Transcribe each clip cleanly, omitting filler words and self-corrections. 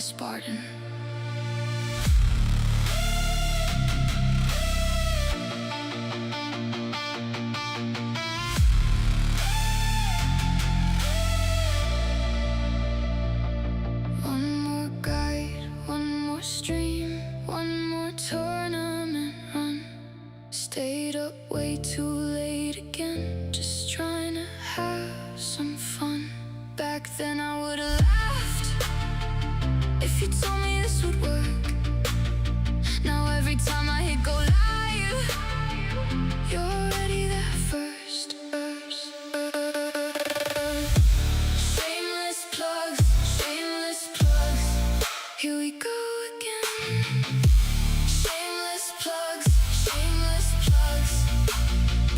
a Spartan. One more guide, one more stream, one more tournament run. Stayed up way too late again, just trying to have some fun. Back then I would've laughed if you told me this would work. Now every time I hit go live, you're already there first. Shameless plugs, here we go again. Shameless plugs,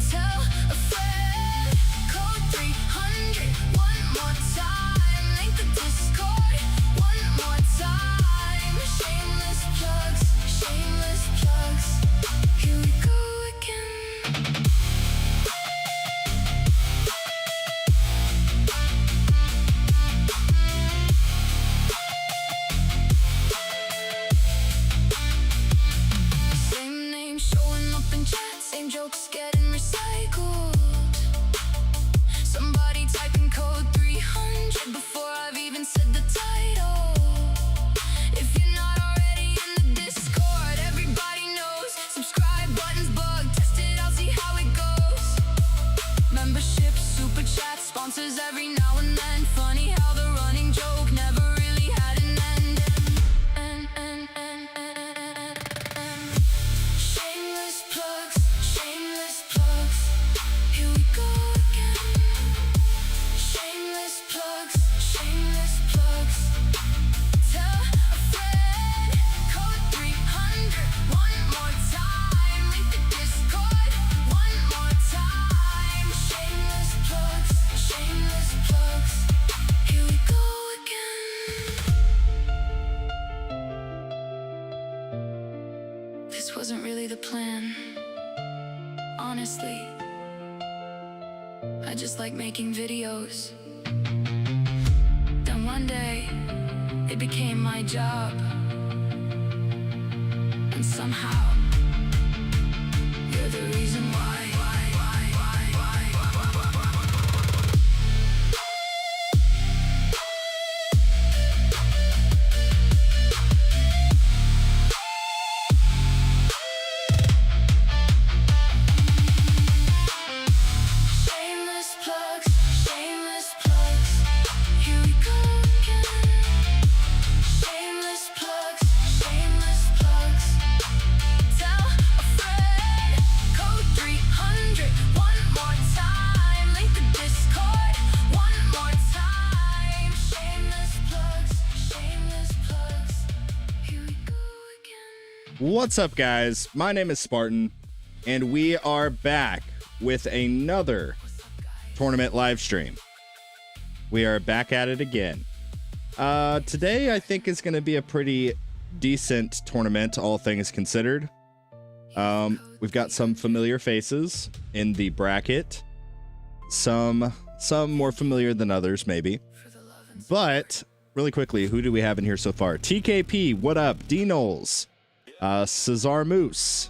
tell a friend, code 300, one more time, link the Discord, one more time. Shameless plugs, here we go again. Same name showing up in chat, same jokes getting recycled. Somebody typing code 300 before I've even said the title. If you're not already in the Discord, everybody knows. Subscribe button's bug, test it out, see how it goes. Membership, super chat, sponsors every now and then. Funny how the running joke never really had an end. Shameless plugs, here we go again. Shameless plugs, tell a friend, code 300, one more time, link the Discord, one more time. Shameless plugs, here we go again. This wasn't really the plan, honestly. I just like making videos. Then one day, it became my job. And somehow, you're the reason why. Shameless plugs, here we go again. Shameless plugs, tell a friend, code 300, one more time, link the Discord, one more time. Shameless plugs, here we go again. What's up, guys? My name is Spartan, and we are back with another tournament live stream. We are back at it again. Today I think is going to be a pretty decent tournament, all things considered. We've got some familiar faces in the bracket, some more familiar than others maybe. But really quickly, who do we have in here so far? TKP, what up? D Knowles, Cesar Moose,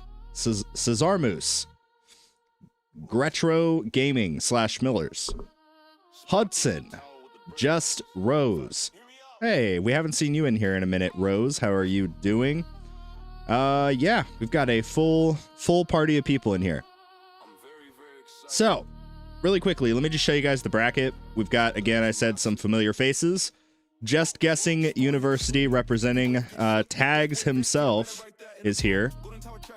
Gretro Gaming / Millers, Hudson, Just Rose. Hey, we haven't seen you in here in a minute, Rose. How are you doing? Yeah, we've got a full party of people in here. So, really quickly, let me just show you guys the bracket. We've got, again, I said some familiar faces. Just Guessing University representing Tags himself is here.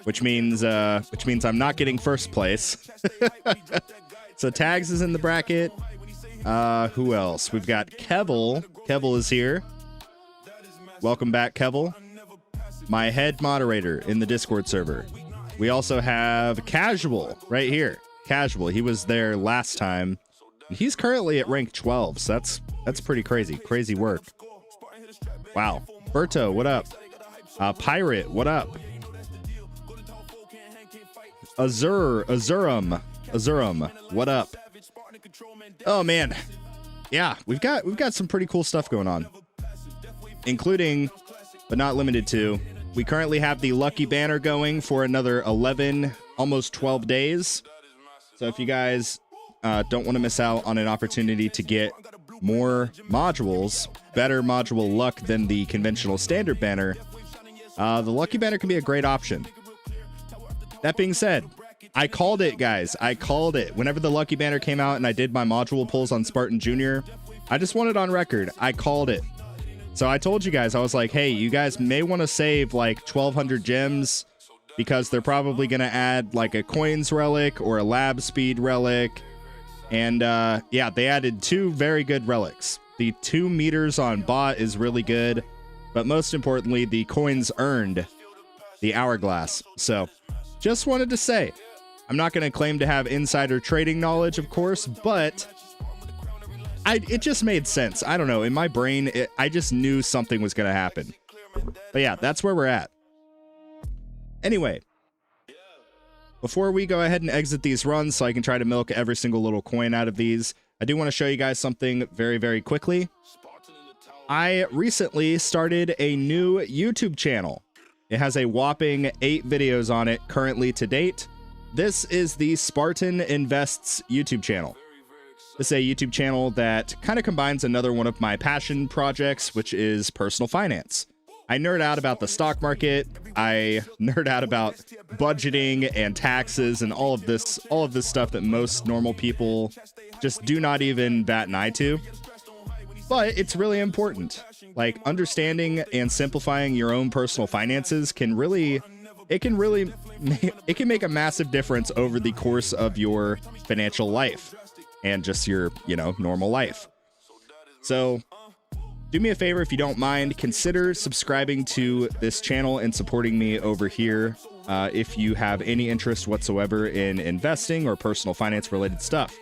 Which means I'm not getting first place. So Tags is in the bracket. Who else? We've got Kevel. Kevel is here. Welcome back, Kevel. My head moderator in the Discord server. We also have Casual right here. Casual. He was there last time. He's currently at rank 12, so that's pretty crazy. Crazy work. Wow. Berto, what up? Pirate, what up? Azurum, what up? Oh man, yeah, we've got some pretty cool stuff going on. including, but not limited to, we currently have the lucky banner going for another 11, almost 12 days. So if you guys don't want to miss out on an opportunity to get more modules, better module luck than the conventional standard banner, the lucky banner can be a great option. That being said, I called it, guys. I called it. Whenever the lucky banner came out and I did my module pulls on Spartan Jr., I just want it on record. I called it. So I told you guys, I was like, hey, you guys may want to save like 1,200 gems because they're probably going to add like a coins relic or a lab speed relic. And yeah, they added 2 very good relics. The 2 meters on bot is really good, but most importantly, the coins earned, the hourglass. So just wanted to say, I'm not going to claim to have insider trading knowledge, of course, but it just made sense. I don't know. In my brain, I just knew something was going to happen. But yeah, that's where we're at. Anyway, before we go ahead and exit these runs so I can try to milk every single little coin out of these, I do want to show you guys something very, very quickly. I recently started a new YouTube channel. It has a whopping 8 videos on it currently to date. This is the Spartan Invests YouTube channel. This is a YouTube channel that kind of combines another one of my passion projects, which is personal finance. I nerd out about the stock market. I nerd out about budgeting and taxes and all of this stuff that most normal people just do not even bat an eye to. But it's really important. Like, understanding and simplifying your own personal finances can make a massive difference over the course of your financial life and just your, normal life. So do me a favor, if you don't mind, consider subscribing to this channel and supporting me over here if you have any interest whatsoever in investing or personal finance related stuff.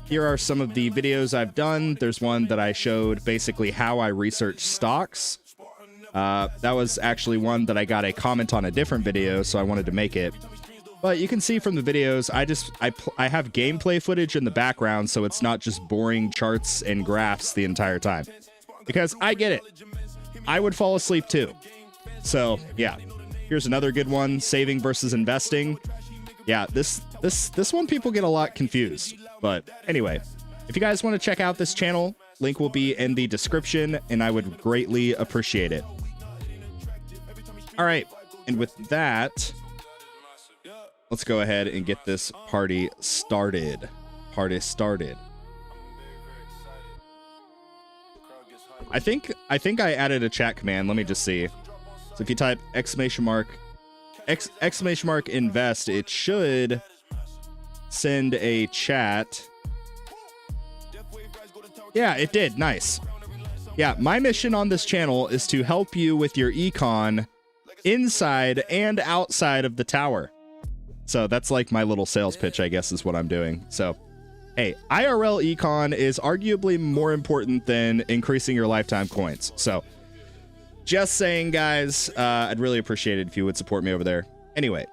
Here are some of the videos I've done. There's one that I showed basically how I research stocks. That was actually one that I got a comment on a different video, so I wanted to make it. But you can see from the videos, I have gameplay footage in the background, so it's not just boring charts and graphs the entire time. Because I get it. I would fall asleep too. So yeah, here's another good one, saving versus investing. Yeah, this one people get a lot confused. But anyway, if you guys want to check out this channel, link will be in the description, and I would greatly appreciate it. All right, and with that, let's go ahead and get this party started. I think I added a chat command. Let me just see. So if you type exclamation mark invest, it should send a chat. Yeah, it did. Nice. Yeah, my mission on this channel is to help you with your econ inside and outside of the tower. So that's like my little sales pitch, I guess, is what I'm doing. So, hey, IRL econ is arguably more important than increasing your lifetime coins. So, just saying, guys, I'd really appreciate it if you would support me over there. Anyway,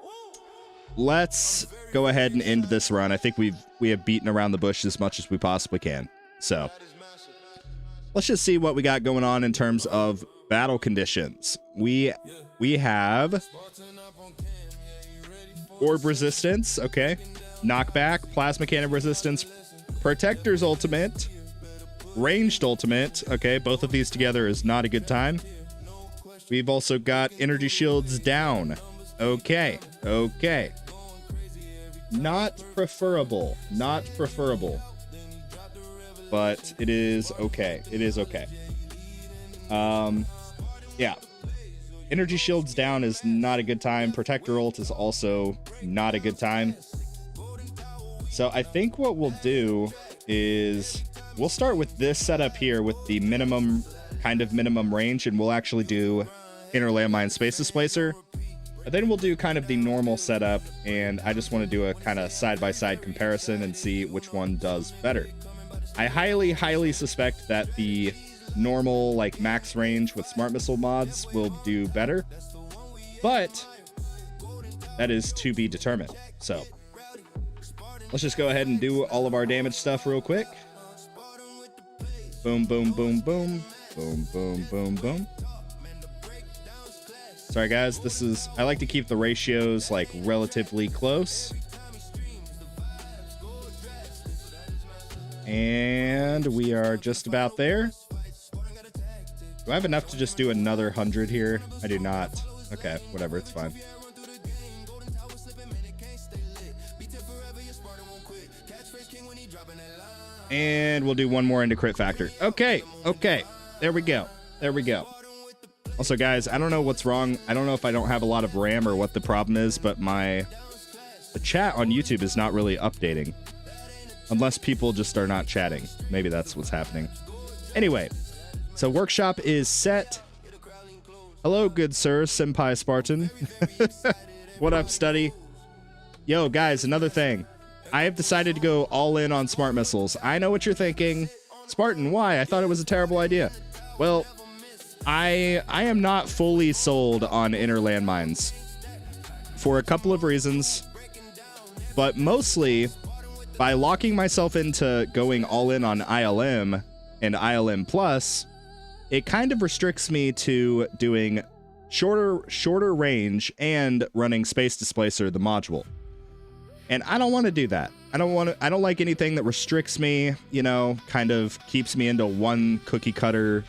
let's go ahead and end this run. I think we have beaten around the bush as much as we possibly can. So, let's just see what we got going on in terms of battle conditions. We have orb resistance, okay. Knockback, plasma cannon resistance, protector's ultimate, ranged ultimate, okay. Both of these together is not a good time. We've also got energy shields down. Okay. Not preferable. But it is okay. Yeah. Energy shields down is not a good time. Protector ult is also not a good time. So I think what we'll do is we'll start with this setup here with the minimum range, and we'll actually do inner landmine space displacer. And then we'll do kind of the normal setup, and I just want to do a kind of side-by-side comparison and see which one does better. I highly suspect that the normal, like, max range with smart missile mods will do better, but that is to be determined. So let's just go ahead and do all of our damage stuff real quick. Boom. Boom, boom, boom, boom. Sorry guys, I like to keep the ratios like relatively close. And we are just about there. Do I have enough to just do another 100 here? I do not. Okay, whatever, it's fine. And we'll do one more into crit factor. Okay, okay. There we go. There we go. Also, guys, I don't know what's wrong. I don't know if I don't have a lot of RAM or what the problem is, but the chat on YouTube is not really updating. Unless people just are not chatting. Maybe that's what's happening. Anyway, so workshop is set. Hello, good sir, Senpai Spartan. What up, study? Yo, guys, another thing. I have decided to go all in on smart missiles. I know what you're thinking. Spartan, why? I thought it was a terrible idea. Well, I am not fully sold on inner landmines for a couple of reasons, but mostly by locking myself into going all in on ILM and ILM Plus, it kind of restricts me to doing shorter range and running Space Displacer, the module. And I don't want to do that. I don't like anything that restricts me, you know, kind of keeps me into one cookie cutter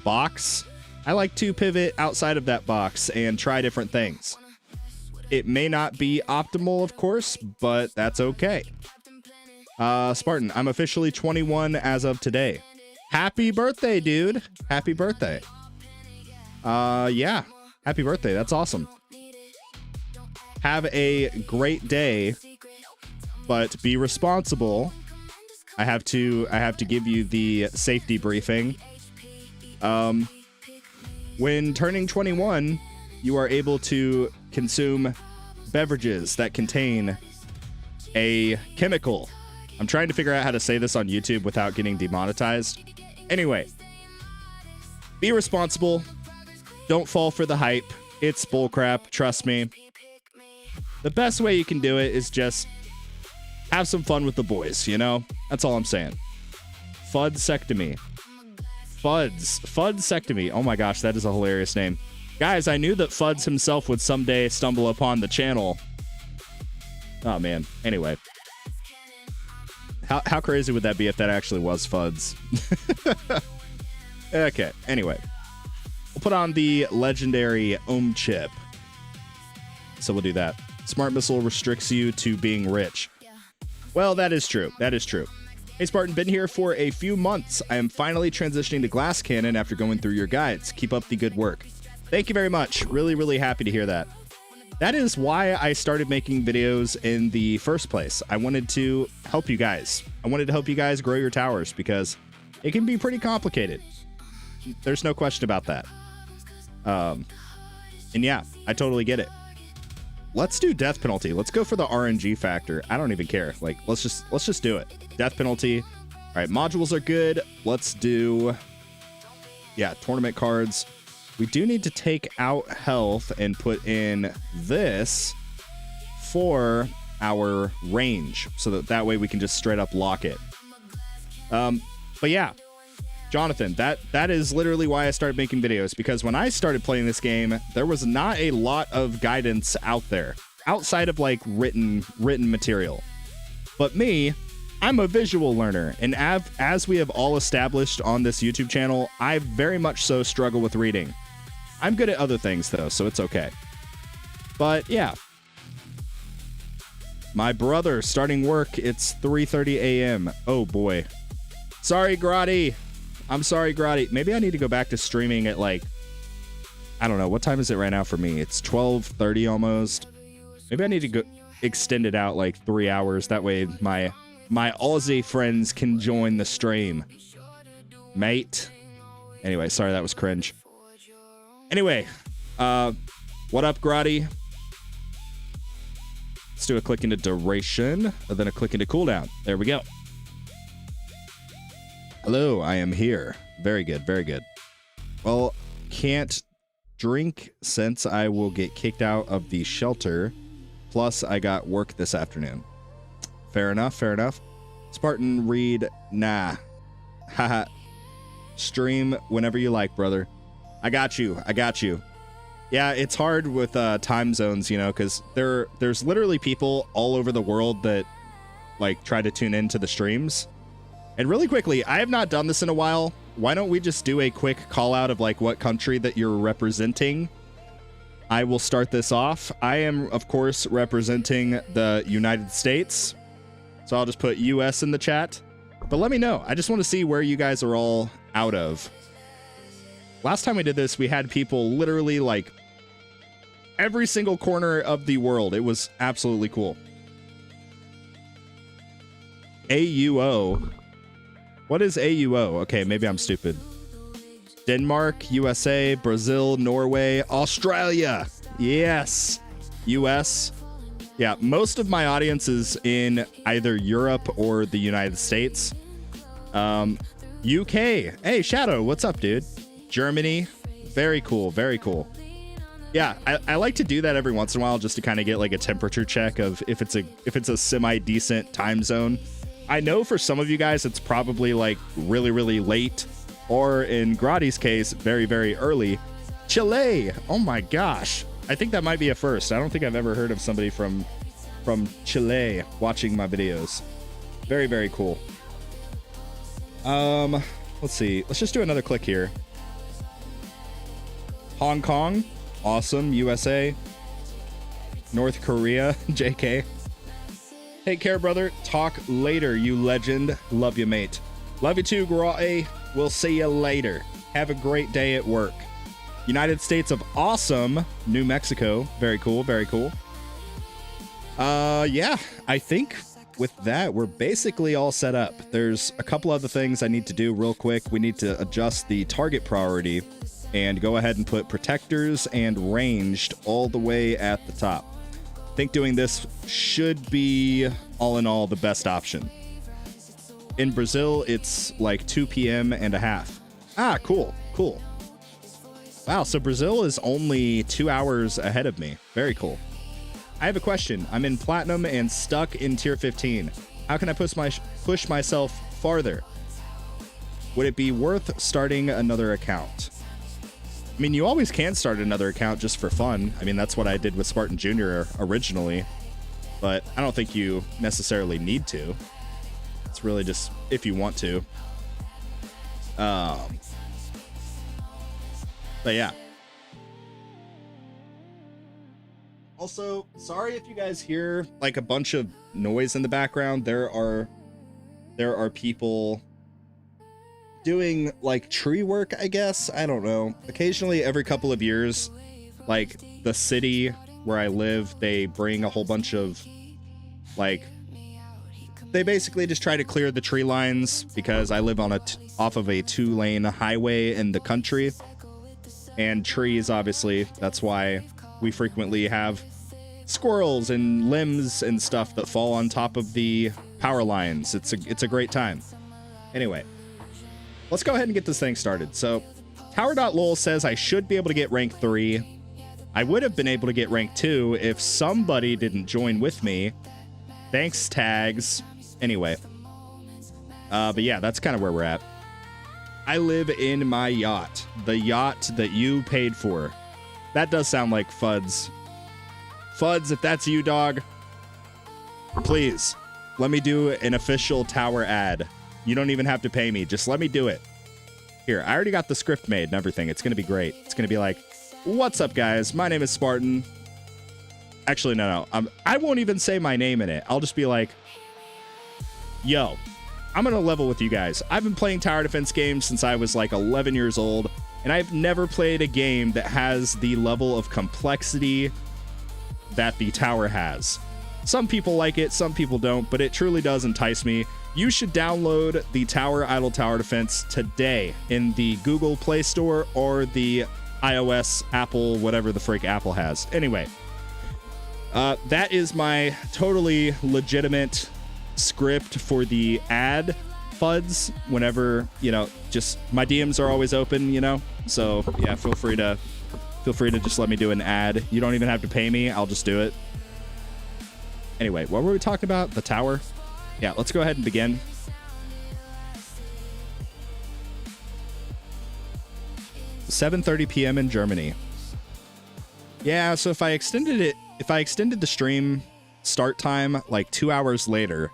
box. I like to pivot outside of that box and try different things. It may not be optimal, of course, but that's okay. Spartan, I'm officially 21 as of today. Happy birthday, dude. Happy birthday. Yeah. Happy birthday. That's awesome. Have a great day, but be responsible. I have to give you the safety briefing. When turning 21, you are able to consume beverages that contain a chemical. I'm trying to figure out how to say this on YouTube without getting demonetized. Anyway, be responsible. Don't fall for the hype. It's bullcrap, trust me. The best way you can do it is just have some fun with the boys, you know? That's all I'm saying. Fudsectomy. Fudsectomy. Oh my gosh, that is a hilarious name. Guys, I knew that Fuds himself would someday stumble upon the channel. Oh man. Anyway. How crazy would that be if that actually was Fuds? Okay, anyway. We'll put on the legendary chip. So we'll do that. Smart missile restricts you to being rich. Well, that is true. That is true. Hey, Spartan, been here for a few months. I am finally transitioning to glass cannon after going through your guides. Keep up the good work. Thank you very much. Really, really happy to hear that. That is why I started making videos in the first place. I wanted to help you guys. I wanted to help you guys grow your towers because it can be pretty complicated. There's no question about that. And yeah, I totally get it. Let's do death penalty. Let's go for the RNG factor. I don't even care. Like, let's just do it. Death penalty. All right, modules are good. Let's do, yeah, tournament cards. We do need to take out health and put in this for our range so that way we can just straight up lock it. But yeah, Jonathan, that is literally why I started making videos, because when I started playing this game, there was not a lot of guidance out there outside of like written material. But me, I'm a visual learner, and as we have all established on this YouTube channel, I very much so struggle with reading. I'm good at other things though, so it's okay. But yeah. My brother starting work, it's 3:30 a.m. Oh boy. Sorry, Grotti. I'm sorry, Grotti. Maybe I need to go back to streaming at like, I don't know, what time is it right now for me? It's 12:30 almost. Maybe I need to go extend it out like 3 hours. That way my Aussie friends can join the stream. Mate. Anyway, sorry, that was cringe. Anyway, what up, Grotti? Let's do a click into duration, and then a click into cooldown. There we go. Hello, I am here. Very good, very good. Well, can't drink since I will get kicked out of the shelter. Plus, I got work this afternoon. Fair enough, fair enough. Spartan, read, nah. Haha. stream whenever you like, brother. I got you. I got you. Yeah, it's hard with time zones, you know, because there's literally people all over the world that like try to tune into the streams. And really quickly, I have not done this in a while. Why don't we just do a quick call out of like what country that you're representing? I will start this off. I am, of course, representing the United States. So I'll just put US in the chat. But let me know. I just want to see where you guys are all out of. Last time we did this, we had people literally like every single corner of the world. It was absolutely cool. AUO. What is AUO? Okay, maybe I'm stupid. Denmark, USA, Brazil, Norway, Australia. Yes. US. Yeah, most of my audience is in either Europe or the United States. UK. Hey, Shadow, what's up, dude? Germany. Very cool, very cool. Yeah, I like to do that every once in a while just to kind of get like a temperature check of if it's a semi-decent time zone. I know for some of you guys it's probably like really, really late, or in Grotty's case, very, very early. Chile! Oh my gosh. I think that might be a first. I don't think I've ever heard of somebody from Chile watching my videos. Very, very cool. Let's see. Let's just do another click here. Hong Kong. Awesome. USA. North Korea. JK. Take care, brother. Talk later, you legend. Love you, mate. Love you too, Grotty. We'll see you later. Have a great day at work. United States of Awesome, New Mexico. Very cool, very cool. Yeah, I think with that, we're basically all set up. There's a couple other things I need to do real quick. We need to adjust the target priority and go ahead and put protectors and ranged all the way at the top. I think doing this should be, all in all, the best option. In Brazil, it's like 2 p.m. and a half. Ah, cool, cool. Wow, so Brazil is only 2 hours ahead of me. Very cool. I have a question. I'm in Platinum and stuck in Tier 15. How can I push myself farther? Would it be worth starting another account? I mean, you always can start another account just for fun. I mean, that's what I did with Spartan Jr. originally. But I don't think you necessarily need to. It's really just if you want to. But yeah. Also, sorry if you guys hear like a bunch of noise in the background. There are people doing like tree work, I guess. I don't know. Occasionally, every couple of years, like the city where I live, they bring a whole bunch of like, they basically just try to clear the tree lines because I live on off of a 2-lane highway in the country, and trees, obviously, that's why we frequently have squirrels and limbs and stuff that fall on top of the power lines. It's a great time. Anyway, let's go ahead and get this thing started. So Tower.lol says I should be able to get rank 3. I would have been able to get rank 2 if somebody didn't join with me. Thanks, tags. Anyway. But yeah, that's kind of where we're at. I live in my yacht. The yacht that you paid for. That does sound like Fuds. Fuds, if that's you, dog, please, let me do an official tower ad. You don't even have to pay me. Just let me do it. Here, I already got the script made and everything. It's going to be great. It's going to be like, what's up, guys? My name is Spartan. Actually, no. I won't even say my name in it. I'll just be like, yo, I'm going to level with you guys. I've been playing tower defense games since I was like 11 years old, and I've never played a game that has the level of complexity that the tower has. Some people like it, some people don't, but it truly does entice me. You should download the Tower Idle Tower Defense today in the Google Play Store or the iOS, Apple, whatever the frick Apple has. Anyway, that is my totally legitimate script for the ad, Fuds. Whenever, you know, just my DMs are always open, you know, so yeah, feel free to just let me do an ad. You don't even have to pay me. I'll just do it. Anyway, what were we talking about? The tower? Yeah, let's go ahead and begin. 7:30 p.m. in Germany. Yeah, so if I extended the stream start time like 2 hours later,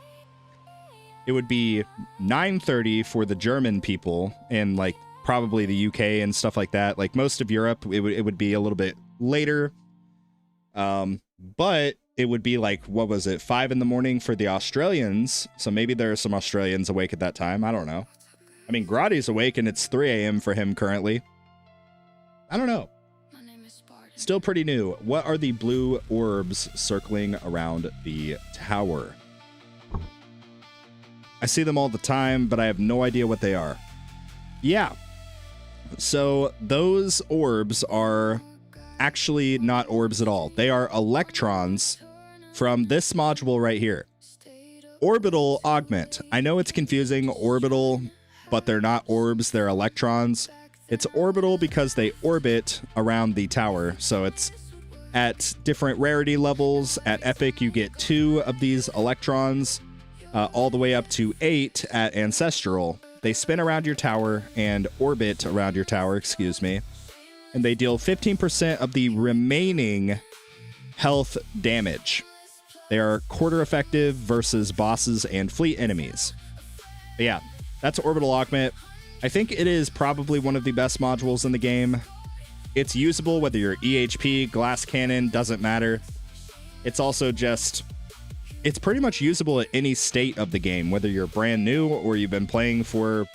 it would be 9:30 for the German people and like probably the UK and stuff like that. Like most of Europe, it would be a little bit later. But it would be like, what was it, 5 in the morning for the Australians. So maybe there are some Australians awake at that time. I don't know. I mean, Grotty's awake and it's 3 a.m. for him currently. I don't know. My name is Spartan. Still pretty new. What are the blue orbs circling around the tower? I see them all the time, but I have no idea what they are. Yeah. So those orbs are actually not orbs at all. They are electrons from this module right here. Orbital augment. I know it's confusing, orbital, but they're not orbs, they're electrons. It's orbital because they orbit around the tower. So it's at different rarity levels. At epic, you get 2 of these electrons, all the way up to 8 at ancestral. They spin around your tower and orbit around your tower, excuse me. And they deal 15% of the remaining health damage. They are quarter effective versus bosses and fleet enemies. But yeah, that's Orbital Augment. I think it is probably one of the best modules in the game. It's usable whether you're EHP, Glass Cannon, doesn't matter. It's also just, it's pretty much usable at any state of the game, whether you're brand new or you've been playing for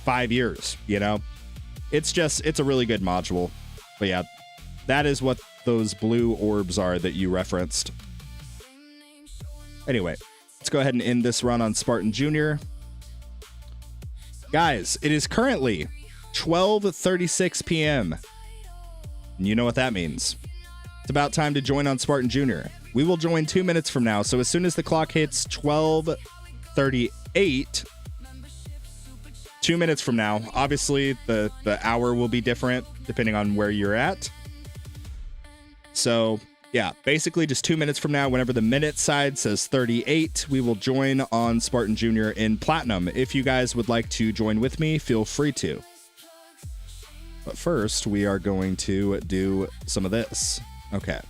5 years, you know? It's a really good module. But yeah, that is what those blue orbs are that you referenced. Anyway, let's go ahead and end this run on Spartan Jr. Guys, it is currently 12:36 p.m. And you know what that means. It's about time to join on Spartan Jr. We will join 2 minutes from now. So as soon as the clock hits 12:38, 2 minutes from now, obviously the hour will be different depending on where you're at. So yeah, basically just 2 minutes from now, whenever the minute side says 38, we will join on Spartan Jr. in Platinum. If you guys would like to join with me, feel free to. But first, we are going to do some of this. Okay.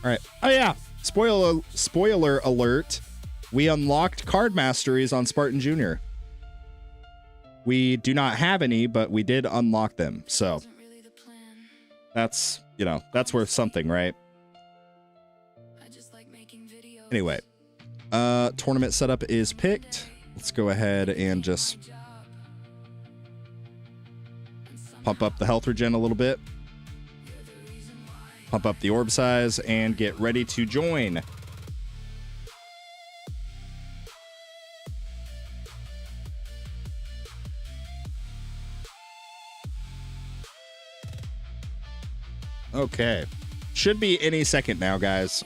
All right. Oh yeah. Spoiler alert. We unlocked card masteries on Spartan Jr. We do not have any, but we did unlock them. So that's, you know, that's worth something, right? Anyway, tournament setup is picked. Let's go ahead and just pump up the health regen a little bit. Pump up the orb size and get ready to join. Okay. Should be any second now, guys.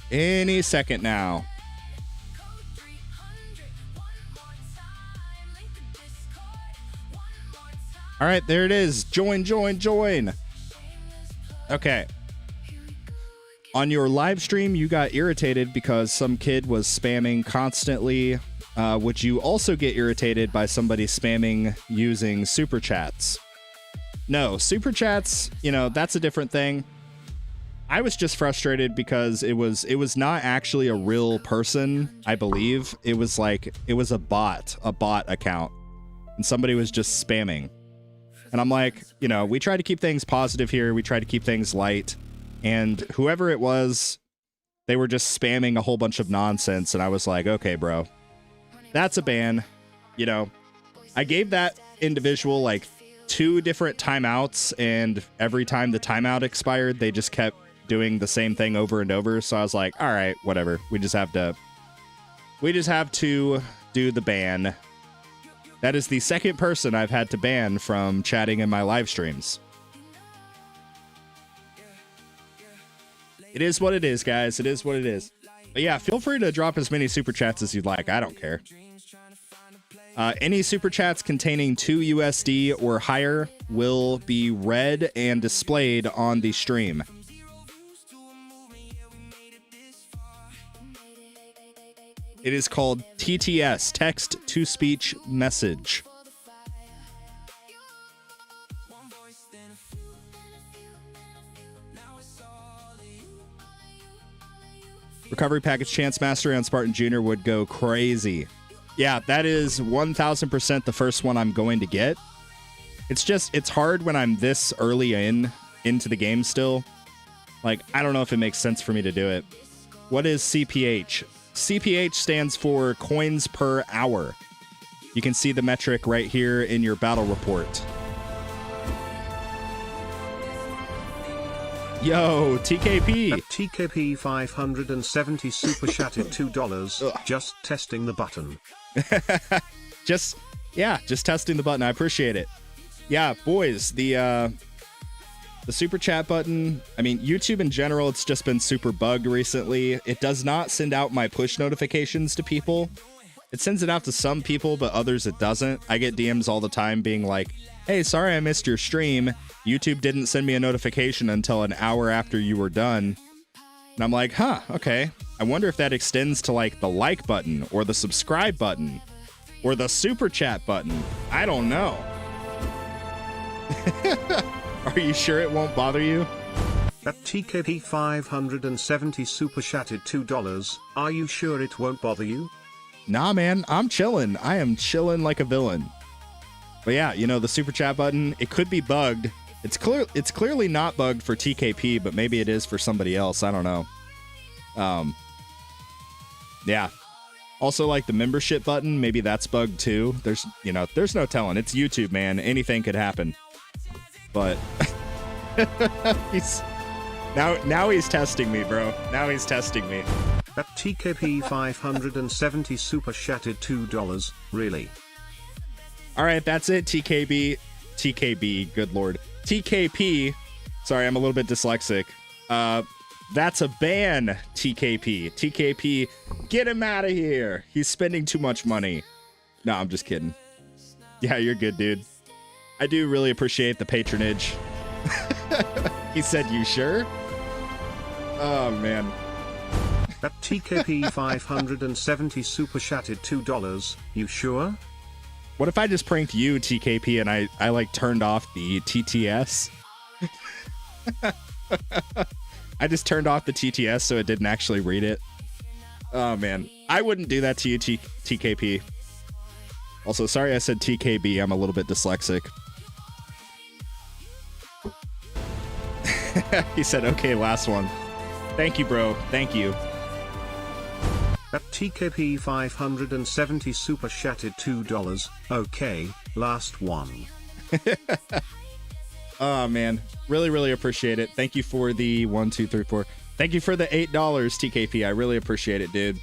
Any second now. All right, there it is. Join, join, join. Okay. On your live stream, you got irritated because some kid was spamming constantly. Would you also get irritated by somebody spamming using super chats? No, super chats, you know, that's a different thing. I was just frustrated because it was not actually a real person, I believe. It was a bot account, and somebody was just spamming. And I'm like, you know, we try to keep things positive here. We try to keep things light. And whoever it was, they were just spamming a whole bunch of nonsense. And I was like, okay, bro, that's a ban. You know, I gave that individual like 2 different timeouts, and every time the timeout expired, they just kept doing the same thing over and over. So I was like, all right, whatever. We just have to do the ban. That is the second person I've had to ban from chatting in my live streams. It is what it is, guys. It is what it is. But yeah, feel free to drop as many super chats as you'd like. I don't care. Any super chats containing 2 USD or higher will be read and displayed on the stream. It is called TTS, text to speech message. Recovery package Chance Mastery on Spartan Jr. would go crazy. Yeah, that is 1000% the first one I'm going to get. It's hard when I'm this early into the game still. Like, I don't know if it makes sense for me to do it. What is CPH? CPH stands for coins per hour. You can see the metric right here in your battle report. Yo, TKP. At TKP 570 super chatted $2. Just testing the button. just testing the button. I appreciate it. Yeah, boys, the super chat button, I mean, YouTube in general, it's just been super bugged recently. It does not send out my push notifications to people. It sends it out to some people, but others it doesn't. I get DMs all the time being like, hey, sorry I missed your stream. YouTube didn't send me a notification until an hour after you were done. And I'm like, huh, okay. I wonder if that extends to like the like button or the subscribe button or the super chat button. I don't know. Are you sure it won't bother you? At TKP 570 super chatted $2. Are you sure it won't bother you? Nah, man, I'm chilling. I am chilling like a villain. But yeah, you know, the super chat button, it could be bugged. It's clearly not bugged for TKP, but maybe it is for somebody else. I don't know. Yeah. Also, like the membership button, maybe that's bugged too. There's no telling. It's YouTube, man. Anything could happen. But now he's testing me, bro. Now he's testing me. At TKP 570 super chatted $2. Really? All right, that's it, TKB, good lord. TKP, sorry, I'm a little bit dyslexic. That's a ban, TKP. TKP, get him out of here. He's spending too much money. No, I'm just kidding. Yeah, you're good, dude. I do really appreciate the patronage. He said, you sure? Oh, man. At TKP 570 super chatted $2. You sure? What if I just pranked you, TKP, and I like turned off the TTS? I just turned off the TTS so it didn't actually read it. Oh, man. I wouldn't do that to you, TKP. Also, sorry I said TKB. I'm a little bit dyslexic. He said, okay, last one. Thank you, bro. Thank you. At TKP 570 super chatted $2. Okay, last one. Oh, man. Really, really appreciate it. Thank you for the 1, 2, 3, 4. Thank you for the $8, TKP. I really appreciate it, dude.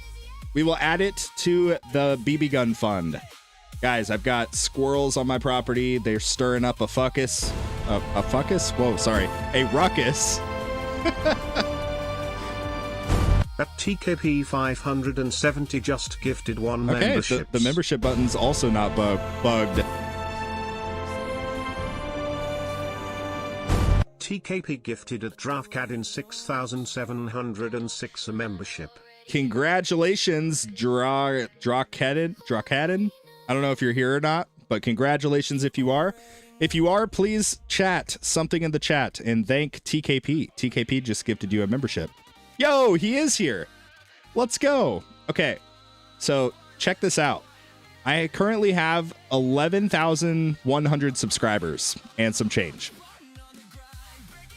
We will add it to the BB gun fund. Guys, I've got squirrels on my property. They're stirring up a fuckus. A fuckus? Whoa, sorry. A ruckus. At TKP 570 just gifted one membership. Okay, the membership button's also not bugged. TKP gifted at DraftCadin 6,706 a membership. Congratulations, Drawcadin. I don't know if you're here or not, but congratulations if you are. If you are, please chat something in the chat and thank TKP. TKP just gifted you a membership. Yo, he is here. Let's go. Okay, so check this out. I currently have 11,100 subscribers and some change.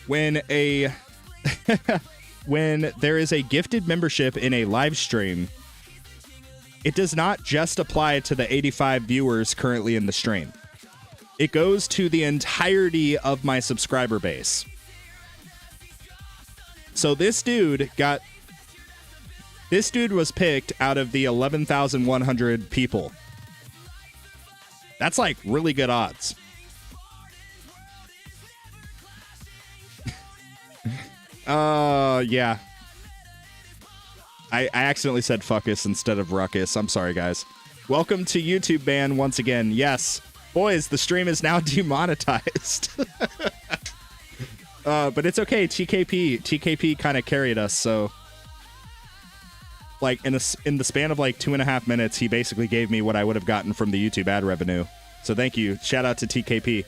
When when there is a gifted membership in a live stream, it does not just apply to the 85 viewers currently in the stream. It goes to the entirety of my subscriber base. So this dude was picked out of the 11,100 people. That's like really good odds. Yeah. I accidentally said fuckus instead of ruckus. I'm sorry, guys. Welcome to YouTube ban once again. Yes. Boys, the stream is now demonetized. But it's okay. TKP kind of carried us, so like in the span of like 2.5 minutes, he basically gave me what I would have gotten from the YouTube ad revenue. So thank you. Shout out to TKP.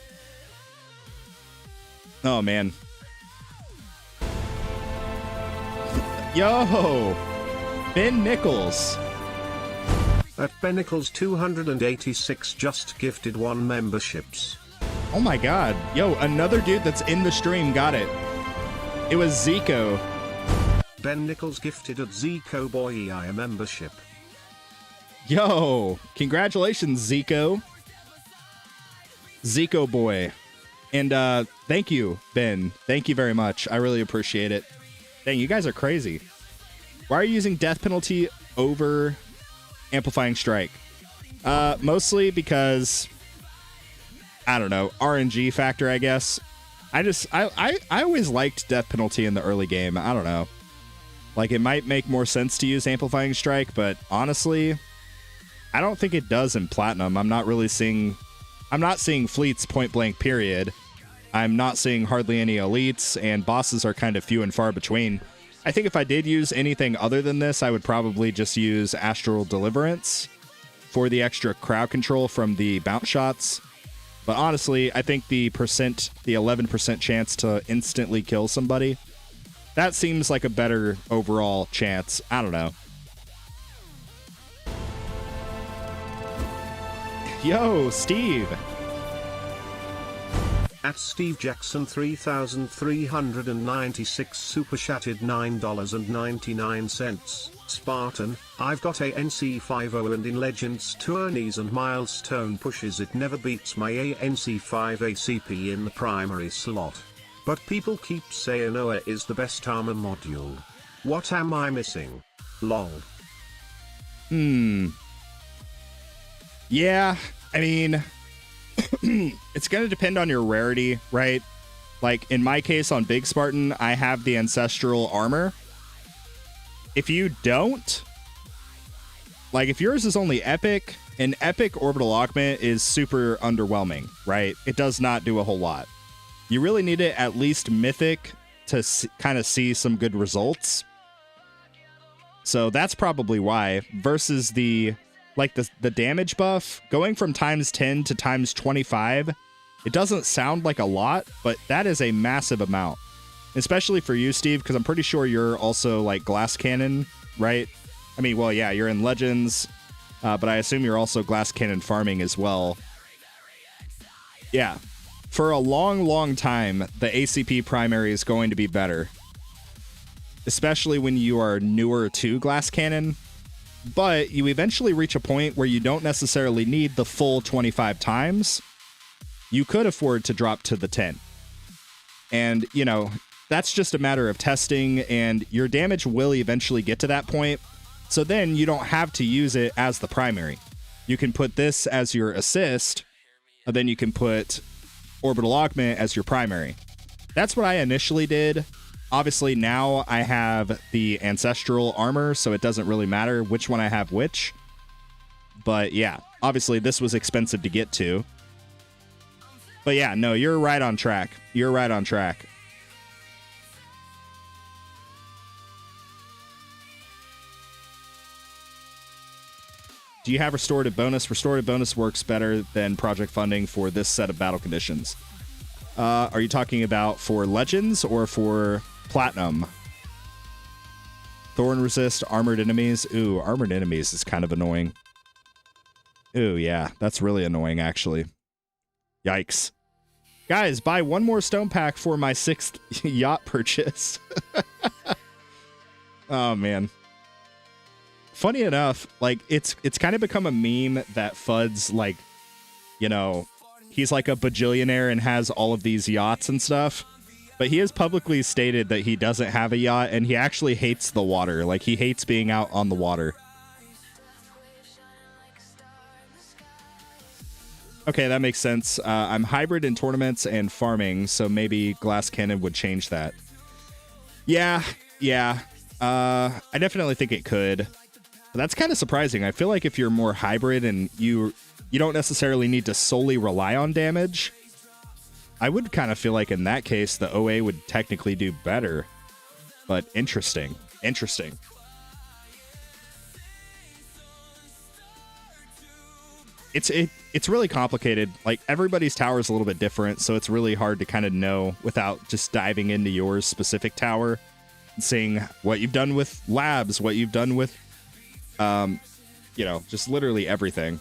Oh man. Yo, Ben Nichols. At Ben Nichols 286 just gifted 1 memberships. Oh my god. Yo, another dude that's in the stream got it. It was Zico. Ben Nichols gifted at Zico Boy a membership. Yo, congratulations, Zico. Zico boy. And thank you, Ben. Thank you very much. I really appreciate it. Dang, you guys are crazy. Why are you using death penalty over amplifying strike? Mostly because, I don't know, RNG factor, I guess. I always liked death penalty in the early game. I don't know. Like, it might make more sense to use amplifying strike, but honestly, I don't think it does in platinum. I'm not seeing fleets point blank, period. I'm not seeing hardly any elites, and bosses are kind of few and far between. I think if I did use anything other than this, I would probably just use Astral Deliverance for the extra crowd control from the bounce shots. But honestly, I think the 11% chance to instantly kill somebody, that seems like a better overall chance. I don't know. Yo, Steve. At Steve Jackson 3396 super chatted $9.99. Spartan, I've got a NC50 and in Legends tourneys and milestone pushes it never beats my ANC5 ACP in the primary slot. But people keep saying OA is the best armor module. What am I missing? Lol. Yeah, I mean, it's going to depend on your rarity, right? Like, in my case on Big Spartan, I have the Ancestral Armor. If you don't, like, if yours is only Epic, an Epic Orbital Augment is super underwhelming, right? It does not do a whole lot. You really need it at least Mythic to kind of see some good results. So that's probably why. Versus the damage buff, going from ×10 to ×25, it doesn't sound like a lot, but that is a massive amount. Especially for you, Steve, because I'm pretty sure you're also like Glass Cannon, right? I mean, well, yeah, you're in Legends, but I assume you're also Glass Cannon farming as well. Yeah. For a long, long time, the ACP primary is going to be better. Especially when you are newer to Glass Cannon. But you eventually reach a point where you don't necessarily need the full 25 times. You could afford to drop to the 10. And, you know, that's just a matter of testing, and your damage will eventually get to that point. So then you don't have to use it as the primary. You can put this as your assist, and then you can put Orbital Augment as your primary. That's what I initially did. Obviously, now I have the Ancestral Armor, so it doesn't really matter which one I have which. But yeah, obviously this was expensive to get to. But yeah, no, you're right on track. You're right on track. Do you have restorative bonus? Restorative bonus works better than project funding for this set of battle conditions. Are you talking about for Legends or for Platinum? Thorn resist, armored enemies. Ooh, armored enemies is kind of annoying. Ooh, yeah, that's really annoying, actually. Yikes. Guys, buy one more stone pack for my 6th yacht purchase. Oh, man. Funny enough, like, it's kind of become a meme that Fudd's, like, you know, he's like a bajillionaire and has all of these yachts and stuff. But he has publicly stated that he doesn't have a yacht, and he actually hates the water. Like, he hates being out on the water. Okay, that makes sense. I'm hybrid in tournaments and farming, so maybe Glass Cannon would change that. Yeah. I definitely think it could. But that's kind of surprising. I feel like if you're more hybrid and you don't necessarily need to solely rely on damage, I would kind of feel like in that case the OA would technically do better. But interesting. Interesting. It's really complicated. Like, everybody's tower is a little bit different, so it's really hard to kind of know without just diving into your specific tower and seeing what you've done with labs, what you've done with, you know, just literally everything.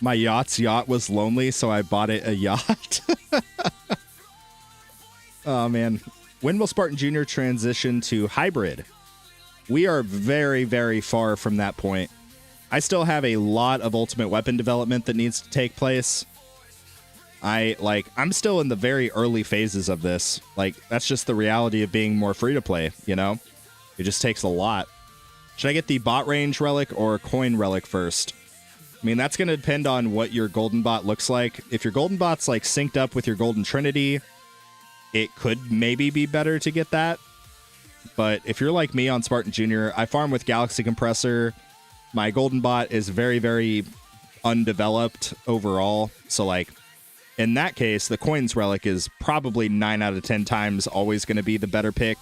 My yacht was lonely, so I bought it a yacht. Oh, man. When will Spartan Jr. transition to hybrid? We are very, very far from that point. I still have a lot of ultimate weapon development that needs to take place. I'm still in the very early phases of this. Like, that's just the reality of being more free to play, you know? It just takes a lot. Should I get the bot range relic or coin relic first? I mean, that's going to depend on what your golden bot looks like. If your golden bot's like synced up with your golden trinity, it could maybe be better to get that. But if you're like me on Spartan Jr., I farm with Galaxy Compressor. My golden bot is very, very undeveloped overall. So, like, in that case, the coins relic is probably 9 out of 10 times always going to be the better pick.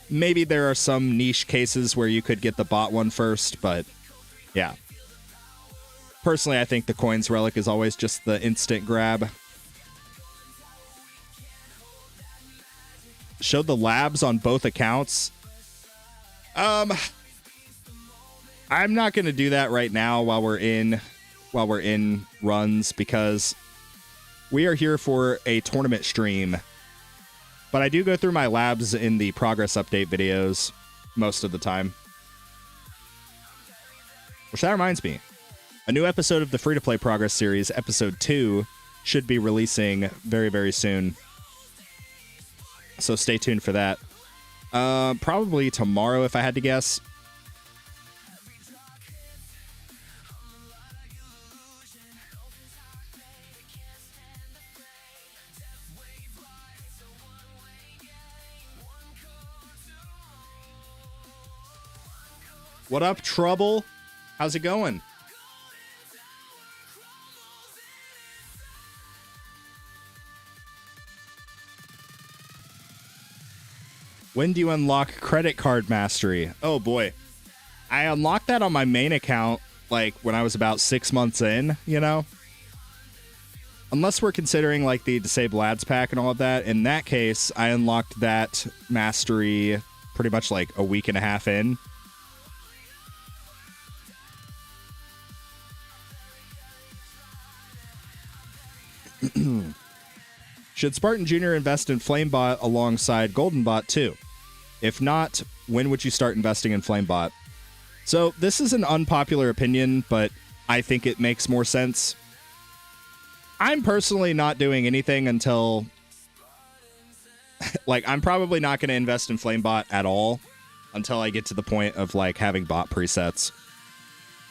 Maybe there are some niche cases where you could get the bot one first, but yeah. Personally, I think the coins relic is always just the instant grab. Show the labs on both accounts. I'm not going to do that right now while we're in runs, because we are here for a tournament stream. But I do go through my labs in the progress update videos most of the time. Which, that reminds me, a new episode of the free-to-play progress series, episode 2, should be releasing very, very soon. So stay tuned for that. Probably tomorrow, if I had to guess. What up, Trouble? How's it going? When do you unlock credit card mastery? Oh boy. I unlocked that on my main account like when I was about 6 months in, you know? Unless we're considering like the disable ads pack and all of that. In that case, I unlocked that mastery pretty much like a week and a half in. Should Spartan Jr. invest in Flamebot alongside Goldenbot too? If not, when would you start investing in Flamebot? So this is an unpopular opinion, but I think it makes more sense. I'm personally not doing anything until... like, I'm probably not going to invest in Flamebot at all until I get to the point of, like, having bot presets.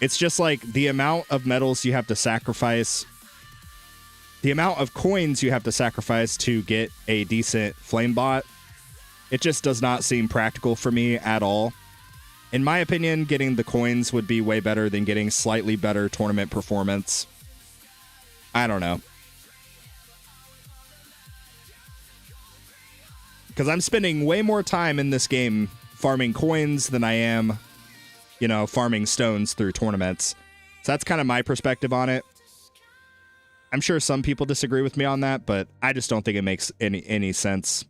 It's just, like, the amount of metals you have to sacrifice... the amount of coins you have to sacrifice to get a decent Flamebot, it just does not seem practical for me at all. In my opinion, getting the coins would be way better than getting slightly better tournament performance. I don't know. Because I'm spending way more time in this game farming coins than I am, you know, farming stones through tournaments. So that's kind of my perspective on it. I'm sure some people disagree with me on that, but I just don't think it makes any sense.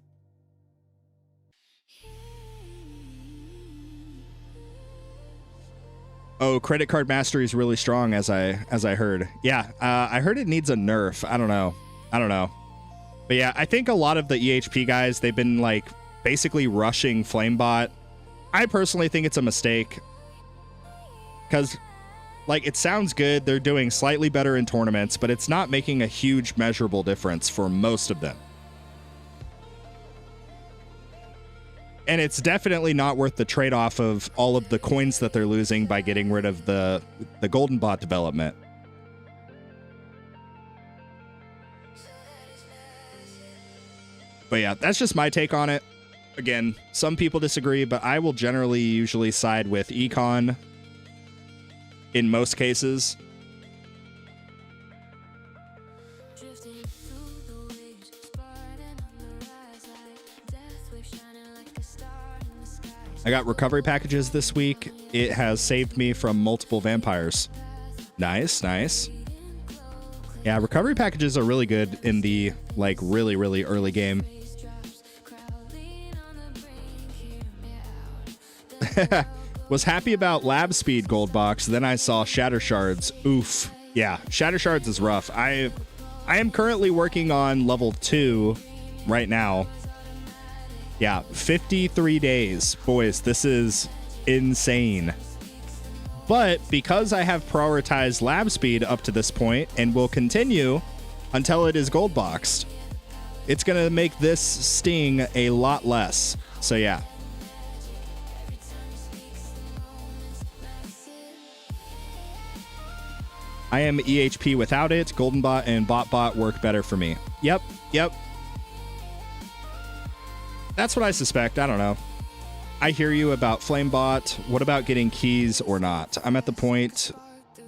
Oh, credit card mastery is really strong, as I heard. Yeah, I heard it needs a nerf. I don't know. But yeah, I think a lot of the EHP guys, they've been like basically rushing Flamebot. I personally think it's a mistake. Because like, it sounds good, they're doing slightly better in tournaments, but it's not making a huge measurable difference for most of them. And it's definitely not worth the trade-off of all of the coins that they're losing by getting rid of the golden bot development. But yeah, that's just my take on it. Again, some people disagree, but I will generally usually side with econ in most cases. Drifting through the waves, Spartan on the rise, like death wave shining like a star in the sky. I got recovery packages this week. It has saved me from multiple vampires. Nice, nice. Yeah, recovery packages are really good in the, like, really, really early game. Was happy about lab speed gold box, then I saw shatter shards. Oof. Yeah, shatter shards is rough. I am currently working on level 2 right now. Yeah, 53 days. Boys, this is insane. But because I have prioritized lab speed up to this point and will continue until it is gold boxed, it's going to make this sting a lot less. So yeah. I am EHP without it. Golden Bot and Bot work better for me. Yep. That's what I suspect. I don't know. I hear you about Flamebot. What about getting keys or not? I'm at the point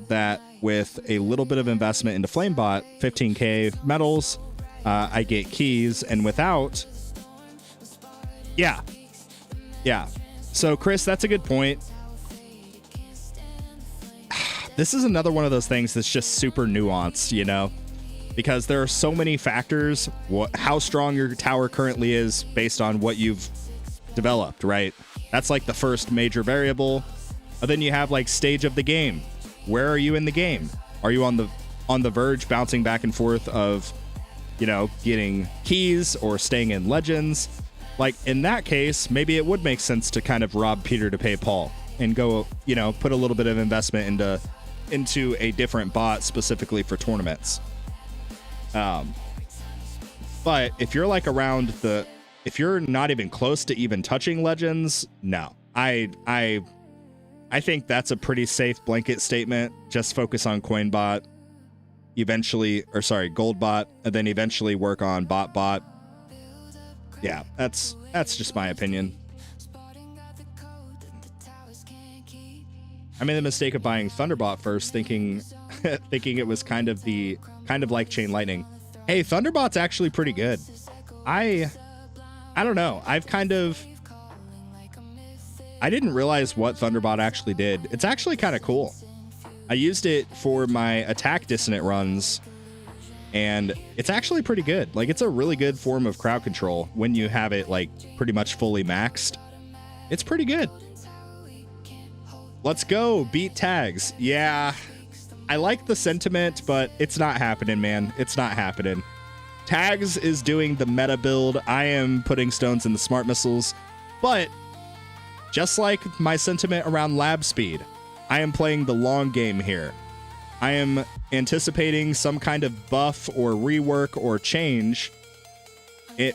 that with a little bit of investment into Flamebot, 15k medals, I get keys, and without... Yeah. So, Chris, that's a good point. This is another one of those things that's just super nuanced, you know, because there are so many factors, how strong your tower currently is based on what you've developed, right? That's like the first major variable. And then you have like stage of the game. Where are you in the game? Are you on the verge, bouncing back and forth of, you know, getting keys or staying in legends? Like in that case, maybe it would make sense to kind of rob Peter to pay Paul and go, you know, put a little bit of investment into a different bot specifically for tournaments. But if you're like around if you're not even close to even touching legends, no. I think that's a pretty safe blanket statement. Just focus on Coinbot, Goldbot, and then eventually work on Bot. Yeah, that's just my opinion. I made the mistake of buying Thunderbot first, thinking it was kind of like Chain Lightning. Hey, Thunderbot's actually pretty good. I don't know. I didn't realize what Thunderbot actually did. It's actually kind of cool. I used it for my attack dissonant runs, and it's actually pretty good. Like, it's a really good form of crowd control when you have it like pretty much fully maxed. It's pretty good. Let's go, beat tags. Yeah, I like the sentiment, but it's not happening, man. It's not happening. Tags is doing the meta build. I am putting stones in the smart missiles, but just like my sentiment around lab speed, I am playing the long game here. I am anticipating some kind of buff or rework or change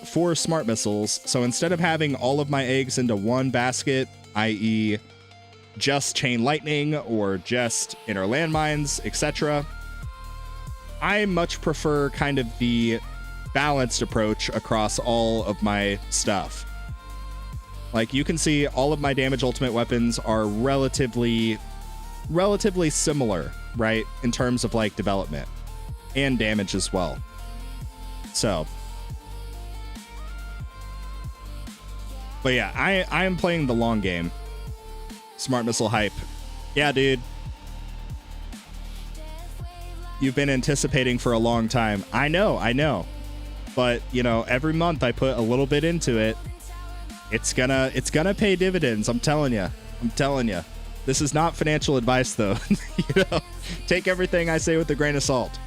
for smart missiles. So instead of having all of my eggs into one basket, i.e., just Chain Lightning or just inner landmines, etc., I much prefer kind of the balanced approach across all of my stuff. Like, you can see all of my damage ultimate weapons are relatively similar, right, in terms of like development and damage as well. So, but yeah, I am playing the long game. Smart missile hype. Yeah, dude. You've been anticipating for a long time. I know. But, you know, every month I put a little bit into it. It's gonna pay dividends. I'm telling you. This is not financial advice, though. You know, take everything I say with a grain of salt.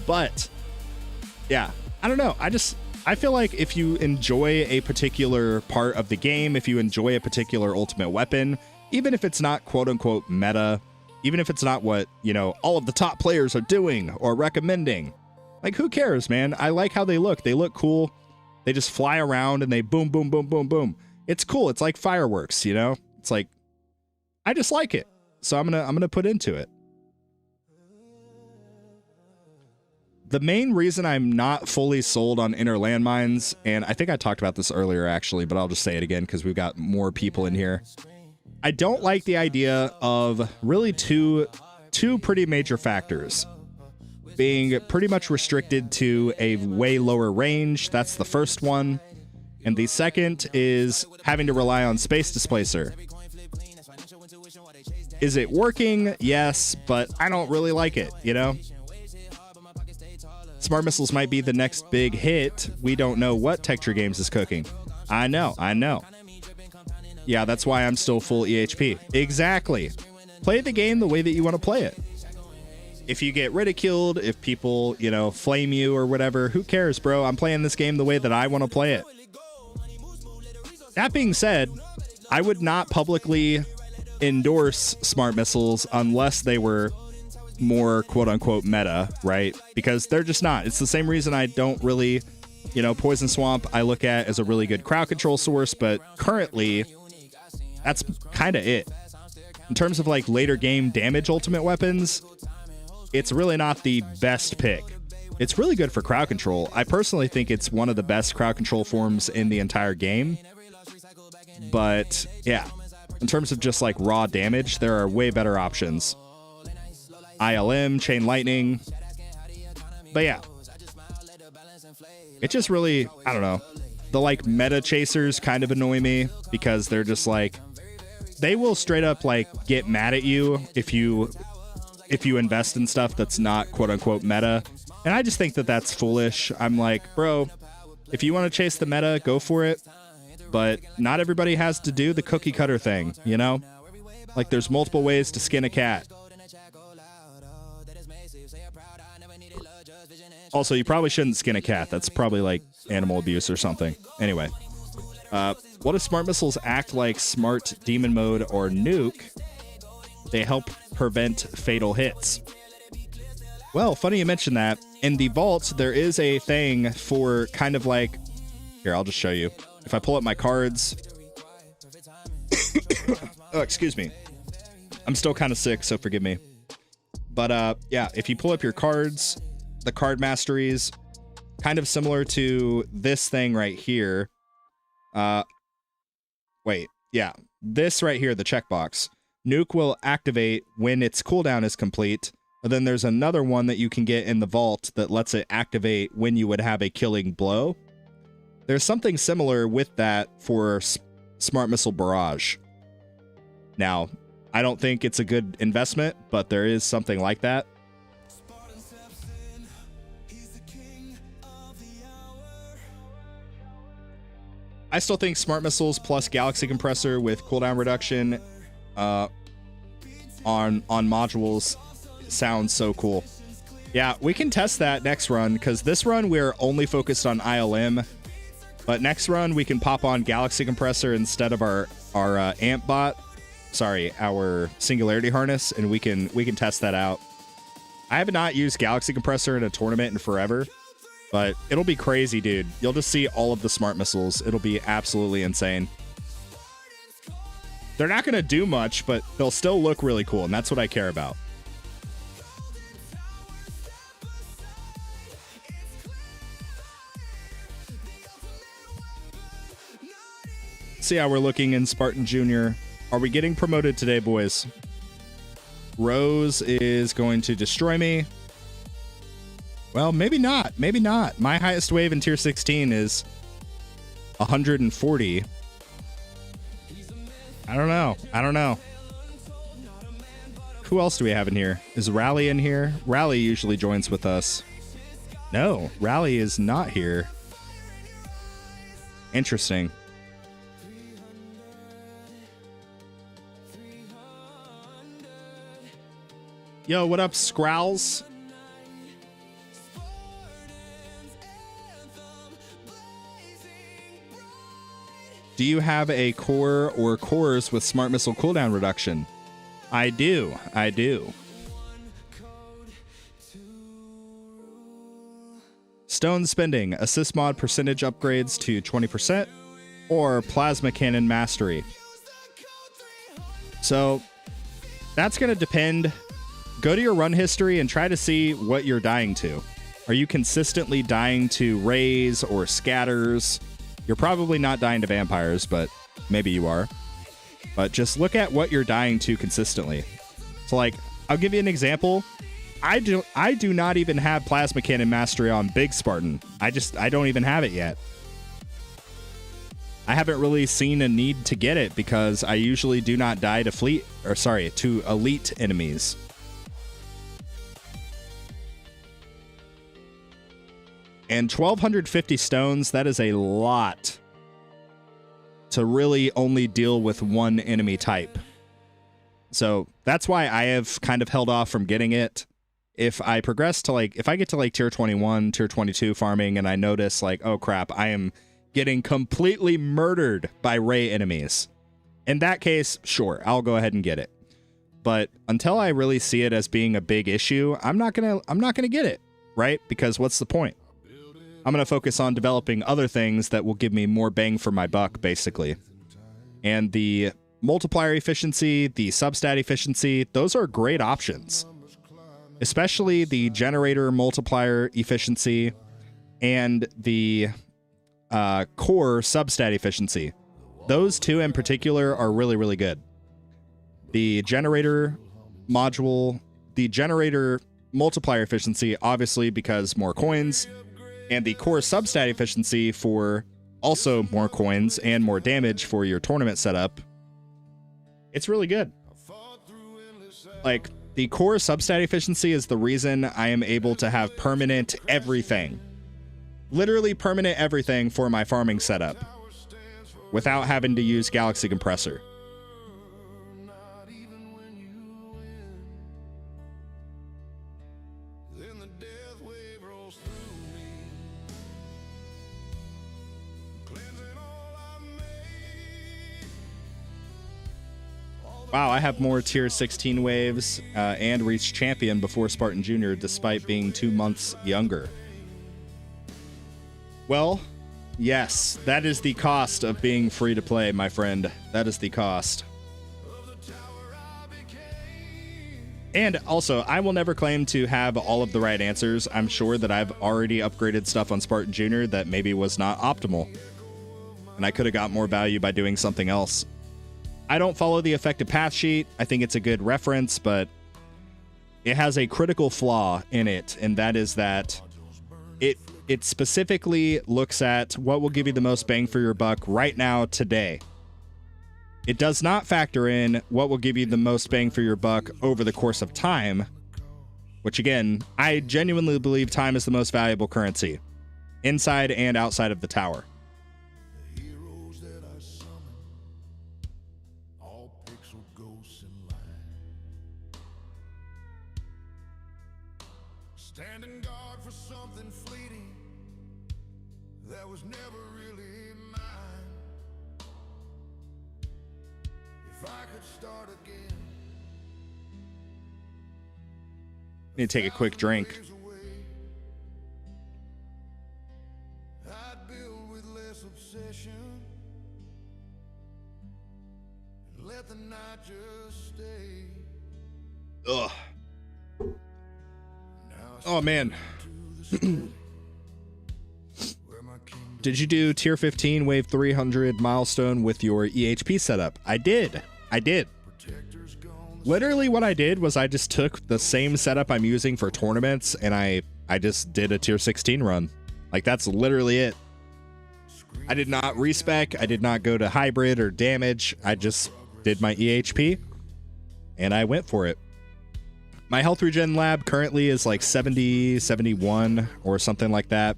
But yeah, I don't know. I feel like if you enjoy a particular part of the game, if you enjoy a particular ultimate weapon, even if it's not quote unquote meta, even if it's not what, you know, all of the top players are doing or recommending, like, who cares, man? I like how they look. They look cool. They just fly around and they boom, boom, boom, boom, boom. It's cool. It's like fireworks, you know? It's like, I just like it. So I'm gonna put into it. The main reason I'm not fully sold on inner landmines, and I think I talked about this earlier actually, but I'll just say it again because we've got more people in here. I don't like the idea of really two pretty major factors. Being pretty much restricted to a way lower range, that's the first one. And the second is having to rely on space displacer. Is it working? Yes, but I don't really like it, you know? Smart missiles might be the next big hit. We don't know what Texture Games is cooking. I know. Yeah, that's why I'm still full EHP. Exactly. Play the game the way that you want to play it. If you get ridiculed, if people, you know, flame you or whatever, who cares, bro? I'm playing this game the way that I want to play it. That being said, I would not publicly endorse smart missiles unless they were more quote-unquote meta, right? Because they're just not. It's the same reason I don't really, you know, Poison Swamp I look at as a really good crowd control source, but currently that's kind of it. In terms of like later game damage ultimate weapons, it's really not the best pick. It's really good for crowd control. I personally think it's one of the best crowd control forms in the entire game. But yeah, in terms of just like raw damage, there are way better options. ILM, Chain Lightning. But yeah, it just really, I don't know. The like meta chasers kind of annoy me because they're just like, they will straight up like get mad at you if you invest in stuff that's not quote unquote meta. And I just think that that's foolish. I'm like, bro, if you want to chase the meta, go for it. But not everybody has to do the cookie cutter thing, you know? Like there's multiple ways to skin a cat. Also, you probably shouldn't skin a cat. That's probably like animal abuse or something. Anyway, what if smart missiles act like smart demon mode or nuke? They help prevent fatal hits. Well, funny you mention that. In the vault, there is a thing for kind of like... Here, I'll just show you. If I pull up my cards... Oh, excuse me. I'm still kind of sick, so forgive me. But yeah, if you pull up your cards, the card masteries, kind of similar to this thing right here. Wait, yeah. This right here, the checkbox. Nuke will activate when its cooldown is complete. But then there's another one that you can get in the vault that lets it activate when you would have a killing blow. There's something similar with that for Smart Missile Barrage. Now, I don't think it's a good investment, but there is something like that. I still think Smart Missiles plus Galaxy Compressor with cooldown reduction on modules sounds so cool. Yeah, we can test that next run, because this run we're only focused on ILM, but next run we can pop on Galaxy Compressor instead of our amp bot. Sorry, our Singularity Harness, and we can test that out. I have not used Galaxy Compressor in a tournament in forever, but it'll be crazy, dude. You'll just see all of the smart missiles. It'll be absolutely insane. They're not going to do much, but they'll still look really cool, and that's what I care about. See how we're looking in Spartan Jr. Are we getting promoted today, boys? Rose is going to destroy me. Well, maybe not. Maybe not. My highest wave in tier 16 is 140. I don't know. I don't know. Who else do we have in here? Is Rally in here? Rally usually joins with us. No, Rally is not here. Interesting. Yo, what up, Scrowls? Do you have a core or cores with Smart Missile cooldown reduction? I do. I do. Stone Spending. Assist mod percentage upgrades to 20%. Or Plasma Cannon Mastery. So, that's going to depend. Go to your run history and try to see what you're dying to. Are you consistently dying to rays or scatters? You're probably not dying to vampires, but maybe you are. But just look at what you're dying to consistently. So like, I'll give you an example. I do not even have plasma cannon mastery on Big Spartan. I don't even have it yet. I haven't really seen a need to get it because I usually do not die to elite enemies. And 1,250 stones, that is a lot to really only deal with one enemy type. So that's why I have kind of held off from getting it. If I progress to if I get to tier 21, tier 22 farming and I notice oh crap, I am getting completely murdered by ray enemies. In that case, sure, I'll go ahead and get it. But until I really see it as being a big issue, I'm not gonna get it, right? Because what's the point? I'm going to focus on developing other things that will give me more bang for my buck, basically. And the multiplier efficiency, the substat efficiency, those are great options. Especially the generator multiplier efficiency and the core substat efficiency. Those two in particular are really, really good. The generator module, the generator multiplier efficiency, obviously because more coins, and the core substat efficiency for also more coins and more damage for your tournament setup. It's really good. The core substat efficiency is the reason I am able to have permanent everything. Literally permanent everything for my farming setup without having to use Galaxy Compressor. Wow, I have more tier 16 waves and reached champion before Spartan Jr. despite being 2 months younger. Well, yes, that is the cost of being free to play, my friend. That is the cost. And also, I will never claim to have all of the right answers. I'm sure that I've already upgraded stuff on Spartan Jr. that maybe was not optimal. And I could have got more value by doing something else. I don't follow the effective path sheet. I think it's a good reference, but it has a critical flaw in it, and that is that it specifically looks at what will give you the most bang for your buck right now, today. It does not factor in what will give you the most bang for your buck over the course of time, which again, I genuinely believe time is the most valuable currency, inside and outside of the tower. Standing guard for something fleeting that was never really mine. If I could start again. Need to take a quick drink. I'd build with less obsession and let the night just stay. Ugh. Oh man. Did you do tier 15 wave 300 milestone with your EHP setup? I did. Literally what I did was I just took the same setup I'm using for tournaments and I just did a tier 16 run. That's literally it. I did not respec. I did not go to hybrid or damage. I just did my EHP and I went for it. My health regen lab currently is 70, 71 or something like that.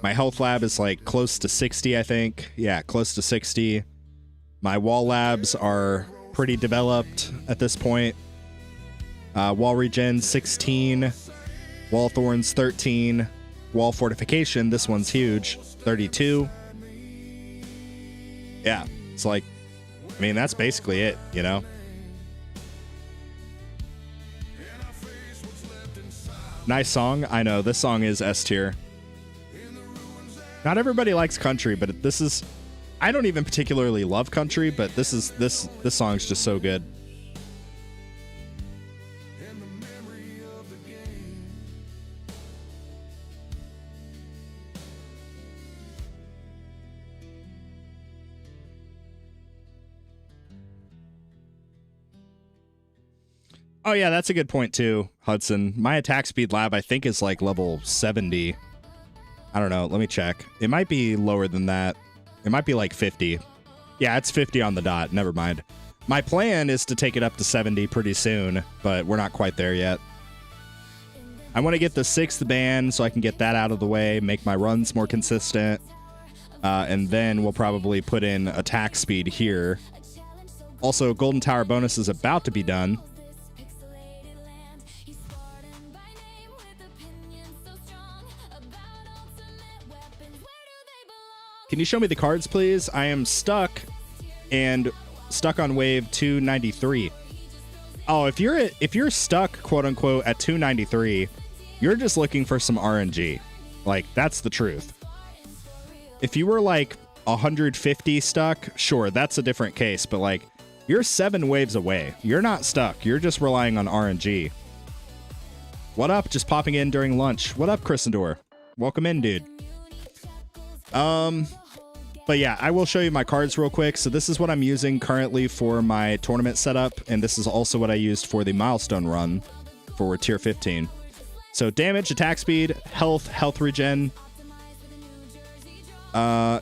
My health lab is close to 60, I think. Yeah, close to 60. My wall labs are pretty developed at this point. Wall regen 16, wall thorns 13, wall fortification, this one's huge, 32. Yeah, it's that's basically it, you know? Nice song. I know, this song is S tier. Not everybody likes country, but this is... I don't even particularly love country, but this song's just so good. Oh yeah, that's a good point too, Hudson. My attack speed lab, I think, is like level 70. I don't know. Let me check. It might be lower than that. It might be like 50. Yeah, it's 50 on the dot. Never mind. My plan is to take it up to 70 pretty soon, but we're not quite there yet. I want to get the 6th ban so I can get that out of the way, make my runs more consistent, and then we'll probably put in attack speed here. Also, Golden Tower bonus is about to be done. Can you show me the cards, please? I am stuck on wave 293. Oh, if you're stuck, quote unquote, at 293, you're just looking for some RNG. Like, that's the truth. If you were like 150 stuck, sure, that's a different case, but like, you're 7 waves away. You're not stuck. You're just relying on RNG. What up? Just popping in during lunch. What up, Christendor? Welcome in, dude. But yeah, I will show you my cards real quick. So this is what I'm using currently for my tournament setup, and this is also what I used for the milestone run for tier 15. So damage, attack speed, health regen. Yeah,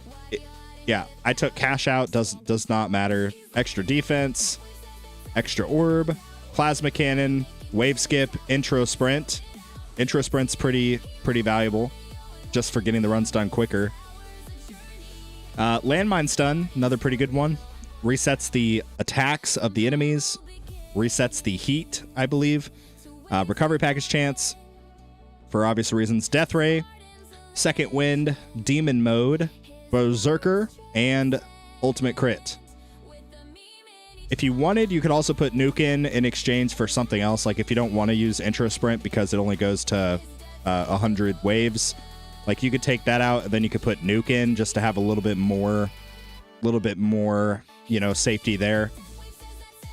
I took cash out, does not matter. Extra defense, extra orb, plasma cannon, wave skip, intro sprint. Intro sprint's pretty valuable just for getting the runs done quicker. Landmine stun, another pretty good one. Resets the attacks of the enemies. Resets the heat, I believe. Recovery package chance, for obvious reasons. Death ray, second wind, demon mode, berserker, and ultimate crit. If you wanted, you could also put nuke in exchange for something else. Like if you don't want to use intro sprint because it only goes to 100 waves. Like you could take that out and then you could put nuke in just to have a little bit more, you know, safety there.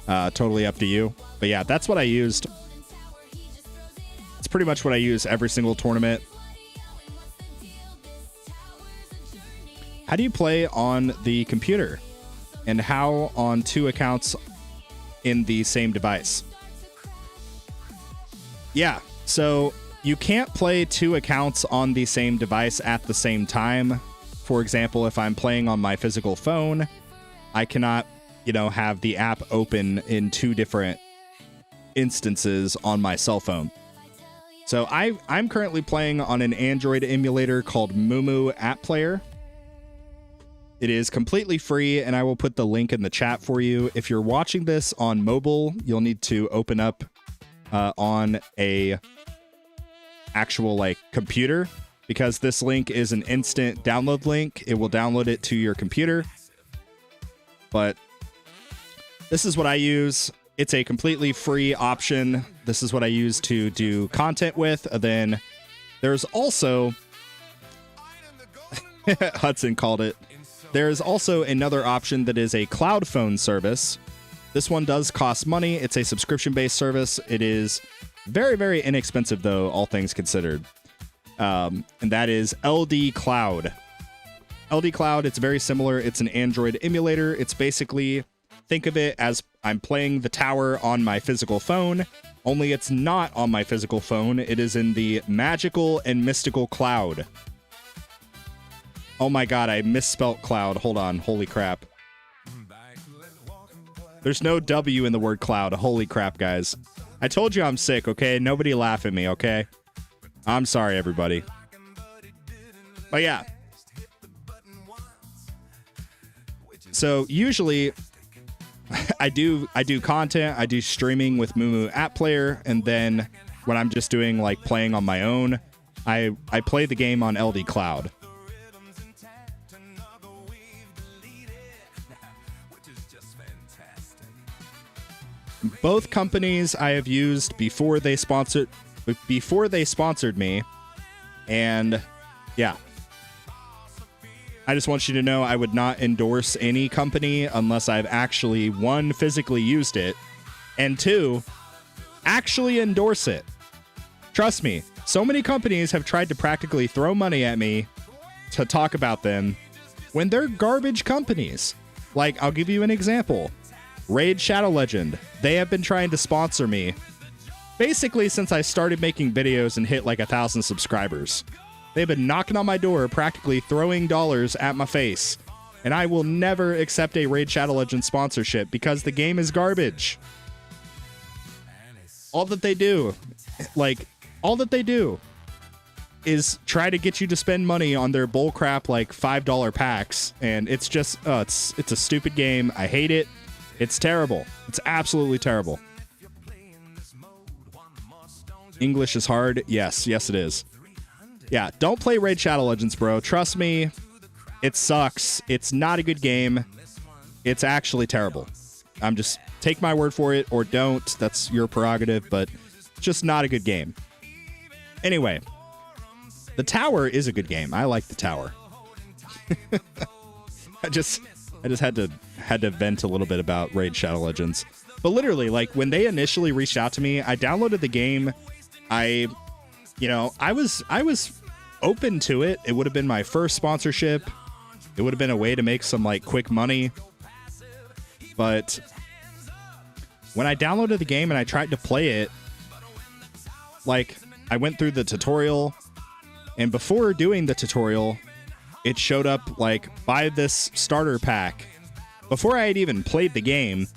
Totally up to you. But yeah, that's what I used. It's pretty much what I use every single tournament. How do you play on the computer? And how on 2 accounts in the same device? Yeah, so you can't play 2 accounts on the same device at the same time. For example, if I'm playing on my physical phone, I cannot, you know, have the app open in 2 different instances on my cell phone. So I'm currently playing on an Android emulator called Mumu App Player. It is completely free, and I will put the link in the chat for you. If you're watching this on mobile, you'll need to open up on a actual like computer, because this link is an instant download link. It will download it to your computer. But this is what I use. It's a completely free option. This is what I use to do content with. And then there's also Hudson called it. There's also another option that is a cloud phone service. This one does cost money. It's a subscription-based service. It is very, very inexpensive, though, all things considered. And that is LD Cloud. LD Cloud, it's very similar. It's an Android emulator. It's basically, think of it as I'm playing the tower on my physical phone, only it's not on my physical phone. It is in the magical and mystical cloud. Oh my god, I misspelt cloud. Hold on. Holy crap. There's no W in the word cloud. Holy crap, guys. I told you I'm sick, okay? Nobody laugh at me, okay? I'm sorry, everybody. But yeah. So usually I do content, I do streaming with Mumu App Player, and then when I'm just doing like playing on my own, I play the game on LD Cloud. Both companies I have used before they sponsored me, and yeah. I just want you to know I would not endorse any company unless I've actually, 1, physically used it, and 2, actually endorse it. Trust me, so many companies have tried to practically throw money at me to talk about them when they're garbage companies. Like, I'll give you an example. Raid Shadow Legend. They have been trying to sponsor me basically since I started making videos and hit like 1,000 subscribers. They've been knocking on my door, practically throwing dollars at my face. And I will never accept a Raid Shadow Legends sponsorship because the game is garbage. All that they do, is try to get you to spend money on their bullcrap like $5 packs, and it's just it's a stupid game. I hate it. It's terrible. It's absolutely terrible. English is hard. Yes, it is. Yeah, don't play Raid Shadow Legends, bro. Trust me, it sucks. It's not a good game. It's actually terrible. I'm just take my word for it or don't. That's your prerogative, but it's just not a good game. Anyway, the Tower is a good game. I like the Tower. I just had to vent a little bit about Raid Shadow Legends. But literally, like when they initially reached out to me, I downloaded the game. I was open to it. It would have been my first sponsorship. It would have been a way to make some like quick money. But when I downloaded the game and I tried to play it, like I went through the tutorial, and before doing the tutorial, it showed up like buy this starter pack before I had even played the game.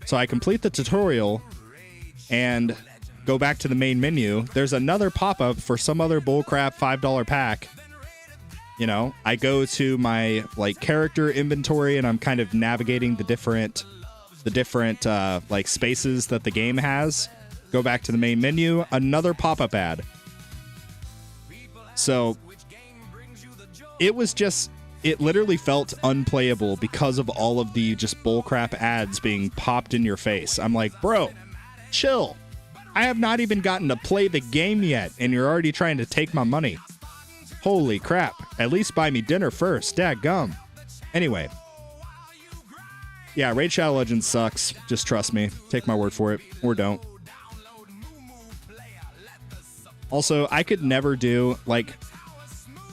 So I complete the tutorial and go back to the main menu. There's another pop-up for some other bullcrap $5 pack. You know, I go to my like character inventory and I'm kind of navigating the different like spaces that the game has. Go back to the main menu, another pop-up ad. So it literally felt unplayable because of all of the just bullcrap ads being popped in your face. I'm like, bro, chill. I have not even gotten to play the game yet, and you're already trying to take my money. Holy crap. At least buy me dinner first. Dadgum. Anyway. Yeah, Raid Shadow Legends sucks. Just trust me. Take my word for it. Or don't. Also, I could never do, like,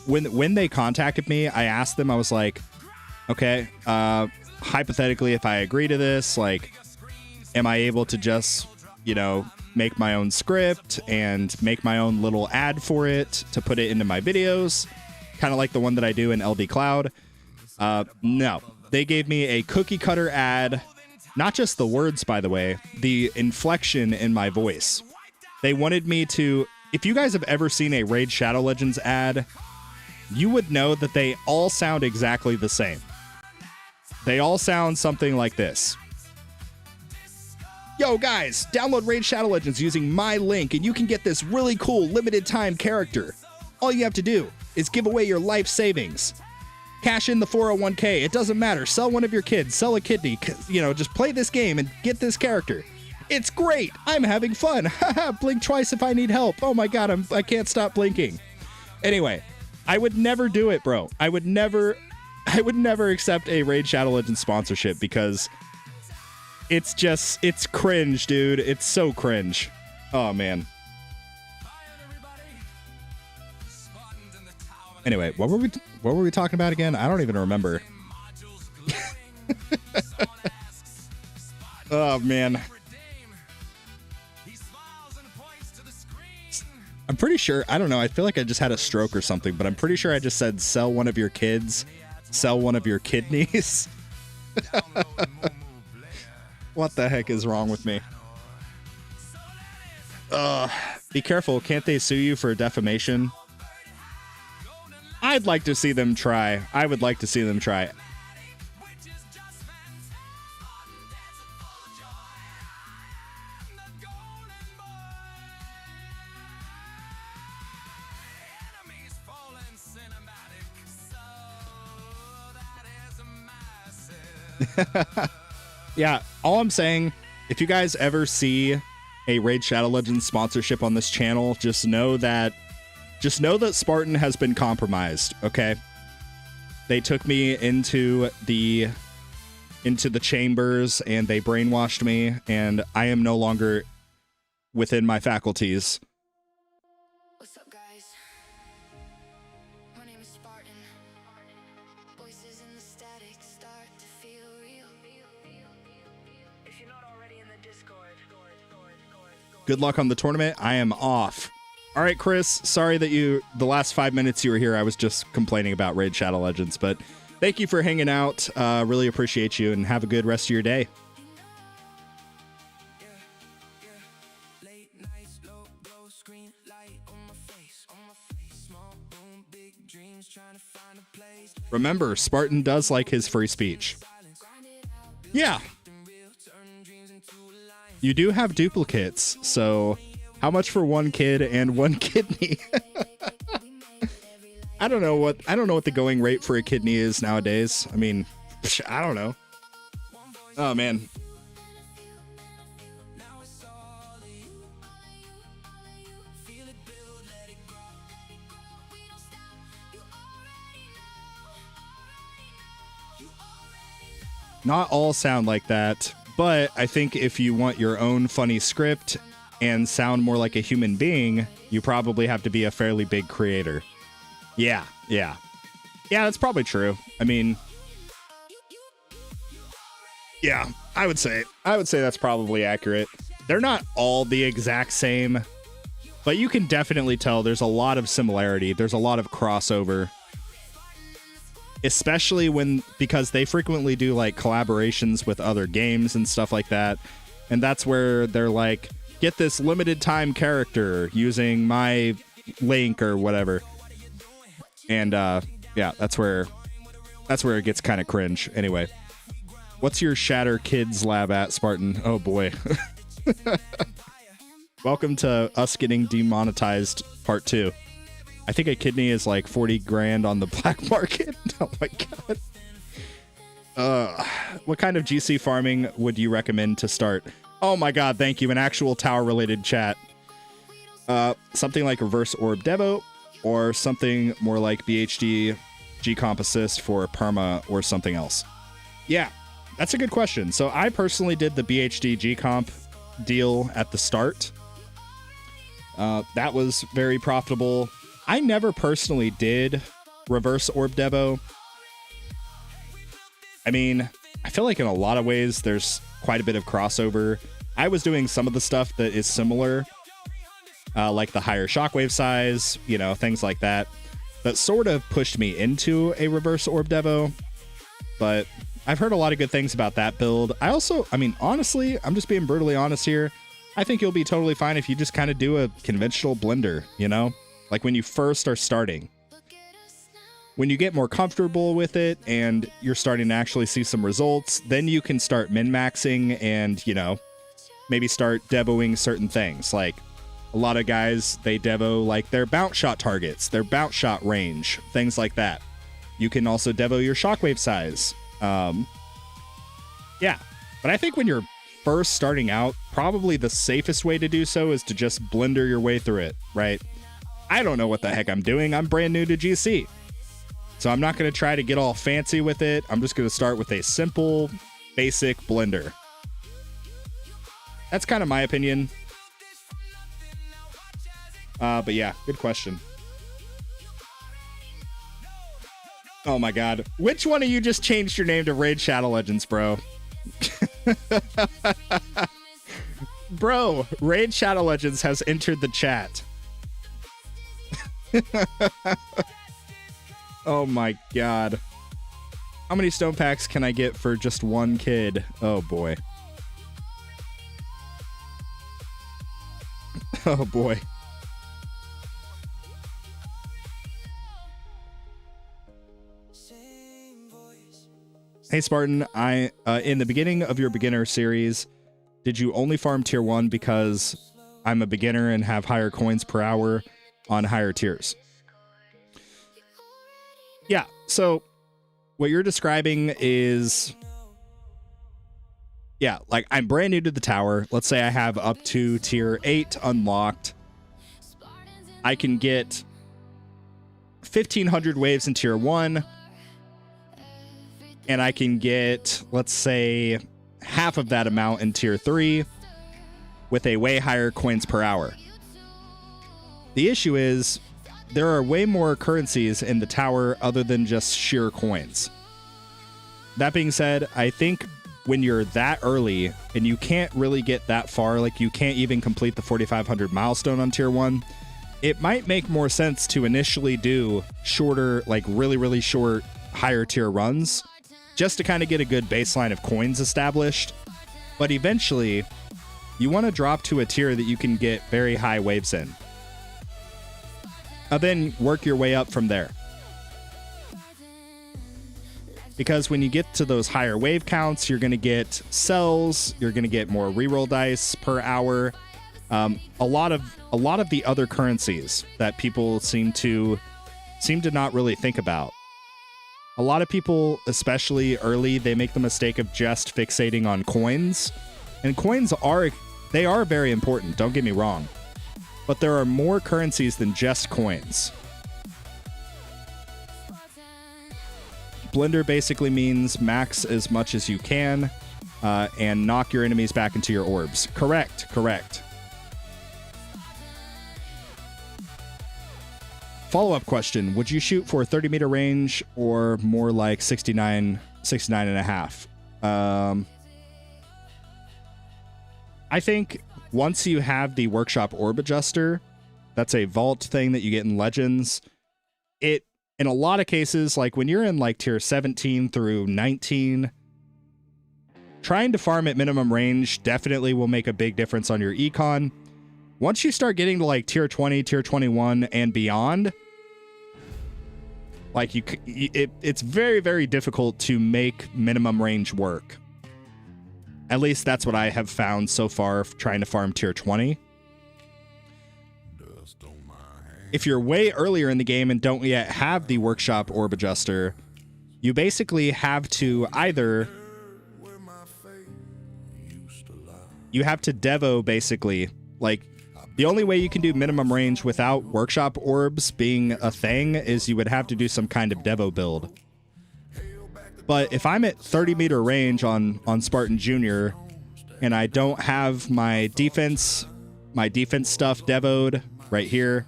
when they contacted me, I asked them, I was like, okay, hypothetically, if I agree to this, like, am I able to just, you know, make my own script and make my own little ad for it to put it into my videos, kind of like the one that I do in LD Cloud? No. They gave me a cookie cutter ad, not just the words, by the way, the inflection in my voice. They wanted me to, if you guys have ever seen a Raid Shadow Legends ad, you would know that they all sound exactly the same. They all sound something like this. Yo guys, download Raid Shadow Legends using my link and you can get this really cool limited time character. All you have to do is give away your life savings. Cash in the 401k, it doesn't matter. Sell one of your kids, sell a kidney, you know, just play this game and get this character. It's great. I'm having fun. Haha, blink twice if I need help. Oh my god, I can't stop blinking. Anyway, I would never do it, bro. I would never accept a Raid Shadow Legends sponsorship because it's cringe, dude. It's so cringe. Oh man. Anyway, what were we talking about again? I don't even remember. Oh man. I'm pretty sure, I don't know, I feel like I just had a stroke or something, but I'm pretty sure I just said sell one of your kids, sell one of your kidneys. What the heck is wrong with me? Be careful, can't they sue you for defamation? I'd like to see them try. I would like to see them try. Yeah, all I'm saying, if you guys ever see a Raid Shadow Legends sponsorship on this channel, just know that Spartan has been compromised, okay? They took me into the chambers and they brainwashed me, and I am no longer within my faculties. What's up, guys? My name is Spartan. Voices in the static start to feel real. If you're not already in the Discord, Good luck on the tournament. I am off. All right, Chris, sorry that the last 5 minutes you were here, I was just complaining about Raid Shadow Legends, but thank you for hanging out. Really appreciate you, and have a good rest of your day. Remember, Spartan does like his free speech. Yeah. You do have duplicates, so how much for one kid and one kidney? I don't know what the going rate for a kidney is nowadays. I mean, I don't know. Oh man. Not all sound like that, but I think if you want your own funny script and sound more like a human being, you probably have to be a fairly big creator. Yeah, that's probably true. I mean, yeah, I would say that's probably accurate. They're not all the exact same, but you can definitely tell there's a lot of similarity. There's a lot of crossover. Especially because they frequently do like collaborations with other games and stuff like that. And that's where they're like, get this limited time character using my link or whatever. And yeah, that's where it gets kind of cringe. Anyway, what's your Shatter Kids lab at, Spartan? Oh boy. Welcome to us getting demonetized part 2. I think a kidney is like 40 grand on the black market. Oh my god. What kind of GC farming would you recommend to start? Oh my god, thank you. An actual tower related chat. Something like Reverse Orb Devo, or something more like BHD G-Comp Assist for Perma, or something else. Yeah, that's a good question. So I personally did the BHD G-Comp deal at the start. That was very profitable. I never personally did Reverse Orb Devo. I mean, I feel like in a lot of ways there's quite a bit of crossover. I was doing some of the stuff that is similar, like the higher shockwave size, you know, things like that. That sort of pushed me into a Reverse Orb Devo, but I've heard a lot of good things about that build. I mean, honestly, I'm just being brutally honest here. I think you'll be totally fine if you just kind of do a conventional blender, you know? Like when you first are starting. When you get more comfortable with it and you're starting to actually see some results, then you can start min-maxing and, you know, maybe start devoing certain things. Like a lot of guys, they devo like their bounce shot targets, their bounce shot range, things like that. You can also devo your shockwave size. Yeah, but I think when you're first starting out, probably the safest way to do so is to just blender your way through it, right? I don't know what the heck I'm doing. I'm brand new to GC. So I'm not going to try to get all fancy with it. I'm just going to start with a simple, basic blender. That's kind of my opinion. But yeah, good question. Oh my god. Which one of you just changed your name to Raid Shadow Legends, bro? Bro, Raid Shadow Legends has entered the chat. Oh my god. How many stone packs can I get for just one kid? Oh boy. Oh boy. Hey Spartan, in the beginning of your beginner series, did you only farm tier 1 because I'm a beginner and have higher coins per hour on higher tiers? Yeah, so what you're describing is, yeah, like I'm brand new to the tower. Let's say I have up to tier 8 unlocked. I can get 1,500 waves in tier 1, and I can get, let's say, half of that amount in tier 3 with a way higher coins per hour. The issue is there are way more currencies in the tower other than just sheer coins. That being said, I think when you're that early and you can't really get that far, like you can't even complete the 4,500 milestone on tier 1, it might make more sense to initially do shorter, like really, really short, higher tier runs just to kind of get a good baseline of coins established. But eventually, you want to drop to a tier that you can get very high waves in. And then work your way up from there. Because when you get to those higher wave counts, you're going to get cells, you're going to get more reroll dice per hour. A lot of the other currencies that people seem to not really think about. A lot of people, especially early, they make the mistake of just fixating on coins. And coins are very important, don't get me wrong. But there are more currencies than just coins. Blender basically means max as much as you can and knock your enemies back into your orbs. Correct. Follow-up question. Would you shoot for 30-meter range or more like 69 and a half? I think once you have the workshop orb adjuster, that's a vault thing that you get in Legends. In a lot of cases, like when you're in like tier 17 through 19, trying to farm at minimum range definitely will make a big difference on your econ. Once you start getting to like tier 20, tier 21 and beyond, like it's very, very difficult to make minimum range work. At least that's what I have found so far trying to farm tier 20. If you're way earlier in the game and don't yet have the workshop orb adjuster, you basically have to either... You have to devo, basically. Like, the only way you can do minimum range without workshop orbs being a thing is you would have to do some kind of devo build. But if I'm at 30-meter range on Spartan Jr. and I don't have my defense stuff devoed right here,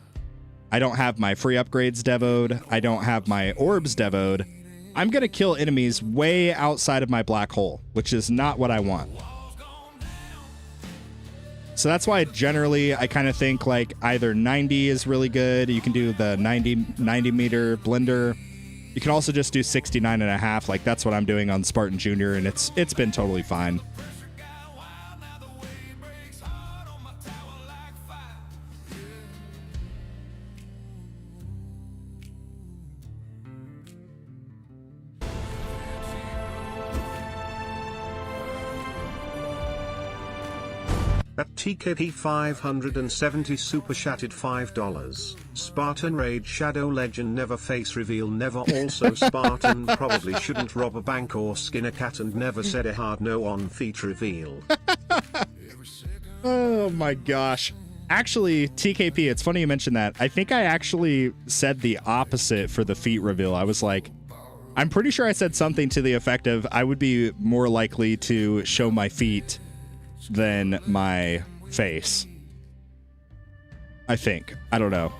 I don't have my free upgrades devoed, I don't have my orbs devoed, I'm going to kill enemies way outside of my black hole, which is not what I want. So that's why generally I kind of think like either 90 is really good. You can do the 90 meter blender. You can also just do 69 and a half. Like that's what I'm doing on Spartan Jr. and it's been totally fine. At TKP 570 super chatted $5. Spartan Raid Shadow Legend never face reveal never also Spartan probably shouldn't rob a bank or skin a cat and never said a hard no on feat reveal. Oh my gosh. Actually, TKP, it's funny you mentioned that. I think I actually said the opposite for the feat reveal. I was like, I'm pretty sure I said something to the effect of I would be more likely to show my feet than my face. I think. I don't know.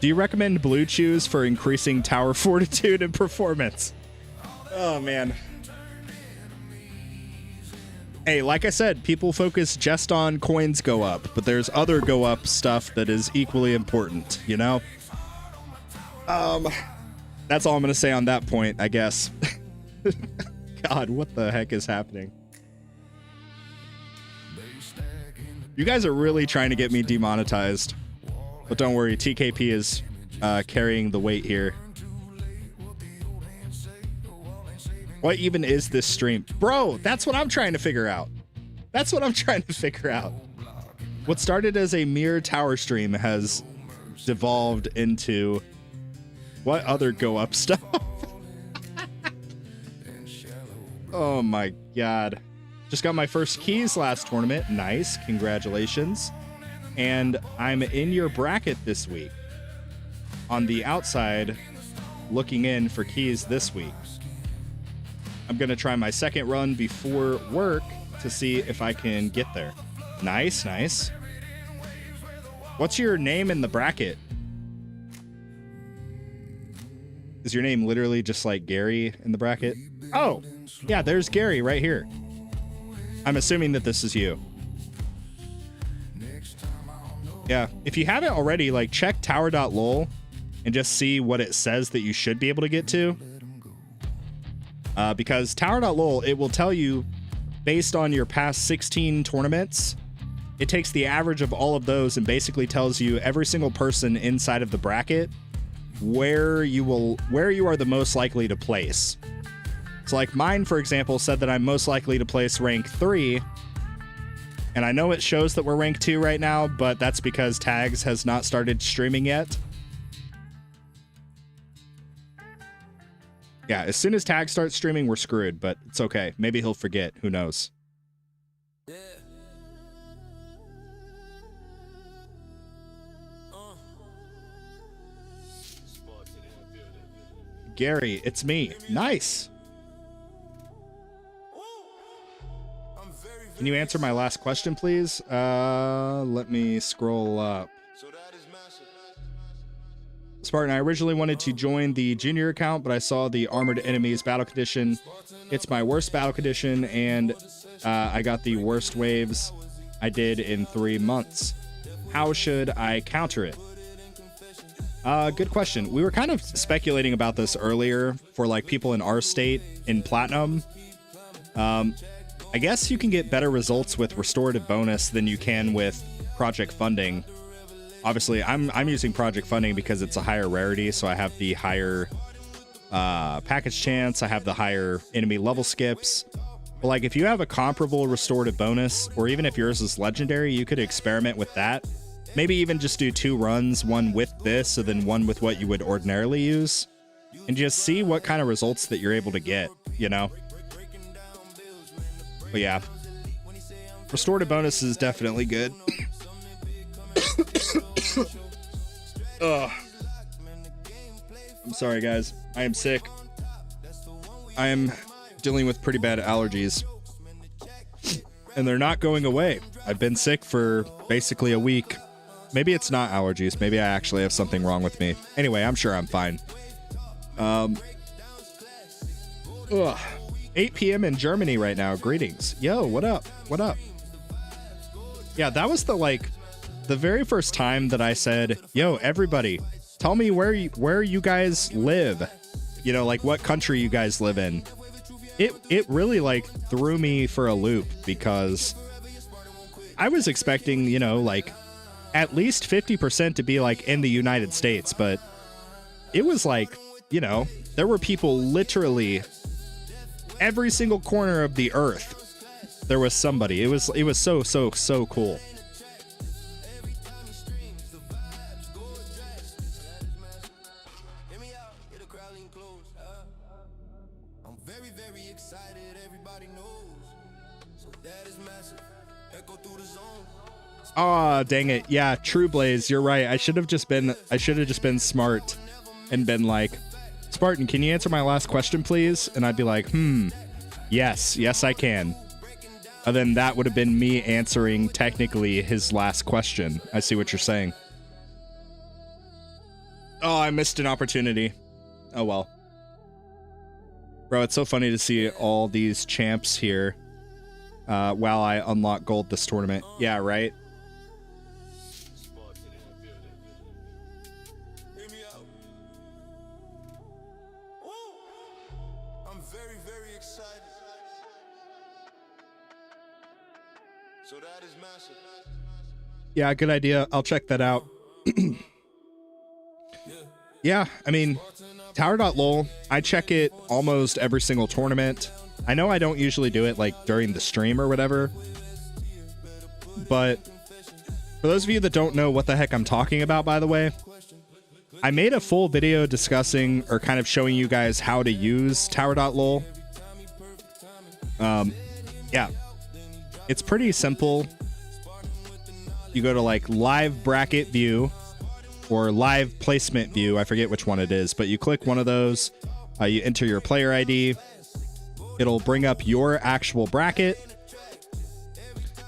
Do you recommend blue chews for increasing tower fortitude and performance? Oh, man. Hey, like I said, people focus just on coins go up, but there's other go up stuff that is equally important, you know? That's all I'm going to say on that point, I guess. God, what the heck is happening? You guys are really trying to get me demonetized. But don't worry, TKP is carrying the weight here. What even is this stream? Bro, that's what I'm trying to figure out. That's what I'm trying to figure out. What started as a mere tower stream has devolved into what other go up stuff? Oh my god. Just got my first keys last tournament. Nice. Congratulations. And I'm in your bracket this week. On the outside, looking in for keys this week. I'm going to try my second run before work to see if I can get there. Nice, nice. What's your name in the bracket? Is your name literally just like Gary in the bracket? Oh, yeah, there's Gary right here. I'm assuming that this is you. Yeah, if you haven't already, like, check tower.lol and just see what it says that you should be able to get to. Because tower.lol, it will tell you, based on your past 16 tournaments, it takes the average of all of those and basically tells you every single person inside of the bracket where you are the most likely to place. So like mine, for example, said that I'm most likely to place rank 3. And I know it shows that we're rank 2 right now, but that's because Tags has not started streaming yet. Yeah, as soon as Tags starts streaming, we're screwed, but it's okay. Maybe he'll forget. Who knows? Gary, it's me. Nice. Can you answer my last question, please? Let me scroll up. Spartan, I originally wanted to join the junior account, but I saw the Armored Enemies battle condition. It's my worst battle condition, and I got the worst waves I did in 3 months. How should I counter it? Good question. We were kind of speculating about this earlier for like people in our state in Platinum. I guess you can get better results with restorative bonus than you can with project funding. Obviously, I'm using project funding because it's a higher rarity, so I have the higher package chance, I have the higher enemy level skips. But like if you have a comparable restorative bonus, or even if yours is legendary, you could experiment with that. Maybe even just do 2 runs, one with this, and then one with what you would ordinarily use, and just see what kind of results that you're able to get, you know? But yeah, restorative bonus is definitely good. Ugh. I'm sorry, guys. I am sick. I am dealing with pretty bad allergies, and they're not going away. I've been sick for basically a week. Maybe it's not allergies. Maybe I actually have something wrong with me. Anyway, I'm sure I'm fine. 8 p.m. in Germany right now. Greetings. Yo, what up? What up? Yeah, that was the very first time that I said, yo, everybody, tell me where you guys live. You know, like what country you guys live in. It really like threw me for a loop, because I was expecting, you know, like at least 50% to be like in the United States, but it was like, you know, there were people literally every single corner of the earth. There was somebody. It was so cool. Aw, dang it. Yeah, True Blaze, you're right. I should have just been smart and been like, Spartan, can you answer my last question, please? And I'd be like, yes, I can. And then that would have been me answering technically his last question. I see what you're saying. Oh, I missed an opportunity. Oh, well. Bro, it's so funny to see all these champs here while I unlock gold this tournament. Yeah, right? Yeah, good idea. I'll check that out. Yeah, I mean, tower.lol, I check it almost every single tournament. I know I don't usually do it like during the stream or whatever, but for those of you that don't know what the heck I'm talking about, by the way, I made a full video discussing or kind of showing you guys how to use tower.lol. Yeah, it's pretty simple. You go to like live bracket view or live placement view. I forget which one it is, but you click one of those. You enter your player ID. It'll bring up your actual bracket.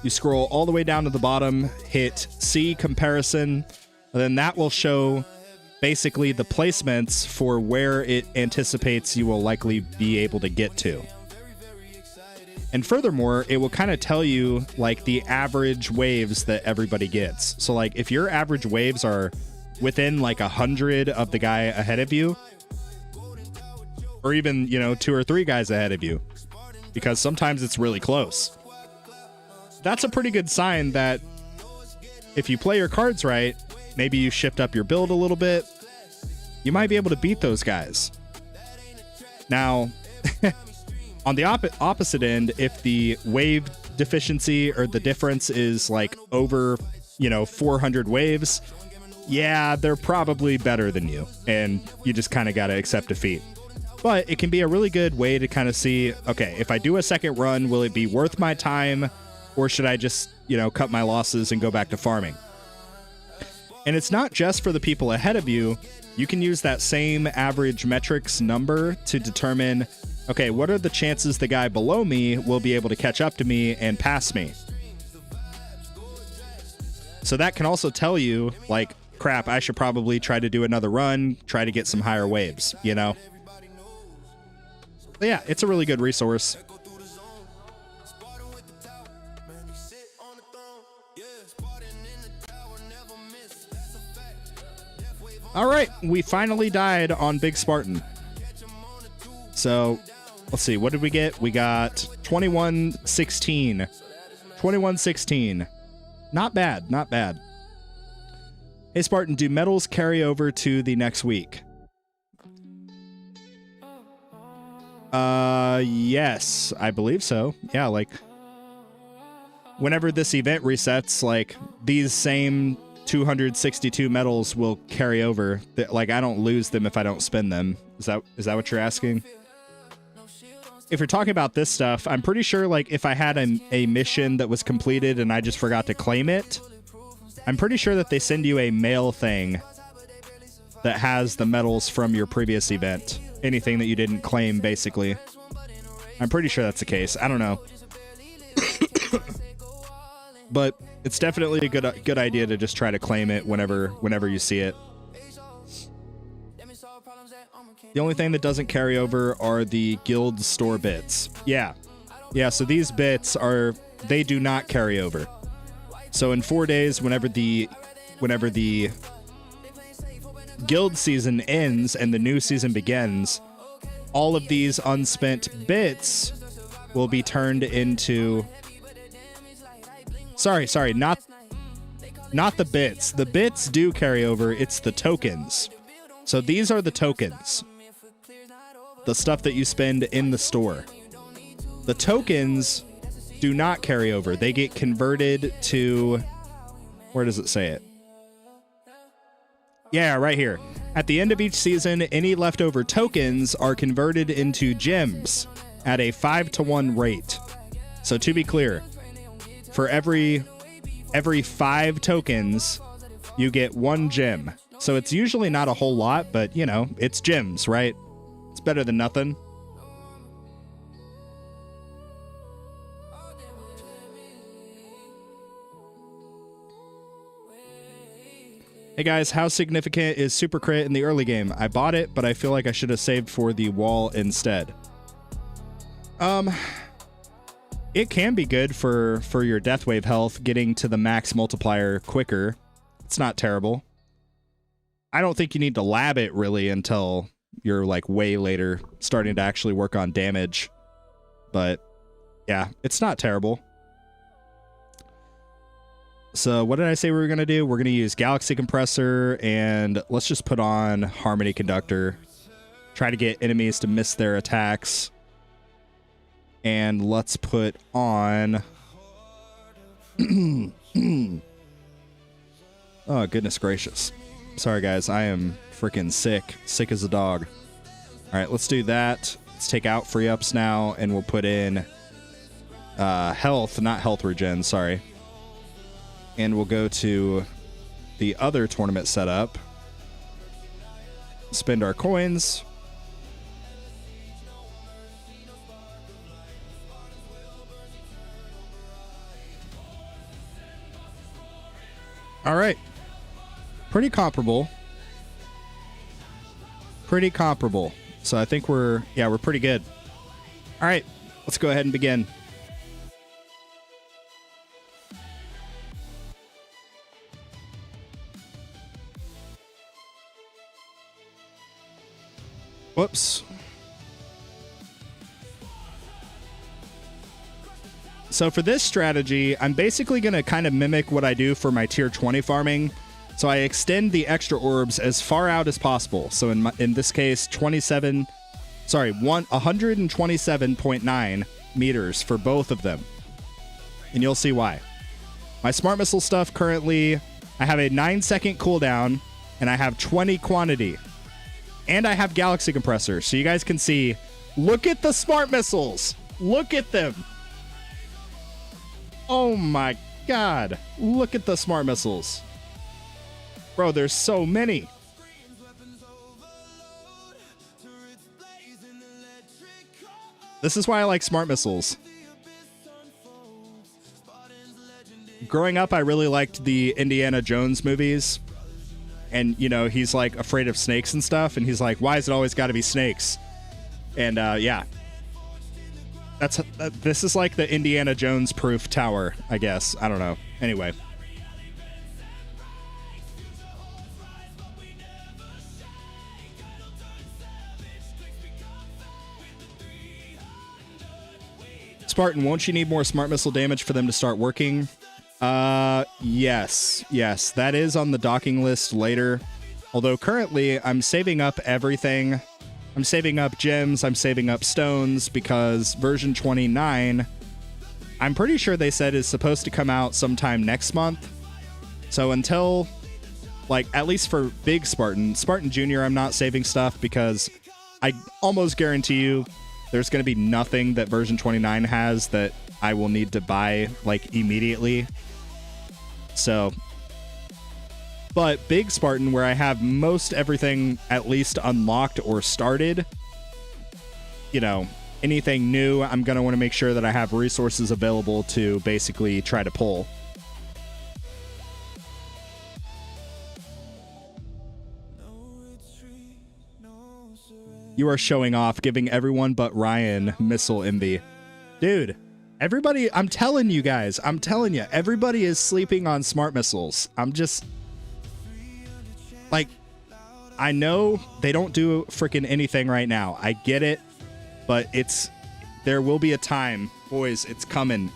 You scroll all the way down to the bottom, hit see comparison, and then that will show basically the placements for where it anticipates you will likely be able to get to. And furthermore, it will kind of tell you like the average waves that everybody gets. So like if your average waves are within like 100 of the guy ahead of you, or even, you know, 2 or 3 guys ahead of you, because sometimes it's really close. That's a pretty good sign that if you play your cards right, maybe you shift up your build a little bit, you might be able to beat those guys. Now, on the opposite end, if the wave deficiency or the difference is like over, you know, 400 waves, yeah, they're probably better than you, and you just kind of got to accept defeat. But it can be a really good way to kind of see, okay, if I do a second run, will it be worth my time, or should I just, you know, cut my losses and go back to farming? And it's not just for the people ahead of you. You can use that same average metrics number to determine, okay, what are the chances the guy below me will be able to catch up to me and pass me? So that can also tell you, like, crap, I should probably try to do another run, try to get some higher waves, you know? But yeah, it's a really good resource. All right, we finally died on Big Spartan. So, let's see, what did we get? We got 2116. 2116. Not bad, not bad. Hey, Spartan, do medals carry over to the next week? Yes, I believe so. Yeah, like, whenever this event resets, like, these same 262 medals will carry over. Like, I don't lose them if I don't spend them. Is that what you're asking? If you're talking about this stuff, I'm pretty sure, like, if I had a mission that was completed and I just forgot to claim it, I'm pretty sure that they send you a mail thing that has the medals from your previous event. Anything that you didn't claim, basically. I'm pretty sure that's the case. I don't know. But it's definitely a good idea to just try to claim it whenever you see it. The only thing that doesn't carry over are the guild store bits. Yeah, so these bits they do not carry over. So in 4 days, whenever the guild season ends and the new season begins, all of these unspent bits will be turned into... Sorry, not the bits. The bits do carry over. It's the tokens. So these are the tokens. The stuff that you spend in the store. The tokens do not carry over. They get converted to... Where does it say it? Yeah, right here. At the end of each season, any leftover tokens are converted into gems at a 5-to-1 rate. So to be clear, for every 5 tokens, you get 1 gem. So it's usually not a whole lot, but, you know, it's gems, right? It's better than nothing. Hey guys, how significant is Super Crit in the early game? I bought it, but I feel like I should have saved for the wall instead. It can be good for your death wave health, getting to the max multiplier quicker. It's not terrible. I don't think you need to lab it really until you're like way later, starting to actually work on damage. But yeah, it's not terrible. So what did I say we were going to do? We're going to use Galaxy Compressor, and let's just put on Harmony Conductor. Try to get enemies to miss their attacks. And let's put on... Oh, goodness gracious. Sorry, guys. I am freaking sick. Sick as a dog. All right, let's do that. Let's take out free ups now, and we'll put in health, not health regen, sorry. And we'll go to the other tournament setup. Spend our coins. All right. Pretty comparable. pretty comparable. So I think we're pretty good. All right, let's go ahead and begin. Whoops. So for this strategy, I'm basically going to kind of mimic what I do for my tier 20 farming. So I extend the extra orbs as far out as possible. So in this case, 127.9 meters for both of them. And you'll see why. My smart missile stuff currently, I have a 9-second cooldown and I have 20 quantity. And I have galaxy compressor, so you guys can see. Look at the smart missiles. Look at them. Oh my god. Look at the smart missiles. Bro, there's so many. This is why I like smart missiles. Growing up, I really liked the Indiana Jones movies. And, you know, he's like afraid of snakes and stuff. And he's like, why is it always got to be snakes? And yeah, this is like the Indiana Jones proof tower, I guess. I don't know. Anyway. Spartan, won't you need more smart missile damage for them to start working? Yes, that is on the docking list later. Although currently I'm saving up everything. I'm saving up gems, I'm saving up stones, because version 29, I'm pretty sure they said is supposed to come out sometime next month. So until, like, at least for big Spartan Jr., I'm not saving stuff because I almost guarantee you there's going to be nothing that version 29 has that I will need to buy, like, immediately. So, but big Spartan, where I have most everything at least unlocked or started, you know, anything new, I'm going to want to make sure that I have resources available to basically try to pull. You are showing off, giving everyone but Ryan missile envy. Dude, everybody, I'm telling you guys, everybody is sleeping on smart missiles. I'm just, like, I know they don't do freaking anything right now. I get it, but there will be a time, boys, it's coming.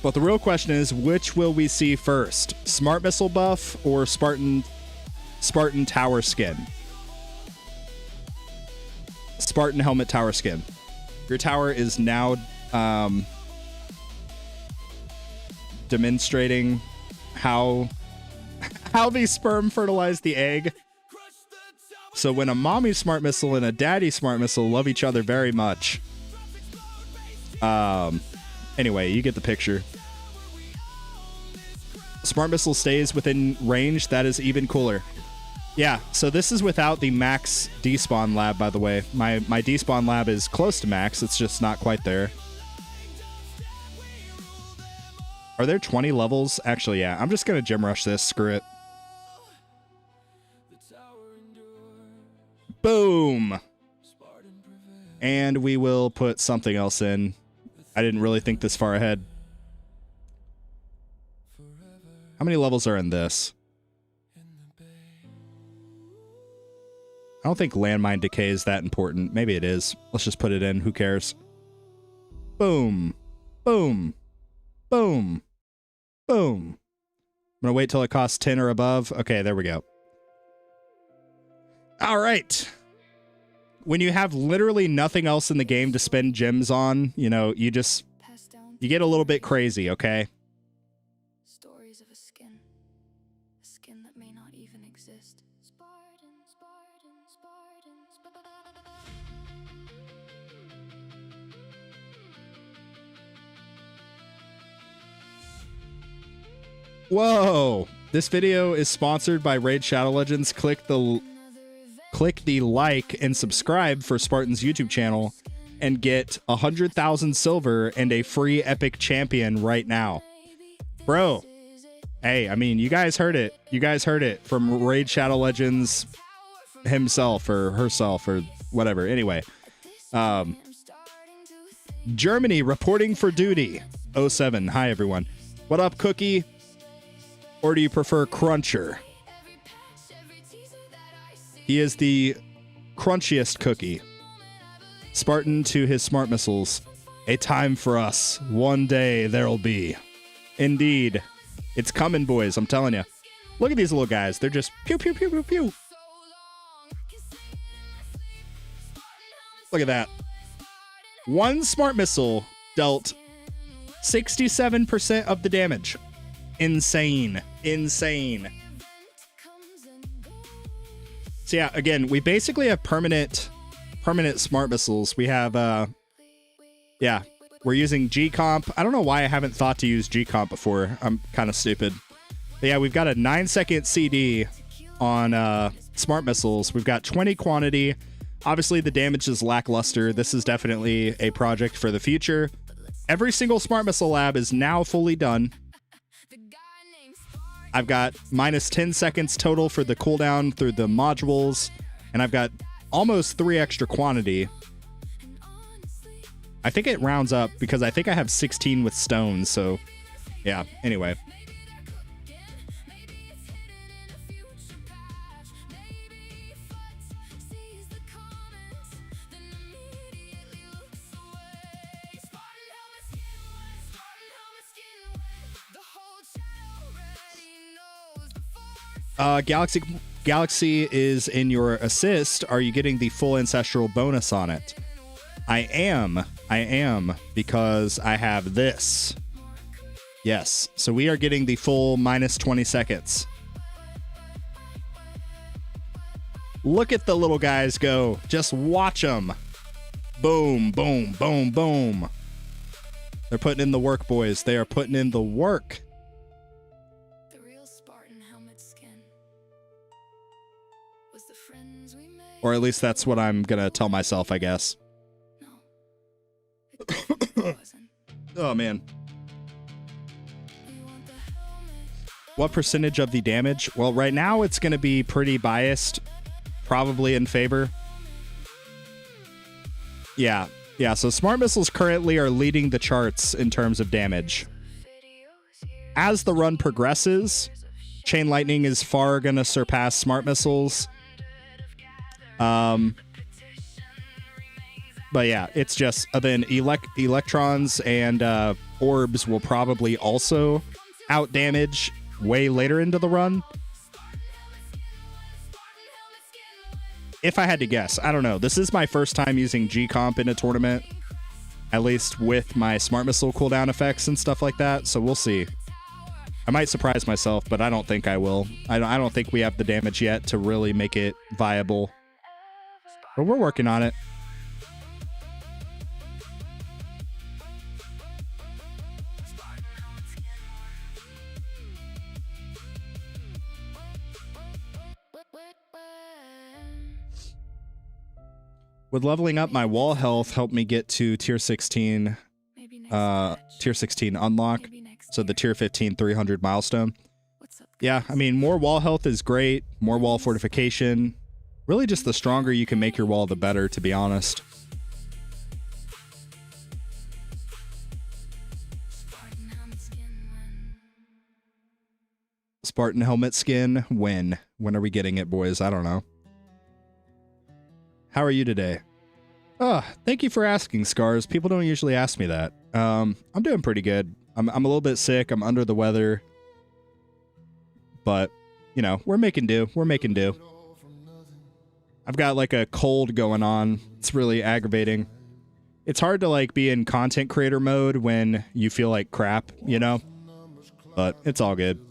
But the real question is, which will we see first? Smart missile buff or Spartan tower skin? Spartan helmet tower skin. Your tower is now demonstrating how the sperm fertilized the egg. So when a mommy smart missile and a daddy smart missile love each other very much. Anyway, you get the picture. Smart missile stays within range. That is even cooler. Yeah, so this is without the max despawn lab, by the way. My despawn lab is close to max. It's just not quite there. Are there 20 levels? Actually, yeah. I'm just going to gem rush this. Screw it. Boom! And we will put something else in. I didn't really think this far ahead. How many levels are in this? I don't think landmine decay is that important. Maybe it is. Let's just put it in. Who cares? Boom. Boom. Boom. Boom. I'm going to wait till it costs 10 or above. Okay, there we go. All right. When you have literally nothing else in the game to spend gems on, you know, you get a little bit crazy, okay? Stories of a skin that may not even exist. Spartan, Spartan, Spartan, Whoa! This video is sponsored by Raid Shadow Legends. Click the like and subscribe for Spartan's YouTube channel. and get 100,000 silver and a free epic champion right now. Bro, hey, I mean, you guys heard it. You guys heard it from Raid Shadow Legends himself or herself or whatever. Anyway, Germany reporting for duty. 07. Hi, everyone. What up, Cookie? Or do you prefer Cruncher? He is the crunchiest cookie. Spartan to his smart missiles. A time for us. One day there'll be. Indeed. It's coming, boys. I'm telling you. Look at these little guys. They're just pew, pew, pew, pew, pew. Look at that. One smart missile dealt 67% of the damage. Insane. Insane. So yeah, again, we basically have permanent smart missiles. We have, yeah, we're using G-Comp. I don't know why I haven't thought to use G-Comp before. I'm kind of stupid. But yeah, we've got a 9-second CD on smart missiles. We've got 20 quantity. Obviously, the damage is lackluster. This is definitely a project for the future. Every single smart missile lab is now fully done. I've got minus 10 seconds total for the cooldown through the modules, and I've got almost 3 extra quantity. I think it rounds up because I think I have 16 with stones, so yeah, anyway. Galaxy is in your assist. Are you getting the full ancestral bonus on it? I am because I have this. Yes, so we are getting the full minus 20 seconds. Look at the little guys go. Just watch them. Boom, boom, boom, boom. They're putting in the work, boys. They are putting in the work. The real Spartan helmet skin was the friends we made. Or at least that's what I'm gonna tell myself, I guess. No, it wasn't. Oh, man. We want the helmet. What percentage of the damage? Well, right now it's going to be pretty biased. Probably in favor. Yeah. Yeah, so smart missiles currently are leading the charts in terms of damage. As the run progresses, chain lightning is far going to surpass smart missiles. But yeah, it's just then electrons and orbs will probably also out damage way later into the run. If I had to guess, I don't know. This is my first time using G-Comp in a tournament, at least with my smart missile cooldown effects and stuff like that. So we'll see. I might surprise myself, but I don't think I will. I don't think we have the damage yet to really make it viable. But we're working on it. Would leveling up my wall health help me get to tier 16 tier 16 unlock, so the tier 15 300 milestone? Yeah, I mean, more wall health is great, more wall fortification. Really just the stronger you can make your wall, the better, to be honest. Spartan helmet skin, when? When are we getting it, boys? I don't know. How are you today? Oh, thank you for asking, Scars. People don't usually ask me that. I'm doing pretty good. I'm a little bit sick. I'm under the weather. But, you know, we're making do. We're making do. I've got like a cold going on. It's really aggravating. It's hard to like be in content creator mode when you feel like crap, you know? But it's all good.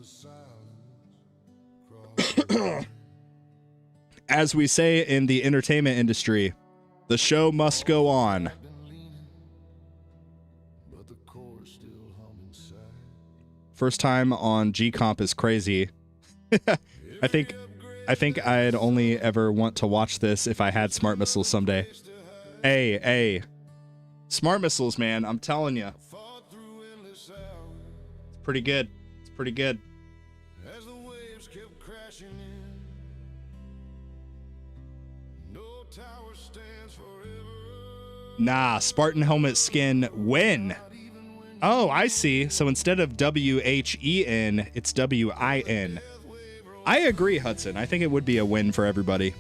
As we say in the entertainment industry, the show must go on. First time on G-Comp is crazy. I think I'd only ever want to watch this if I had smart missiles someday. Hey, Smart missiles, man. I'm telling you. fought through endless hours It's pretty good. It's pretty good. as the waves kept crashing in. No tower stands forever. Nah, Spartan helmet skin win. Oh, I see. So instead of W-H-E-N, it's W-I-N. I agree, Hudson. I think it would be a win for everybody.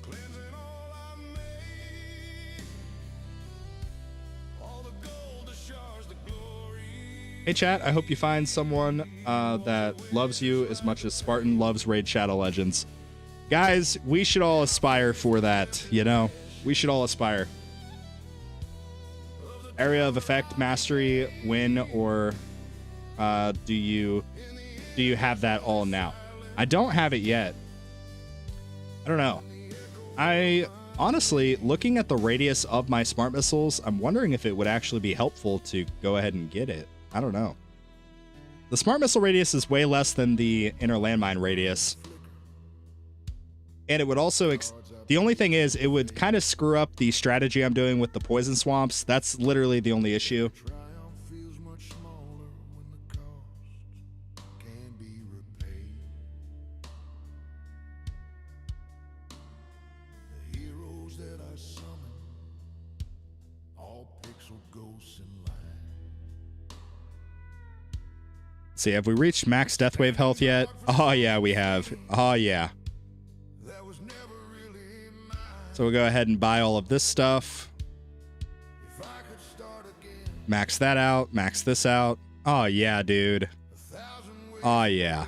Cleansing all I made. All the gold that shards the glory. Hey, chat. I hope you find someone that loves you as much as Spartan loves Raid Shadow Legends. Guys, we should all aspire for that, you know? We should all aspire. Area of effect mastery win, or do you have that all now? I don't have it yet. I don't know. I honestly, looking at the radius of my smart missiles, I'm wondering if it would actually be helpful to go ahead and get it. I don't know. The smart missile radius is way less than the inner landmine radius. And it would also the only thing is, it would kind of screw up the strategy I'm doing with the poison swamps. That's literally the only issue. Triumph feels much smaller when the cost can be repaid. The heroes that I summon, all pixel ghosts in line. See, have we reached max Deathwave health yet? Oh, yeah, we have. Oh, yeah. That was never really mine. So we'll go ahead and buy all of this stuff. If I could start again, Max that out. Max this out. Oh, yeah, dude. 1,000 ways Oh, yeah.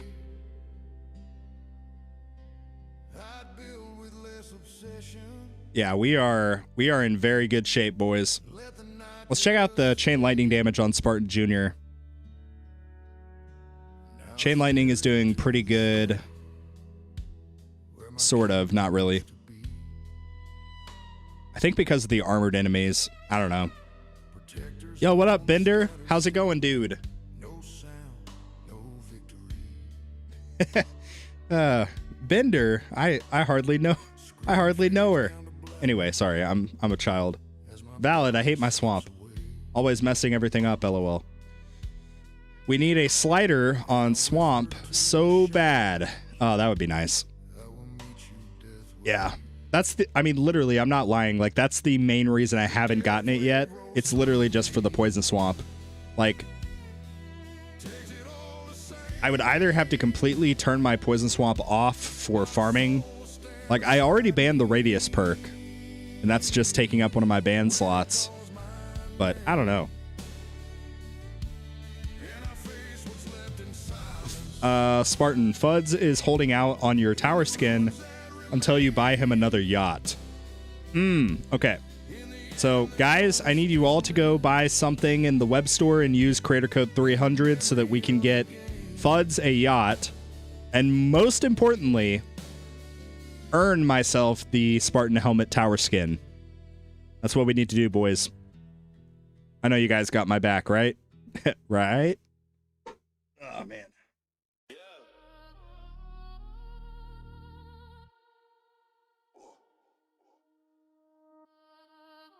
I'd build with less obsession. Yeah, we are in very good shape, boys. Let the night Let's check out the chain lightning damage on Spartan Jr. Chain lightning is doing pretty good. Sort of, not really. I think because of the armored enemies. I don't know. protectors, Yo, what up, Bender? How's it going, dude? no sound, no victory. Bender, I hardly know her. Anyway, sorry, I'm a child. Valid, I hate my swamp. Always messing everything up, lol. We need a slider on swamp so bad. Oh, that would be nice. Yeah. That's I mean, literally, I'm not lying. Like, that's the main reason I haven't gotten it yet. It's literally just for the poison swamp. Like, I would either have to completely turn my poison swamp off for farming. Like, I already banned the radius perk, and that's just taking up one of my ban slots. But I don't know. Spartan, Fuds is holding out on your tower skin until you buy him another yacht. Okay. So, guys, I need you all to go buy something in the web store and use creator code 300 so that we can get Fuds a yacht. And most importantly, earn myself the Spartan helmet tower skin. That's what we need to do, boys. I know you guys got my back, right? Right? Oh, man.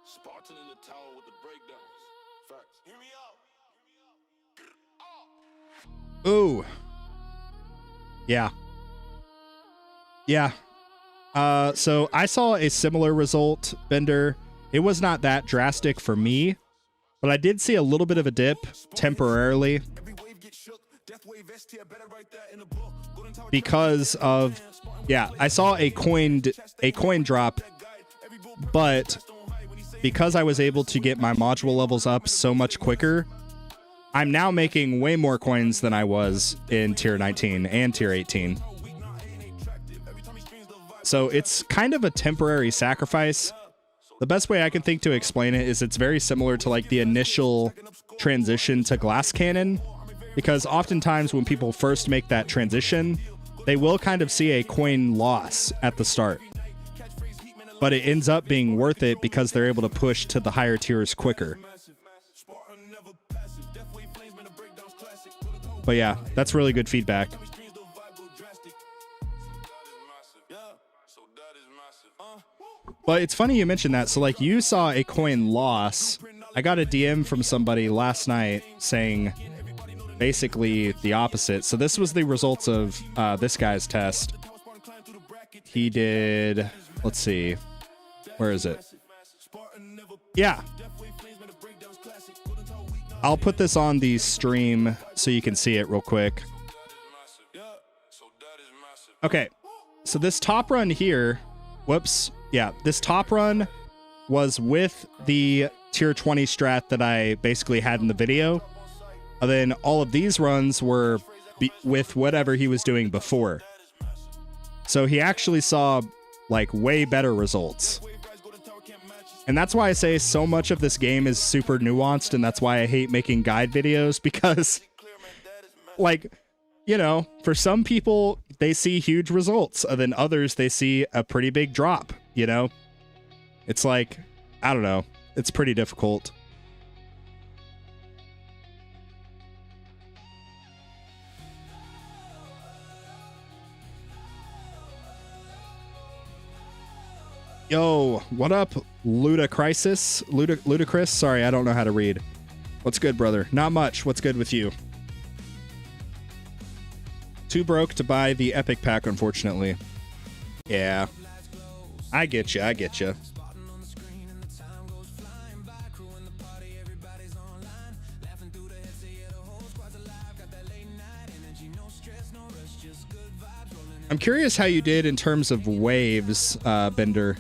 Spartan in the tower with the breakdowns. Facts. Hear me out. Ooh. Yeah. Yeah. So I saw a similar result, Bender. It was not that drastic for me, but I did see a little bit of a dip temporarily because of, yeah, I saw a coin drop, but because I was able to get my module levels up so much quicker, I'm now making way more coins than I was in tier 19 and tier 18. So it's kind of a temporary sacrifice. The best way I can think to explain it is it's very similar to like the initial transition to glass cannon, because oftentimes when people first make that transition, they will kind of see a coin loss at the start. But it ends up being worth it because they're able to push to the higher tiers quicker. But yeah, that's really good feedback. But it's funny you mentioned that. So like you saw a coin loss. I got a DM from somebody last night saying basically the opposite. So this was the results of this guy's test. He did, let's see, where is it? Yeah. I'll put this on the stream so you can see it real quick. Okay, so this top run here, whoops. Yeah, this top run was with the tier 20 strat that I basically had in the video. And then all of these runs were with whatever he was doing before. So he actually saw like way better results. And that's why I say so much of this game is super nuanced, and that's why I hate making guide videos, because like, you know, for some people they see huge results, and then others they see a pretty big drop, you know? It's like, I don't know. It's pretty difficult. Yo, what up, Ludacris? Sorry, I don't know how to read. What's good, brother? Not much. What's good with you? Too broke to buy the Epic Pack, unfortunately. Yeah. I get you. I get you. I'm curious how you did in terms of waves, Bender.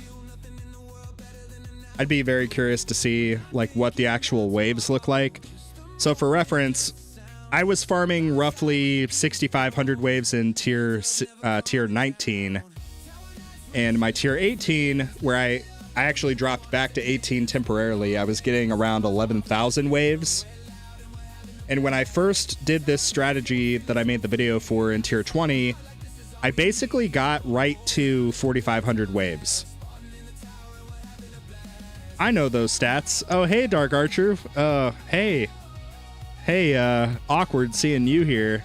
I'd be very curious to see like what the actual waves look like. So for reference, I was farming roughly 6,500 waves in tier 19, and my tier 18, where I actually dropped back to 18 temporarily, I was getting around 11,000 waves. And when I first did this strategy that I made the video for in tier 20, I basically got right to 4,500 waves. I know those stats. Oh, hey, Dark Archer. Hey, awkward seeing you here.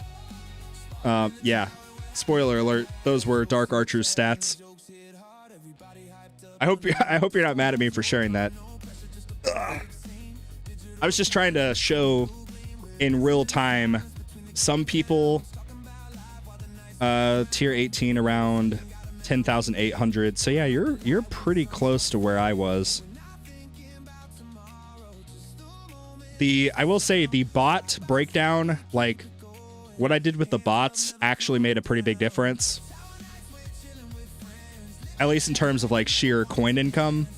Yeah, spoiler alert, those were Dark Archer's stats. I hope you're not mad at me for sharing that. Ugh. I was just trying to show in real time some people tier 18 around 10,800. So yeah, you're pretty close to where I was. I will say the bot breakdown, like what I did with the bots actually made a pretty big difference. At least in terms of like sheer coin income.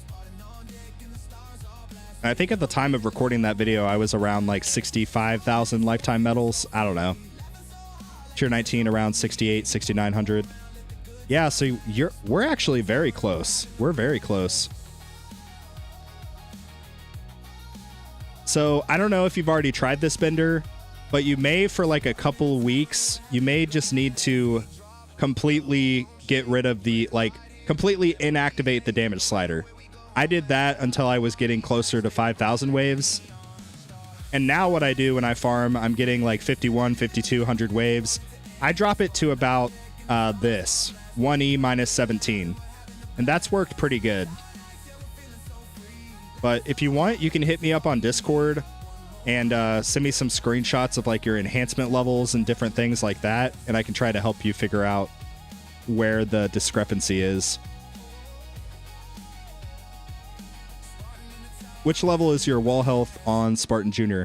I think at the time of recording that video, I was around like 65,000 lifetime medals. I don't know. Tier 19 around 68, 6,900. Yeah, so we're actually very close. We're very close. So I don't know if you've already tried this, Bender, but you may, for like a couple weeks, you may just need to completely get rid of completely inactivate the damage slider. I did that until I was getting closer to 5,000 waves. And now what I do when I farm, I'm getting like 51, 5,200 waves. I drop it to about this, 1E minus 17. And that's worked pretty good. But if you want, you can hit me up on Discord and send me some screenshots of like your enhancement levels and different things like that. And I can try to help you figure out where the discrepancy is. Which level is your wall health on Spartan Jr.?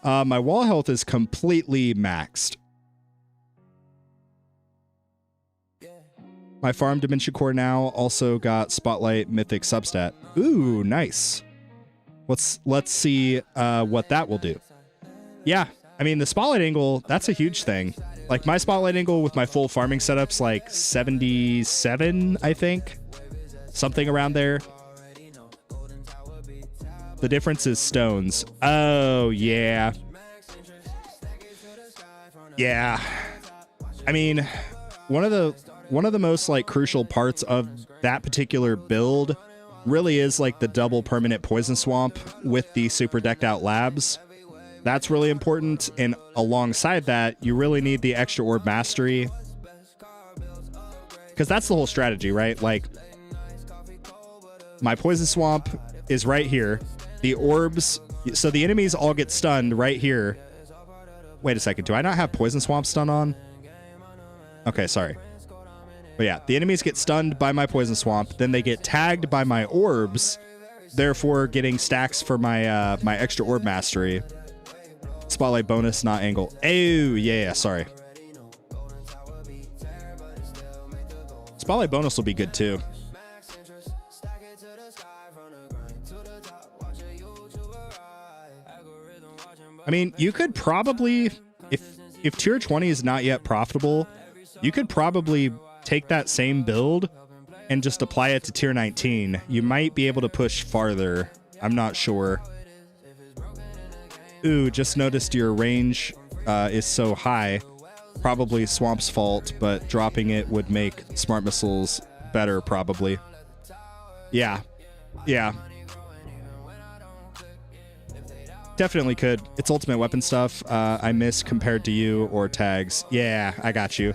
My wall health is completely maxed. My farm Dimension Core now also got Spotlight Mythic Substat. Ooh, nice. Let's see what that will do. Yeah, I mean, the Spotlight Angle, that's a huge thing. Like, my Spotlight Angle with my full farming setup's like 77, I think. Something around there. The difference is stones. Oh, yeah. Yeah. I mean, one of the most like crucial parts of that particular build really is like the double permanent poison swamp with the super decked out labs. That's really important, and alongside that, you really need the extra orb mastery, because that's the whole strategy, right? Like, My poison swamp is right here. The orbs, so the enemies all get stunned right here. Wait a second, do I not have poison swamp stun on? Okay, sorry. But yeah, the enemies get stunned by my poison swamp, then they get tagged by my orbs, therefore getting stacks for my my extra orb mastery. Spotlight bonus, not angle. Oh, yeah, sorry. Spotlight bonus will be good too. I mean, you could probably, if tier 20 is not yet profitable, you could probably take that same build and just apply it to tier 19. You might be able to push farther. I'm not sure. Ooh, just noticed your range is so high. Probably Swamp's fault, but dropping it would make smart missiles better, probably. Yeah. Yeah. Definitely could. It's ultimate weapon stuff. I miss compared to you or tags. Yeah, I got you.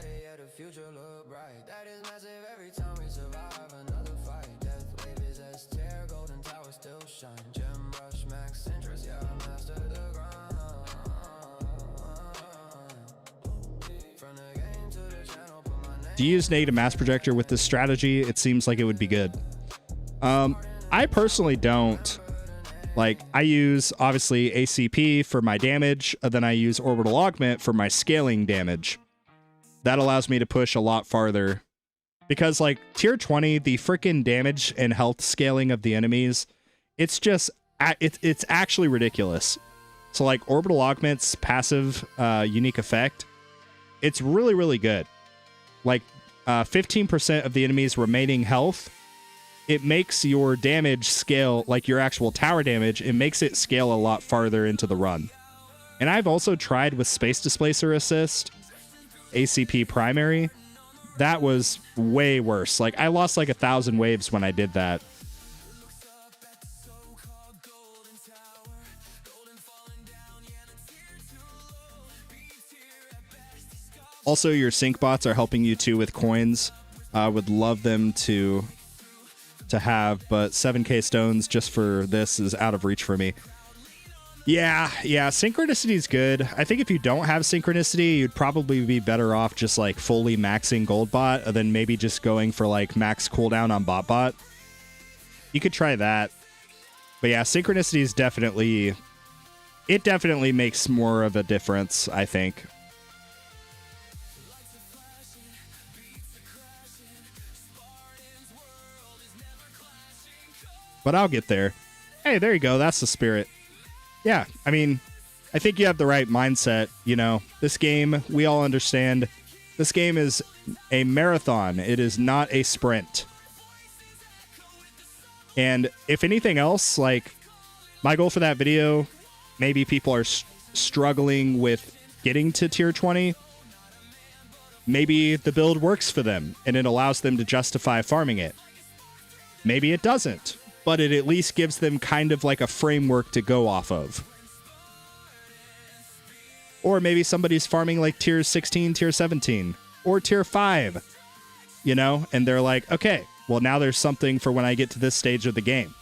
Do you use negative mass projector with this strategy? It seems like it would be good. I personally don't. Like, I use, obviously, ACP for my damage, and then I use Orbital Augment for my scaling damage. That allows me to push a lot farther. Because, like, tier 20, the freaking damage and health scaling of the enemies, it's just, it's actually ridiculous. So, like, Orbital Augment's passive unique effect, it's really, really good. Like, 15% of the enemy's remaining health, it makes your damage scale, like your actual tower damage, it makes it scale a lot farther into the run. And I've also tried with Space Displacer Assist, ACP primary. That was way worse. Like, I lost like 1,000 waves when I did that. Also, your sync bots are helping you too with coins. Would love them to have, but 7k stones just for this is out of reach for me. Yeah, synchronicity is good. I think if you don't have synchronicity, you'd probably be better off just like fully maxing gold bot, and then maybe just going for like max cooldown on bot. You could try that. But yeah, synchronicity is definitely, it definitely makes more of a difference, I think. But I'll get there. Hey, there you go. That's the spirit. Yeah, I mean, I think you have the right mindset. You know, this game, we all understand, this game is a marathon. It is not a sprint. And if anything else, like, my goal for that video, maybe people are struggling with getting to tier 20. Maybe the build works for them, and it allows them to justify farming it. Maybe it doesn't, but it at least gives them kind of like a framework to go off of. Or maybe somebody's farming like tier 16, tier 17, or tier 5, you know, and they're like, okay, well, now there's something for when I get to this stage of the game.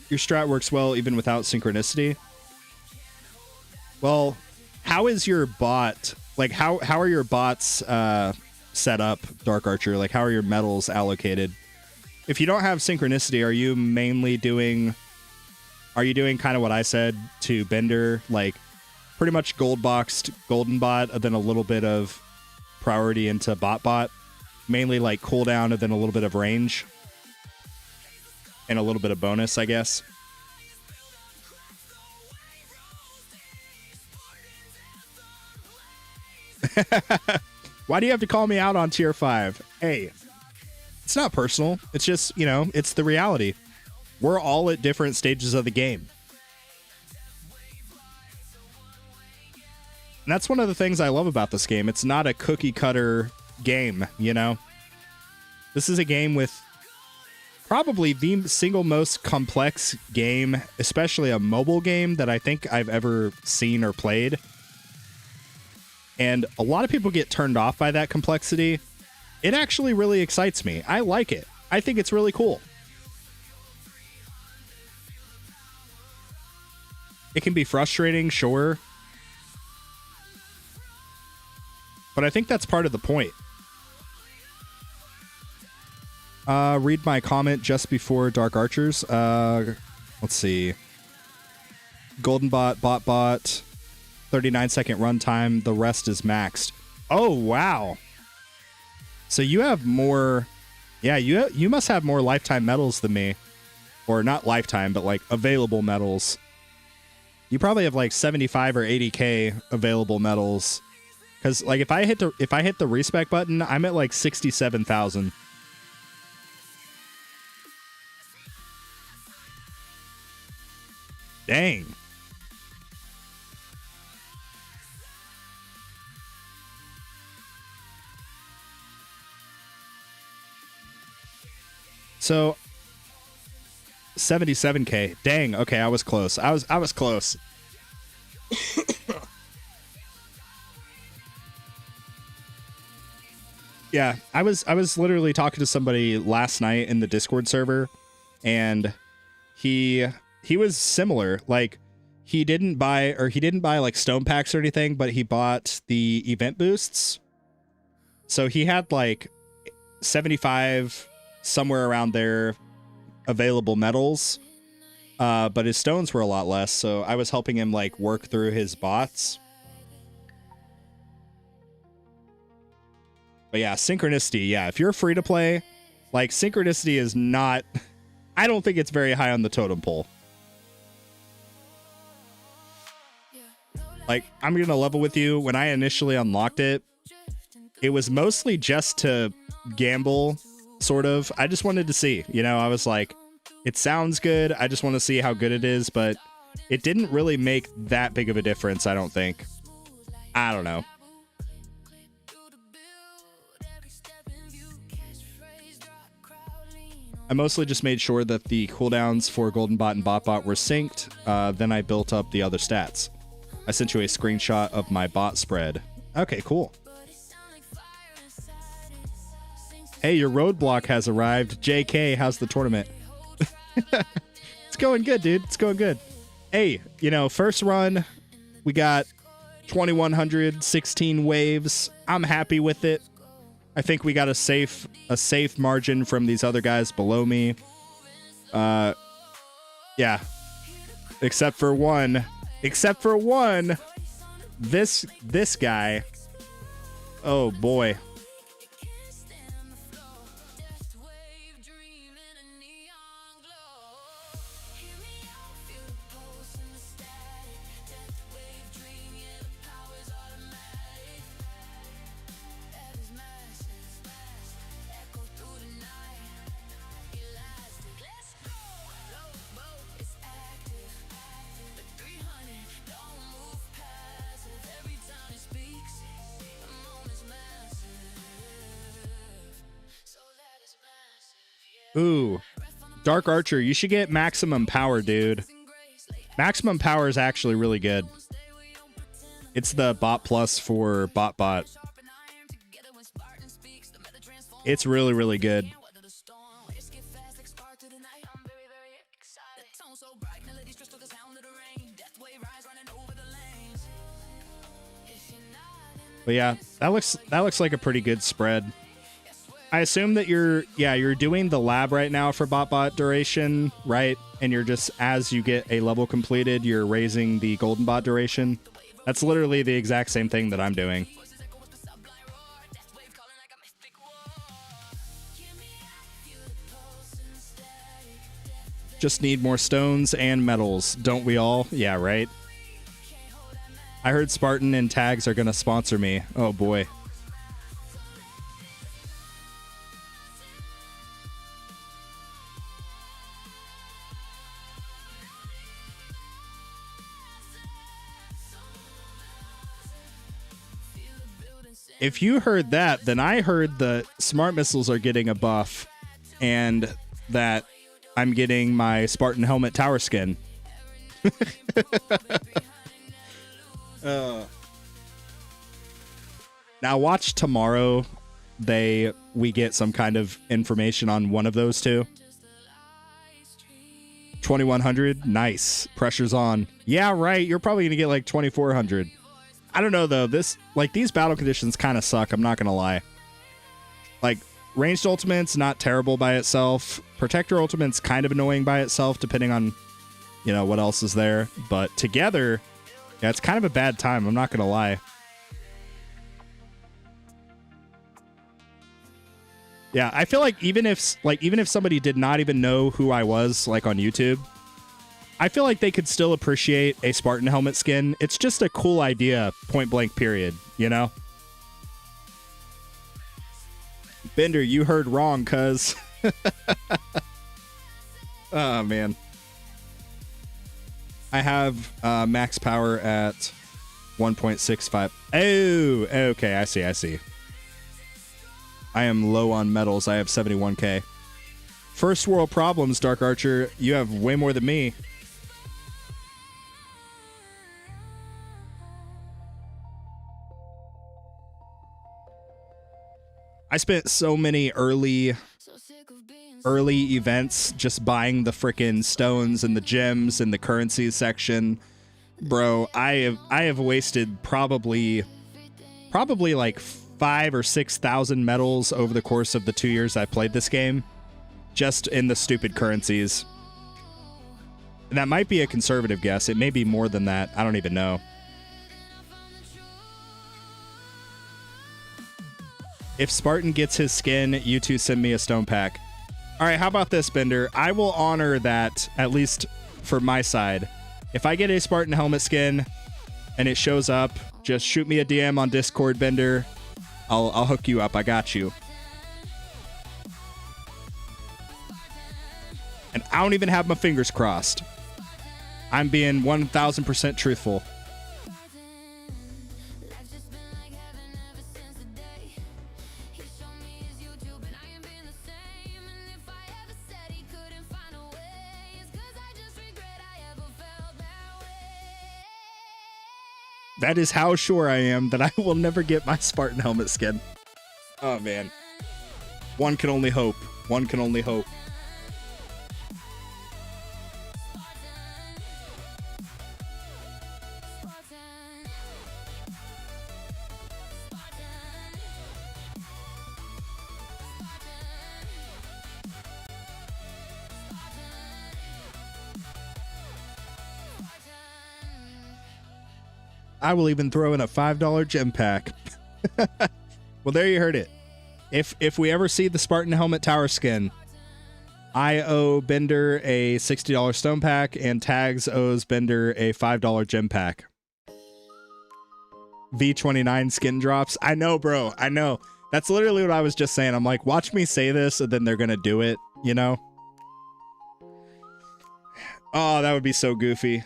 Your strat works well even without synchronicity. Well, how is your bot, like how are your bots set up, Dark Archer? Like, how are your medals allocated? If you don't have synchronicity, are you mainly doing, are you doing kind of what I said to Bender, like pretty much gold boxed golden bot, and then a little bit of priority into bot, mainly like cooldown and then a little bit of range? And a little bit of bonus, I guess. Why do you have to call me out on tier 5? Hey, it's not personal. It's just, you know, it's the reality. We're all at different stages of the game. And that's one of the things I love about this game. It's not a cookie cutter game, you know? This is a game with probably the single most complex game, especially a mobile game, that I think I've ever seen or played. And a lot of people get turned off by that complexity. It actually really excites me. I like it. I think it's really cool. It can be frustrating, sure. But I think that's part of the point. Read my comment just before Dark Archers. Let's see. Golden Bot, Bot, 39-second runtime. The rest is maxed. Oh, wow. So you have more... Yeah, you must have more lifetime medals than me. Or not lifetime, but like available medals. You probably have like 75 or 80k available medals. Because like if I hit the respec button, I'm at like 67,000. Dang. So 77k. Dang. Okay, I was close. I was close. Yeah, I was literally talking to somebody last night in the Discord server, and he was similar. Like he didn't buy like stone packs or anything, but he bought the event boosts. So he had like 75 somewhere around there available medals. But his stones were a lot less, so I was helping him like work through his bots. But yeah, synchronicity. Yeah, if you're free to play, like synchronicity is not, I don't think it's very high on the totem pole. Like, I'm going to level with you. When I initially unlocked it, it was mostly just to gamble, sort of. I just wanted to see, you know, I was like, it sounds good. I just want to see how good it is, but it didn't really make that big of a difference, I don't think. I don't know. I mostly just made sure that the cooldowns for Golden Bot and Bot Bot were synced. Then I built up the other stats. I sent you a screenshot of my bot spread. Okay, cool. Hey, your roadblock has arrived. JK, how's the tournament? It's going good, dude. It's going good. Hey, you know, first run, we got 2,116 waves. I'm happy with it. I think we got a safe margin from these other guys below me. Yeah. Except for one. This guy. Oh boy. Ooh, Dark Archer, you should get maximum power, dude. Maximum power is actually really good. It's the bot plus for Bot Bot. It's really, really good. But yeah, that looks like a pretty good spread. I assume that you're doing the lab right now for Bot Bot duration, right? And you're just, as you get a level completed, you're raising the Golden Bot duration. That's literally the exact same thing that I'm doing. Just need more stones and medals, don't we all? Yeah, right? I heard Spartan and tags are gonna sponsor me. Oh boy. if you heard that, then I heard the smart missiles are getting a buff and that I'm getting my Spartan helmet tower skin. Now watch tomorrow we get some kind of information on one of those two. 2100, nice. Pressure's on. Yeah, right. You're probably gonna get like 2400. I don't know though. These battle conditions kind of suck. I'm not gonna lie. Like ranged ultimate's not terrible by itself. Protector ultimate's kind of annoying by itself, depending on what else is there. But together, yeah, it's kind of a bad time. I'm not gonna lie. Yeah, I feel like even if somebody did not even know who I was like on YouTube, I feel like they could still appreciate a Spartan helmet skin. It's just a cool idea, point blank period, Bender, you heard wrong, cuz. Oh, man. I have max power at 1.65. Oh, okay, I see. I am low on medals. I have 71k. First world problems, Dark Archer. You have way more than me. I spent so many early events just buying the frickin' stones and the gems and the currencies section. Bro, I have wasted probably like 5,000 or 6,000 medals over the course of the 2 years I played this game, just in the stupid currencies. And that might be a conservative guess. It may be more than that. I don't even know. If Spartan gets his skin, you two send me a stone pack. All right, how about this, Bender? I will honor that, at least for my side. If I get a Spartan helmet skin and it shows up, just shoot me a DM on Discord, Bender. I'll hook you up. I got you. And I don't even have my fingers crossed. I'm being 1,000% truthful. That is how sure I am that I will never get my Spartan helmet skin. Oh, man. One can only hope. One can only hope. I will even throw in a $5 gem pack. Well, there you heard it. If we ever see the Spartan helmet tower skin, I owe Bender a $60 stone pack, and Tags owes Bender a $5 gem pack. V29 skin drops. I know, bro. I know. That's literally what I was just saying. I'm like, watch me say this, and then they're gonna do it, Oh, that would be so goofy.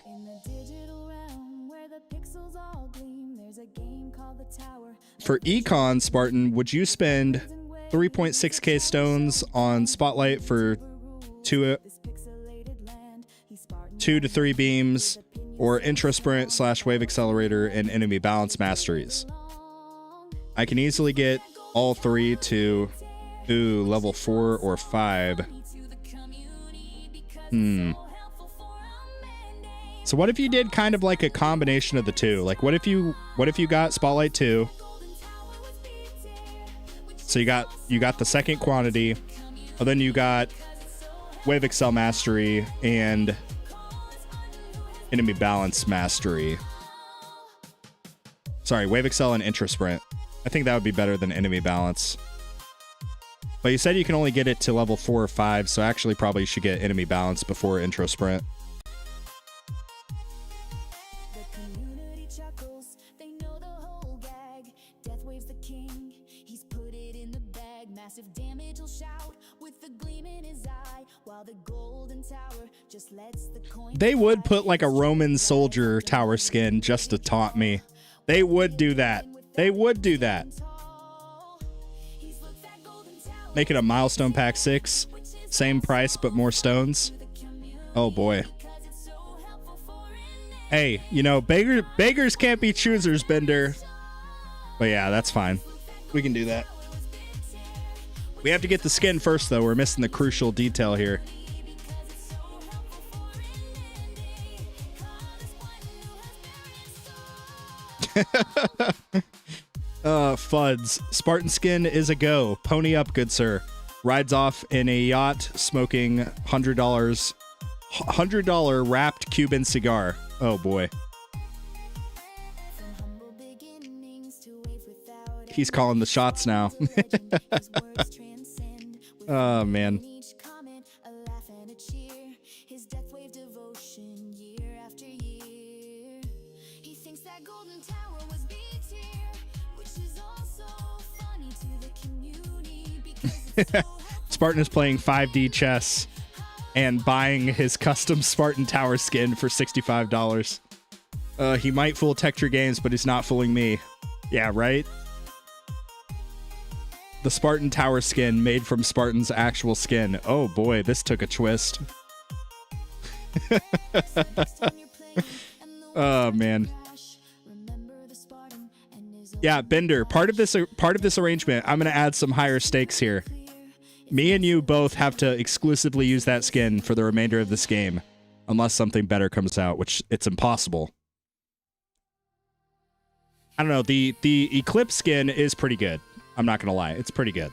For Econ, Spartan, would you spend 3.6k stones on Spotlight for 2 to 3 beams, or Intro Sprint / Wave Accelerator and Enemy Balance Masteries? I can easily get all 3 to level 4 or 5. So what if you did kind of like a combination of the two? Like what if you got Spotlight 2? So you got the second quantity, and then you got Wave Excel Mastery and Enemy Balance Mastery. Sorry, Wave Excel and Intro Sprint. I think that would be better than Enemy Balance. But you said you can only get it to level 4 or 5, so actually probably you should get Enemy Balance before Intro Sprint. They would put like a Roman soldier tower skin just to taunt me. They would do that. They would do that. Make it a milestone pack 6. Same price, but more stones. Oh boy. Hey, you know, beggars can't be choosers, Bender. But yeah, that's fine. We can do that. We have to get the skin first, though. We're missing the crucial detail here. Fuds. Spartan skin is a go. Pony up, good sir. Rides off in a yacht smoking $100 wrapped Cuban cigar. Oh boy. He's calling the shots now. Oh man. Spartan is playing 5D chess and buying his custom Spartan Tower skin for $65. He might fool Texture Games, but he's not fooling me. Yeah, right? The Spartan Tower skin made from Spartan's actual skin. Oh boy, this took a twist. Oh man. Yeah, Bender, part of this arrangement, I'm going to add some higher stakes here. Me and you both have to exclusively use that skin for the remainder of this game, unless something better comes out, which it's impossible. I don't know, the Eclipse skin is pretty good. I'm not going to lie, it's pretty good.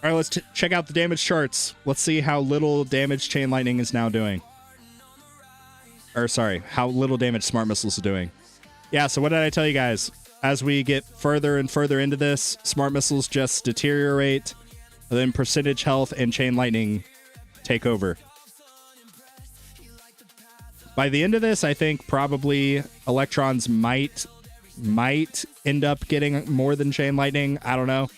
All right, let's check out the damage charts. Let's see how little damage Chain Lightning is now doing. Or sorry, how little damage Smart Missiles is doing. Yeah, so what did I tell you guys? As we get further and further into this, Smart Missiles just deteriorate, and then percentage health and Chain Lightning take over. By the end of this, I think probably Electrons might end up getting more than Chain Lightning. I don't know.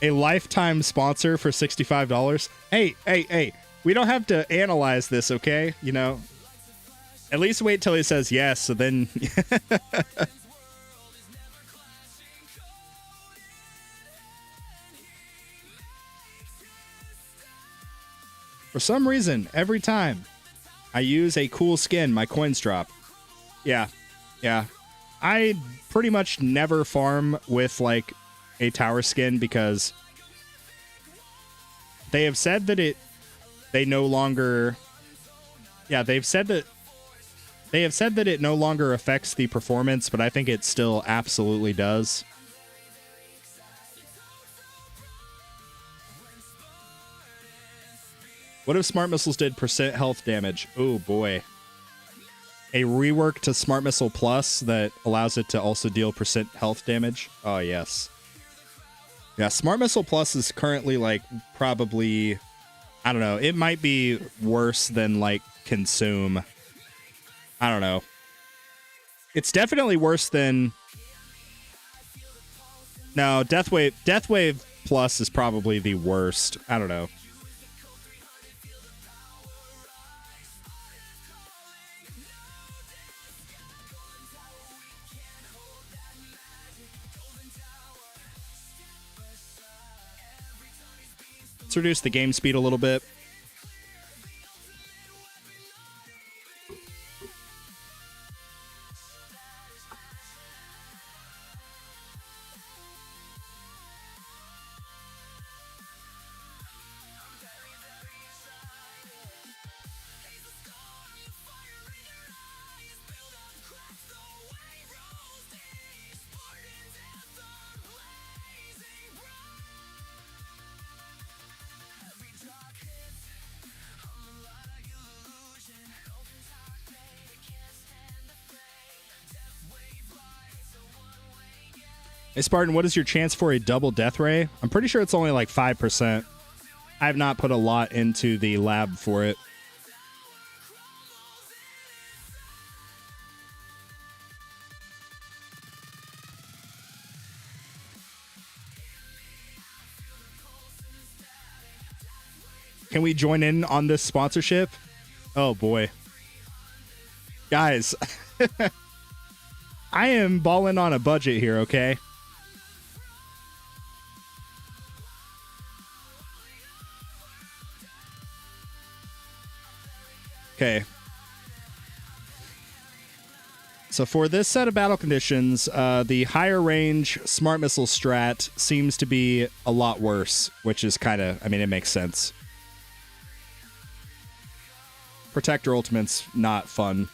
A lifetime sponsor for $65. Hey, we don't have to analyze this, okay? You know, at least wait till he says yes, so then... For some reason, every time I use a cool skin, my coins drop. Yeah. I pretty much never farm with, like, a tower skin because they have said that they've said that it no longer affects the performance, but I think it still absolutely does. What if Smart Missiles did percent health damage? Oh boy. A rework to Smart Missile Plus that allows it to also deal percent health damage? Oh yes. Yeah, Smart Missile Plus is currently, like, probably... I don't know. It might be worse than, like, Consume. I don't know. It's definitely worse than... No, Deathwave Plus is probably the worst. I don't know. Let's reduce the game speed a little bit. Hey, Spartan, what is your chance for a double death ray? I'm pretty sure it's only like 5%. I have not put a lot into the lab for it. Can we join in on this sponsorship? Oh boy. Guys, I am balling on a budget here, okay? Okay. So for this set of battle conditions, the higher range smart missile strat seems to be a lot worse, which is kind of, I mean, it makes sense. Protector ultimate's not fun.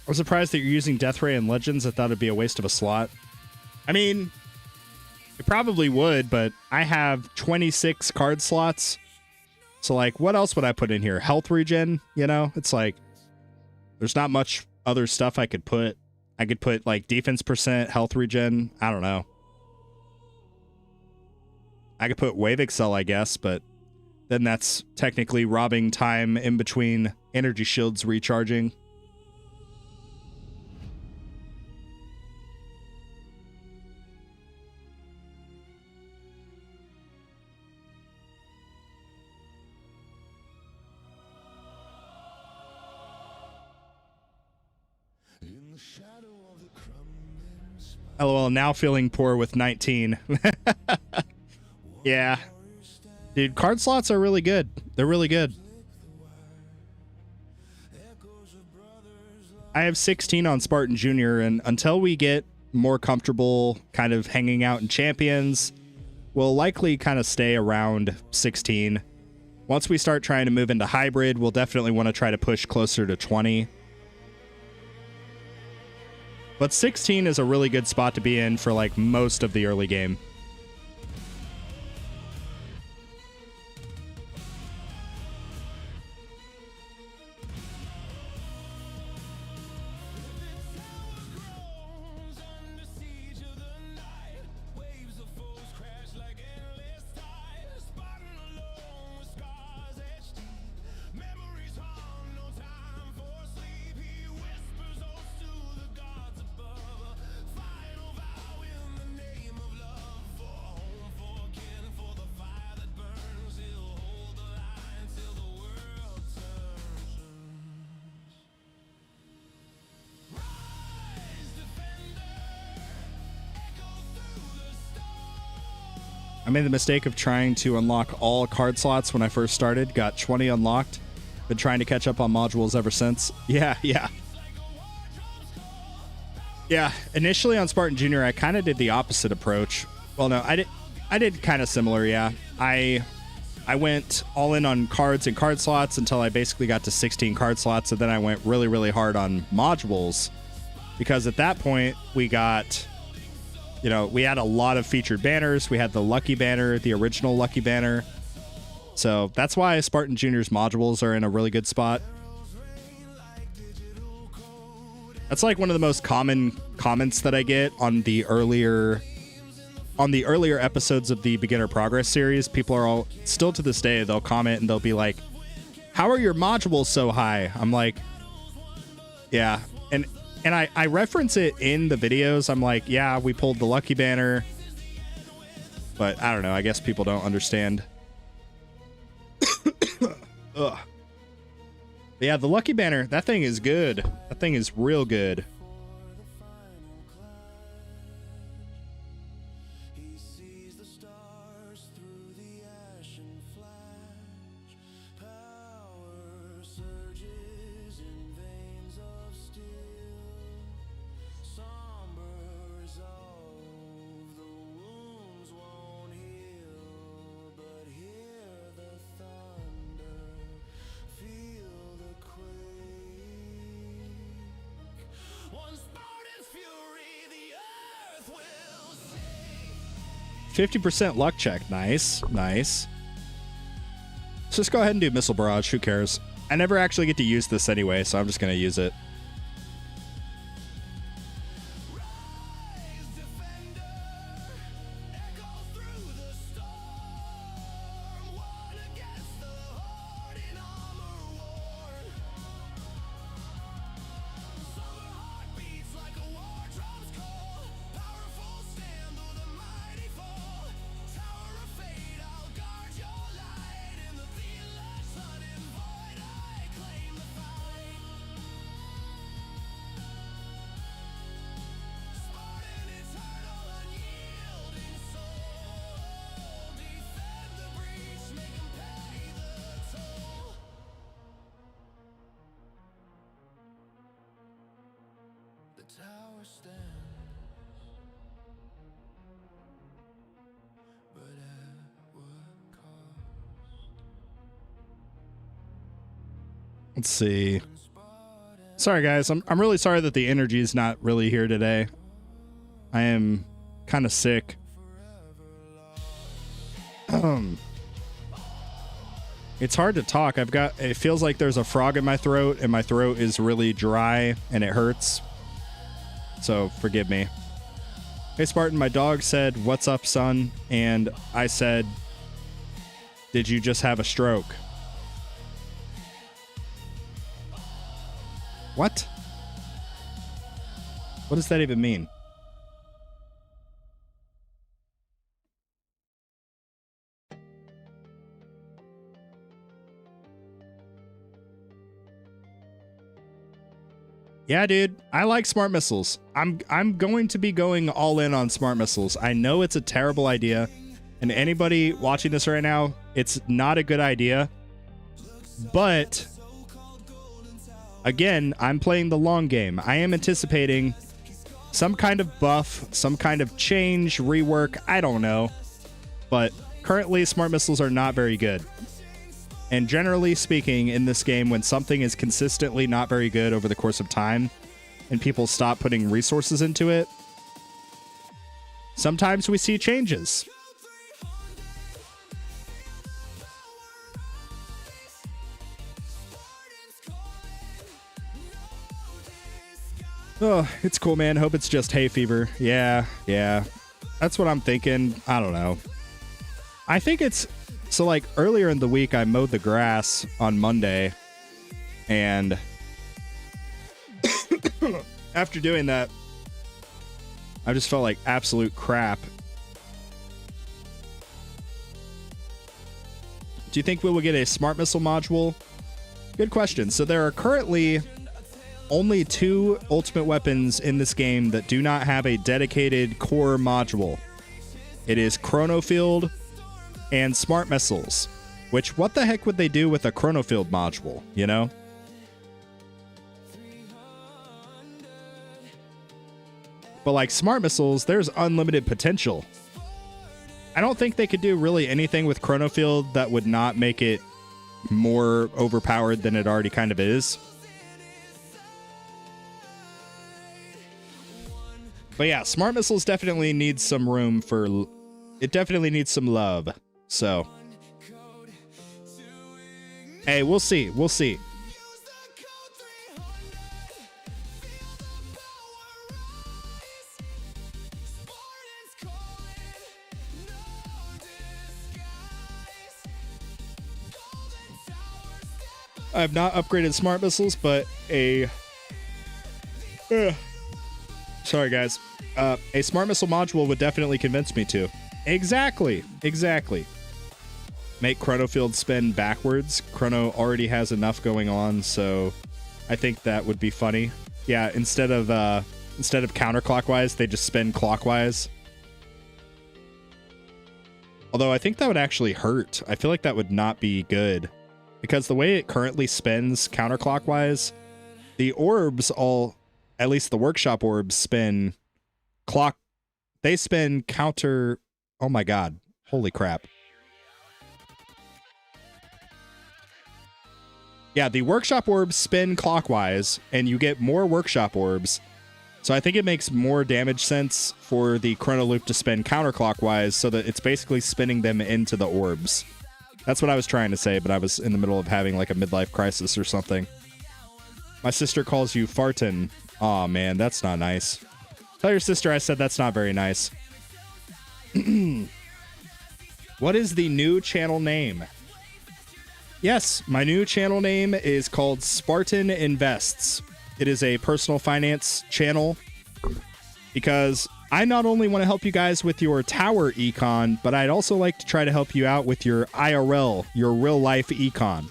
I was surprised that you're using Death Ray and Legends. I thought it'd be a waste of a slot. I mean, it probably would, but I have 26 card slots. So, like, what else would I put in here? Health regen, you know? It's like, there's not much other stuff I could put. I could put, like, defense percent, health regen. I don't know. I could put Wave Excel, I guess, but then that's technically robbing time in between energy shields recharging. LOL, now feeling poor with 19. Yeah. Dude, card slots are really good. They're really good. I have 16 on Spartan Jr., and until we get more comfortable kind of hanging out in champions, we'll likely kind of stay around 16. Once we start trying to move into hybrid, we'll definitely want to try to push closer to 20. But 16 is a really good spot to be in for like most of the early game. I made the mistake of trying to unlock all card slots when I first started. Got 20 unlocked. Been trying to catch up on modules ever since. Yeah. Initially on Spartan Jr., I kind of did the opposite approach. Well, no, I did kind of similar, yeah. I went all in on cards and card slots until I basically got to 16 card slots, and then I went really, really hard on modules. Because at that point, we got... You know, we had a lot of featured banners. We had the Lucky Banner, the original Lucky Banner. So that's why Spartan Jr.'s modules are in a really good spot. That's like one of the most common comments that I get on the earlier episodes of the Beginner Progress series. People are all, still to this day, they'll comment and they'll be like, how are your modules so high? I'm like, yeah. And I reference it in the videos. I'm like, yeah, we pulled the Lucky Banner. But I don't know. I guess people don't understand. Ugh. But yeah, the Lucky Banner, that thing is good. That thing is real good. 50% luck check. Nice. Nice. Let's just go ahead and do Missile Barrage. Who cares? I never actually get to use this anyway, so I'm just going to use it. Tower stands, but at what cost? Let's see. Sorry, guys. I'm really sorry that the energy is not really here today. I am kind of sick. It's hard to talk. It feels like there's a frog in my throat, and my throat is really dry, and it hurts. So forgive me. Hey, Spartan, my dog said, "What's up, son?" And I said, "Did you just have a stroke?" What? What does that even mean? Yeah, dude, I like smart missiles. I'm going to be going all in on smart missiles. I know it's a terrible idea, and anybody watching this right now, it's not a good idea. But again, I'm playing the long game. I am anticipating some kind of buff, some kind of change, rework, I don't know. But currently, smart missiles are not very good. And generally speaking, in this game, when something is consistently not very good over the course of time, and people stop putting resources into it, sometimes we see changes. Oh, it's cool, man. Hope it's just hay fever. Yeah. That's what I'm thinking. I don't know. I think it's... So, like, earlier in the week, I mowed the grass on Monday, and after doing that, I just felt like absolute crap. Do you think we will get a smart missile module? Good question. So there are currently only 2 ultimate weapons in this game that do not have a dedicated core module. It is Chronofield and smart missiles, which what the heck would they do with a Chronofield module, you know? But like smart missiles, there's unlimited potential. I don't think they could do really anything with Chronofield that would not make it more overpowered than it already kind of is. But yeah, smart missiles definitely need some room for... It definitely needs some love. So, hey, we'll see. We'll see. I have not upgraded smart missiles, but sorry, guys. A smart missile module would definitely convince me to. Exactly. Make Chronofield spin backwards. Chrono already has enough going on, so I think that would be funny. Yeah, instead of counterclockwise, they just spin clockwise. Although I think that would actually hurt. I feel like that would not be good. Because the way it currently spins counterclockwise, the orbs all, at least the workshop orbs, spin they spin counter... Oh my god. Holy crap. Yeah, the workshop orbs spin clockwise, and you get more workshop orbs. So I think it makes more damage sense for the chrono loop to spin counterclockwise so that it's basically spinning them into the orbs. That's what I was trying to say, but I was in the middle of having like a midlife crisis or something. My sister calls you Fartin. Aw, man, that's not nice. Tell your sister I said that's not very nice. What is the new channel name? Yes, my new channel name is called Spartan Invests. It is a personal finance channel because I not only want to help you guys with your tower econ, but I'd also like to try to help you out with your IRL, your real life econ.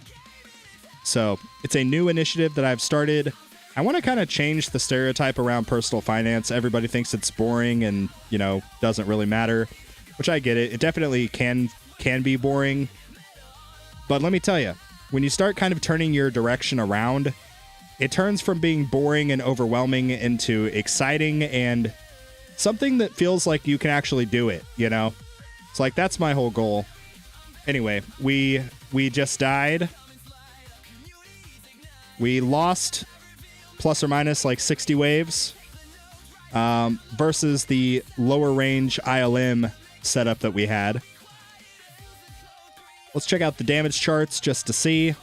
So it's a new initiative that I've started. I want to kind of change the stereotype around personal finance. Everybody thinks it's boring and, you know, doesn't really matter, which I get it. It definitely can be boring. But let me tell you, when you start kind of turning your direction around, it turns from being boring and overwhelming into exciting and something that feels like you can actually do it, you know? It's like, that's my whole goal. Anyway, we just died. We lost plus or minus like 60 waves versus the lower range ILM setup that we had. Let's check out the damage charts just to see.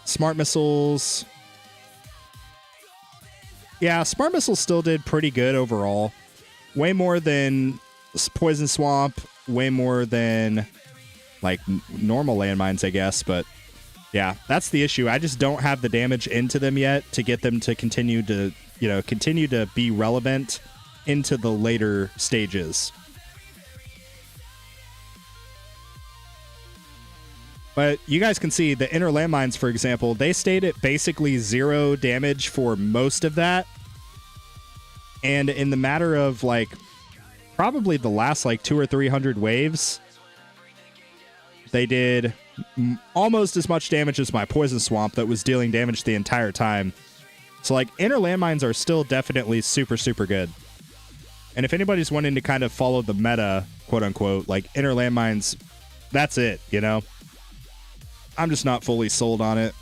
Smart missiles. Yeah, smart missiles still did pretty good overall. Way more than poison swamp, way more than like normal landmines, I guess, but yeah, that's the issue. I just don't have the damage into them yet to get them to continue to be relevant into the later stages. But you guys can see the inner landmines, for example, they stayed at basically 0 damage for most of that. And in the matter of like probably the last like 200 or 300 waves, they did almost as much damage as my poison swamp that was dealing damage the entire time. So like inner landmines are still definitely super, super good. And if anybody's wanting to kind of follow the meta, quote unquote, like inner landmines, that's it, you know? I'm just not fully sold on it.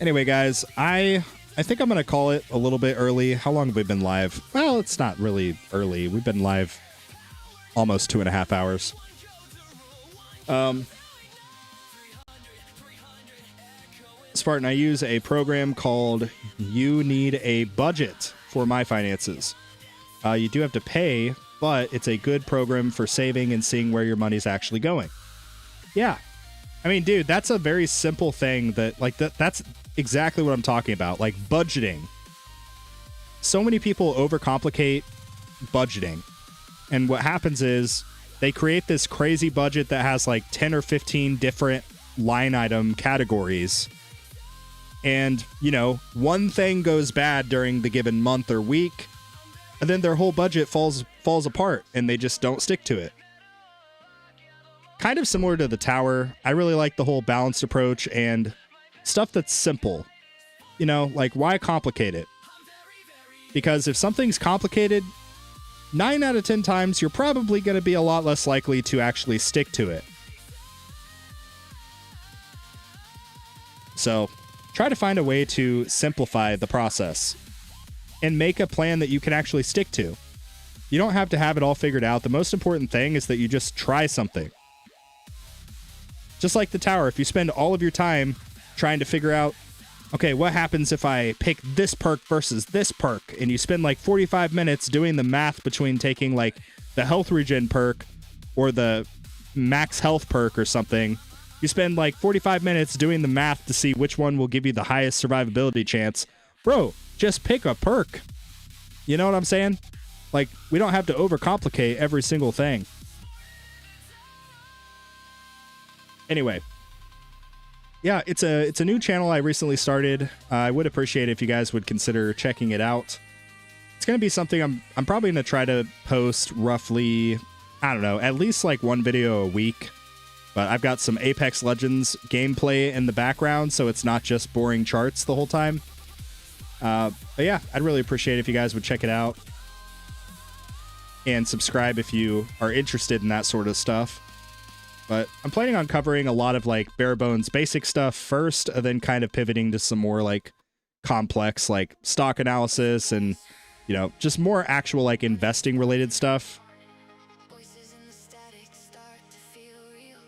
Anyway, guys, I think I'm going to call it a little bit early. How long have we been live? Well, it's not really early. We've been live almost 2.5 hours. Spartan, I use a program called You Need a Budget for my finances. You do have to pay, but it's a good program for saving and seeing where your money's actually going. Yeah. I mean, dude, that's a very simple thing that's exactly what I'm talking about. Like budgeting. So many people overcomplicate budgeting. And what happens is they create this crazy budget that has like 10 or 15 different line item categories. And, you know, one thing goes bad during the given month or week, and then their whole budget falls apart and they just don't stick to it. Kind of similar to the tower. I really like the whole balanced approach and stuff that's simple. You know, like why complicate it? Because if something's complicated, 9 out of 10 times, you're probably going to be a lot less likely to actually stick to it. So try to find a way to simplify the process and make a plan that you can actually stick to. You don't have to have it all figured out. The most important thing is that you just try something. Just like the tower, if you spend all of your time trying to figure out, okay, what happens if I pick this perk versus this perk? And you spend like 45 minutes doing the math between taking like the health regen perk or the max health perk or something. You spend like 45 minutes doing the math to see which one will give you the highest survivability chance. Bro, just pick a perk. You know what I'm saying? Like, we don't have to overcomplicate every single thing. Anyway. Yeah, it's a new channel I recently started. I would appreciate it if you guys would consider checking it out. It's going to be something I'm probably going to try to post roughly, I don't know, at least like one video a week. But I've got some Apex Legends gameplay in the background, so it's not just boring charts the whole time. But yeah, I'd really appreciate it if you guys would check it out. And subscribe if you are interested in that sort of stuff. But I'm planning on covering a lot of like bare bones basic stuff first, and then kind of pivoting to some more like complex, like stock analysis and, you know, just more actual like investing related stuff. Voices in the static start to feel real.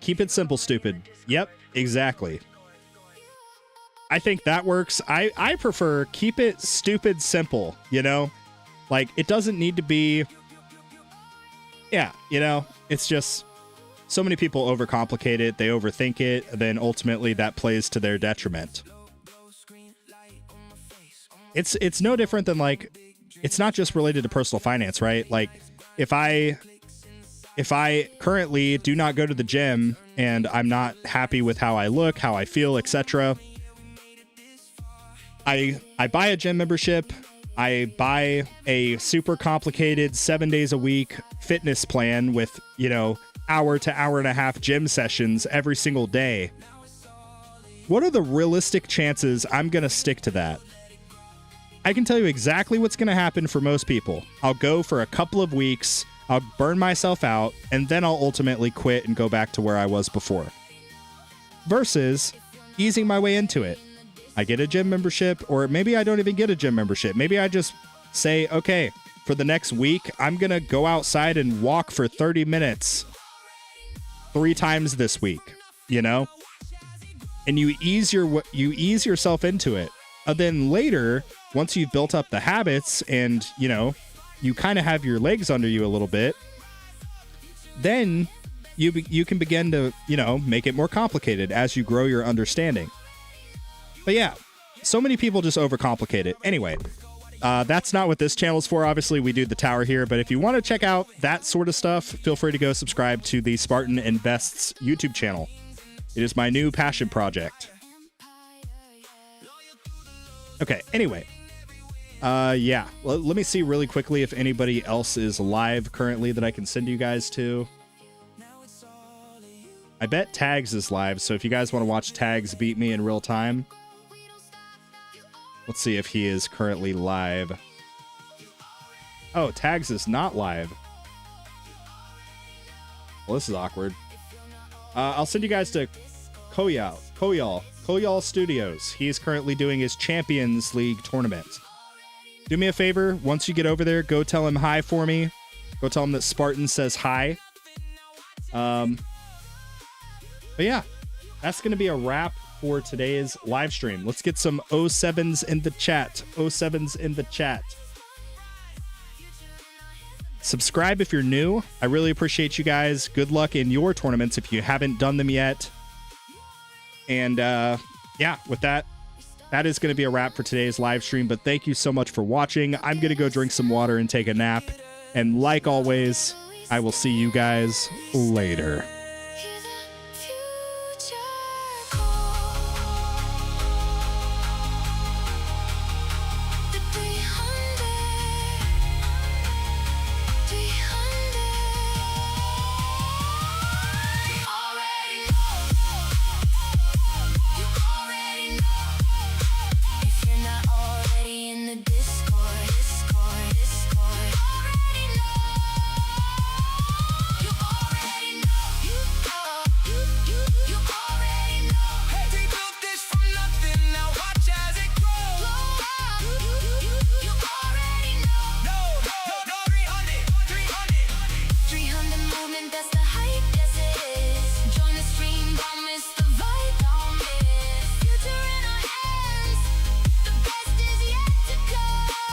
Keep it simple, stupid. Yep, exactly. I think that works. I prefer keep it stupid simple, you know? Like, it doesn't need to be... Yeah, you know? It's just... So many people overcomplicate it, they overthink it, then ultimately that plays to their detriment. It's no different than, like... It's not just related to personal finance, right? Like, if I currently do not go to the gym and I'm not happy with how I look, how I feel, etc., I buy a gym membership, I buy a super complicated 7 days a week fitness plan with, you know, hour to hour and a half gym sessions every single day. What are the realistic chances I'm going to stick to that? I can tell you exactly what's going to happen for most people. I'll go for a couple of weeks, I'll burn myself out, and then I'll ultimately quit and go back to where I was before. Versus easing my way into it. I get a gym membership, or maybe I don't even get a gym membership. Maybe I just say, okay, for the next week, I'm going to go outside and walk for 30 minutes 3 times this week, you know? And you ease yourself into it. And then later, once you've built up the habits and, you know, you kind of have your legs under you a little bit, then you can begin to, you know, make it more complicated as you grow your understanding. But yeah, so many people just overcomplicate it. Anyway, that's not what this channel's for. Obviously, we do the tower here, but if you want to check out that sort of stuff, feel free to go subscribe to the Spartan Invests YouTube channel. It is my new passion project. Okay, anyway. Yeah, let me see really quickly if anybody else is live currently that I can send you guys to. I bet Tags is live, so if you guys want to watch Tags beat me in real time, let's see if he is currently live. Oh, Tags is not live. Well, this is awkward. I'll send you guys to Koyal Studios. He is currently doing his Champions League tournament. Do me a favor, once you get over there, go tell him hi for me. Go tell him that Spartan says hi. But yeah, that's going to be a wrap for today's live stream. Let's get some 07s in the chat. 07s in the chat. Subscribe if you're new. I really appreciate you guys. Good luck in your tournaments if you haven't done them yet. And yeah, with that, that is going to be a wrap for today's live stream. But thank you so much for watching. I'm going to go drink some water and take a nap. And like always, I will see you guys later.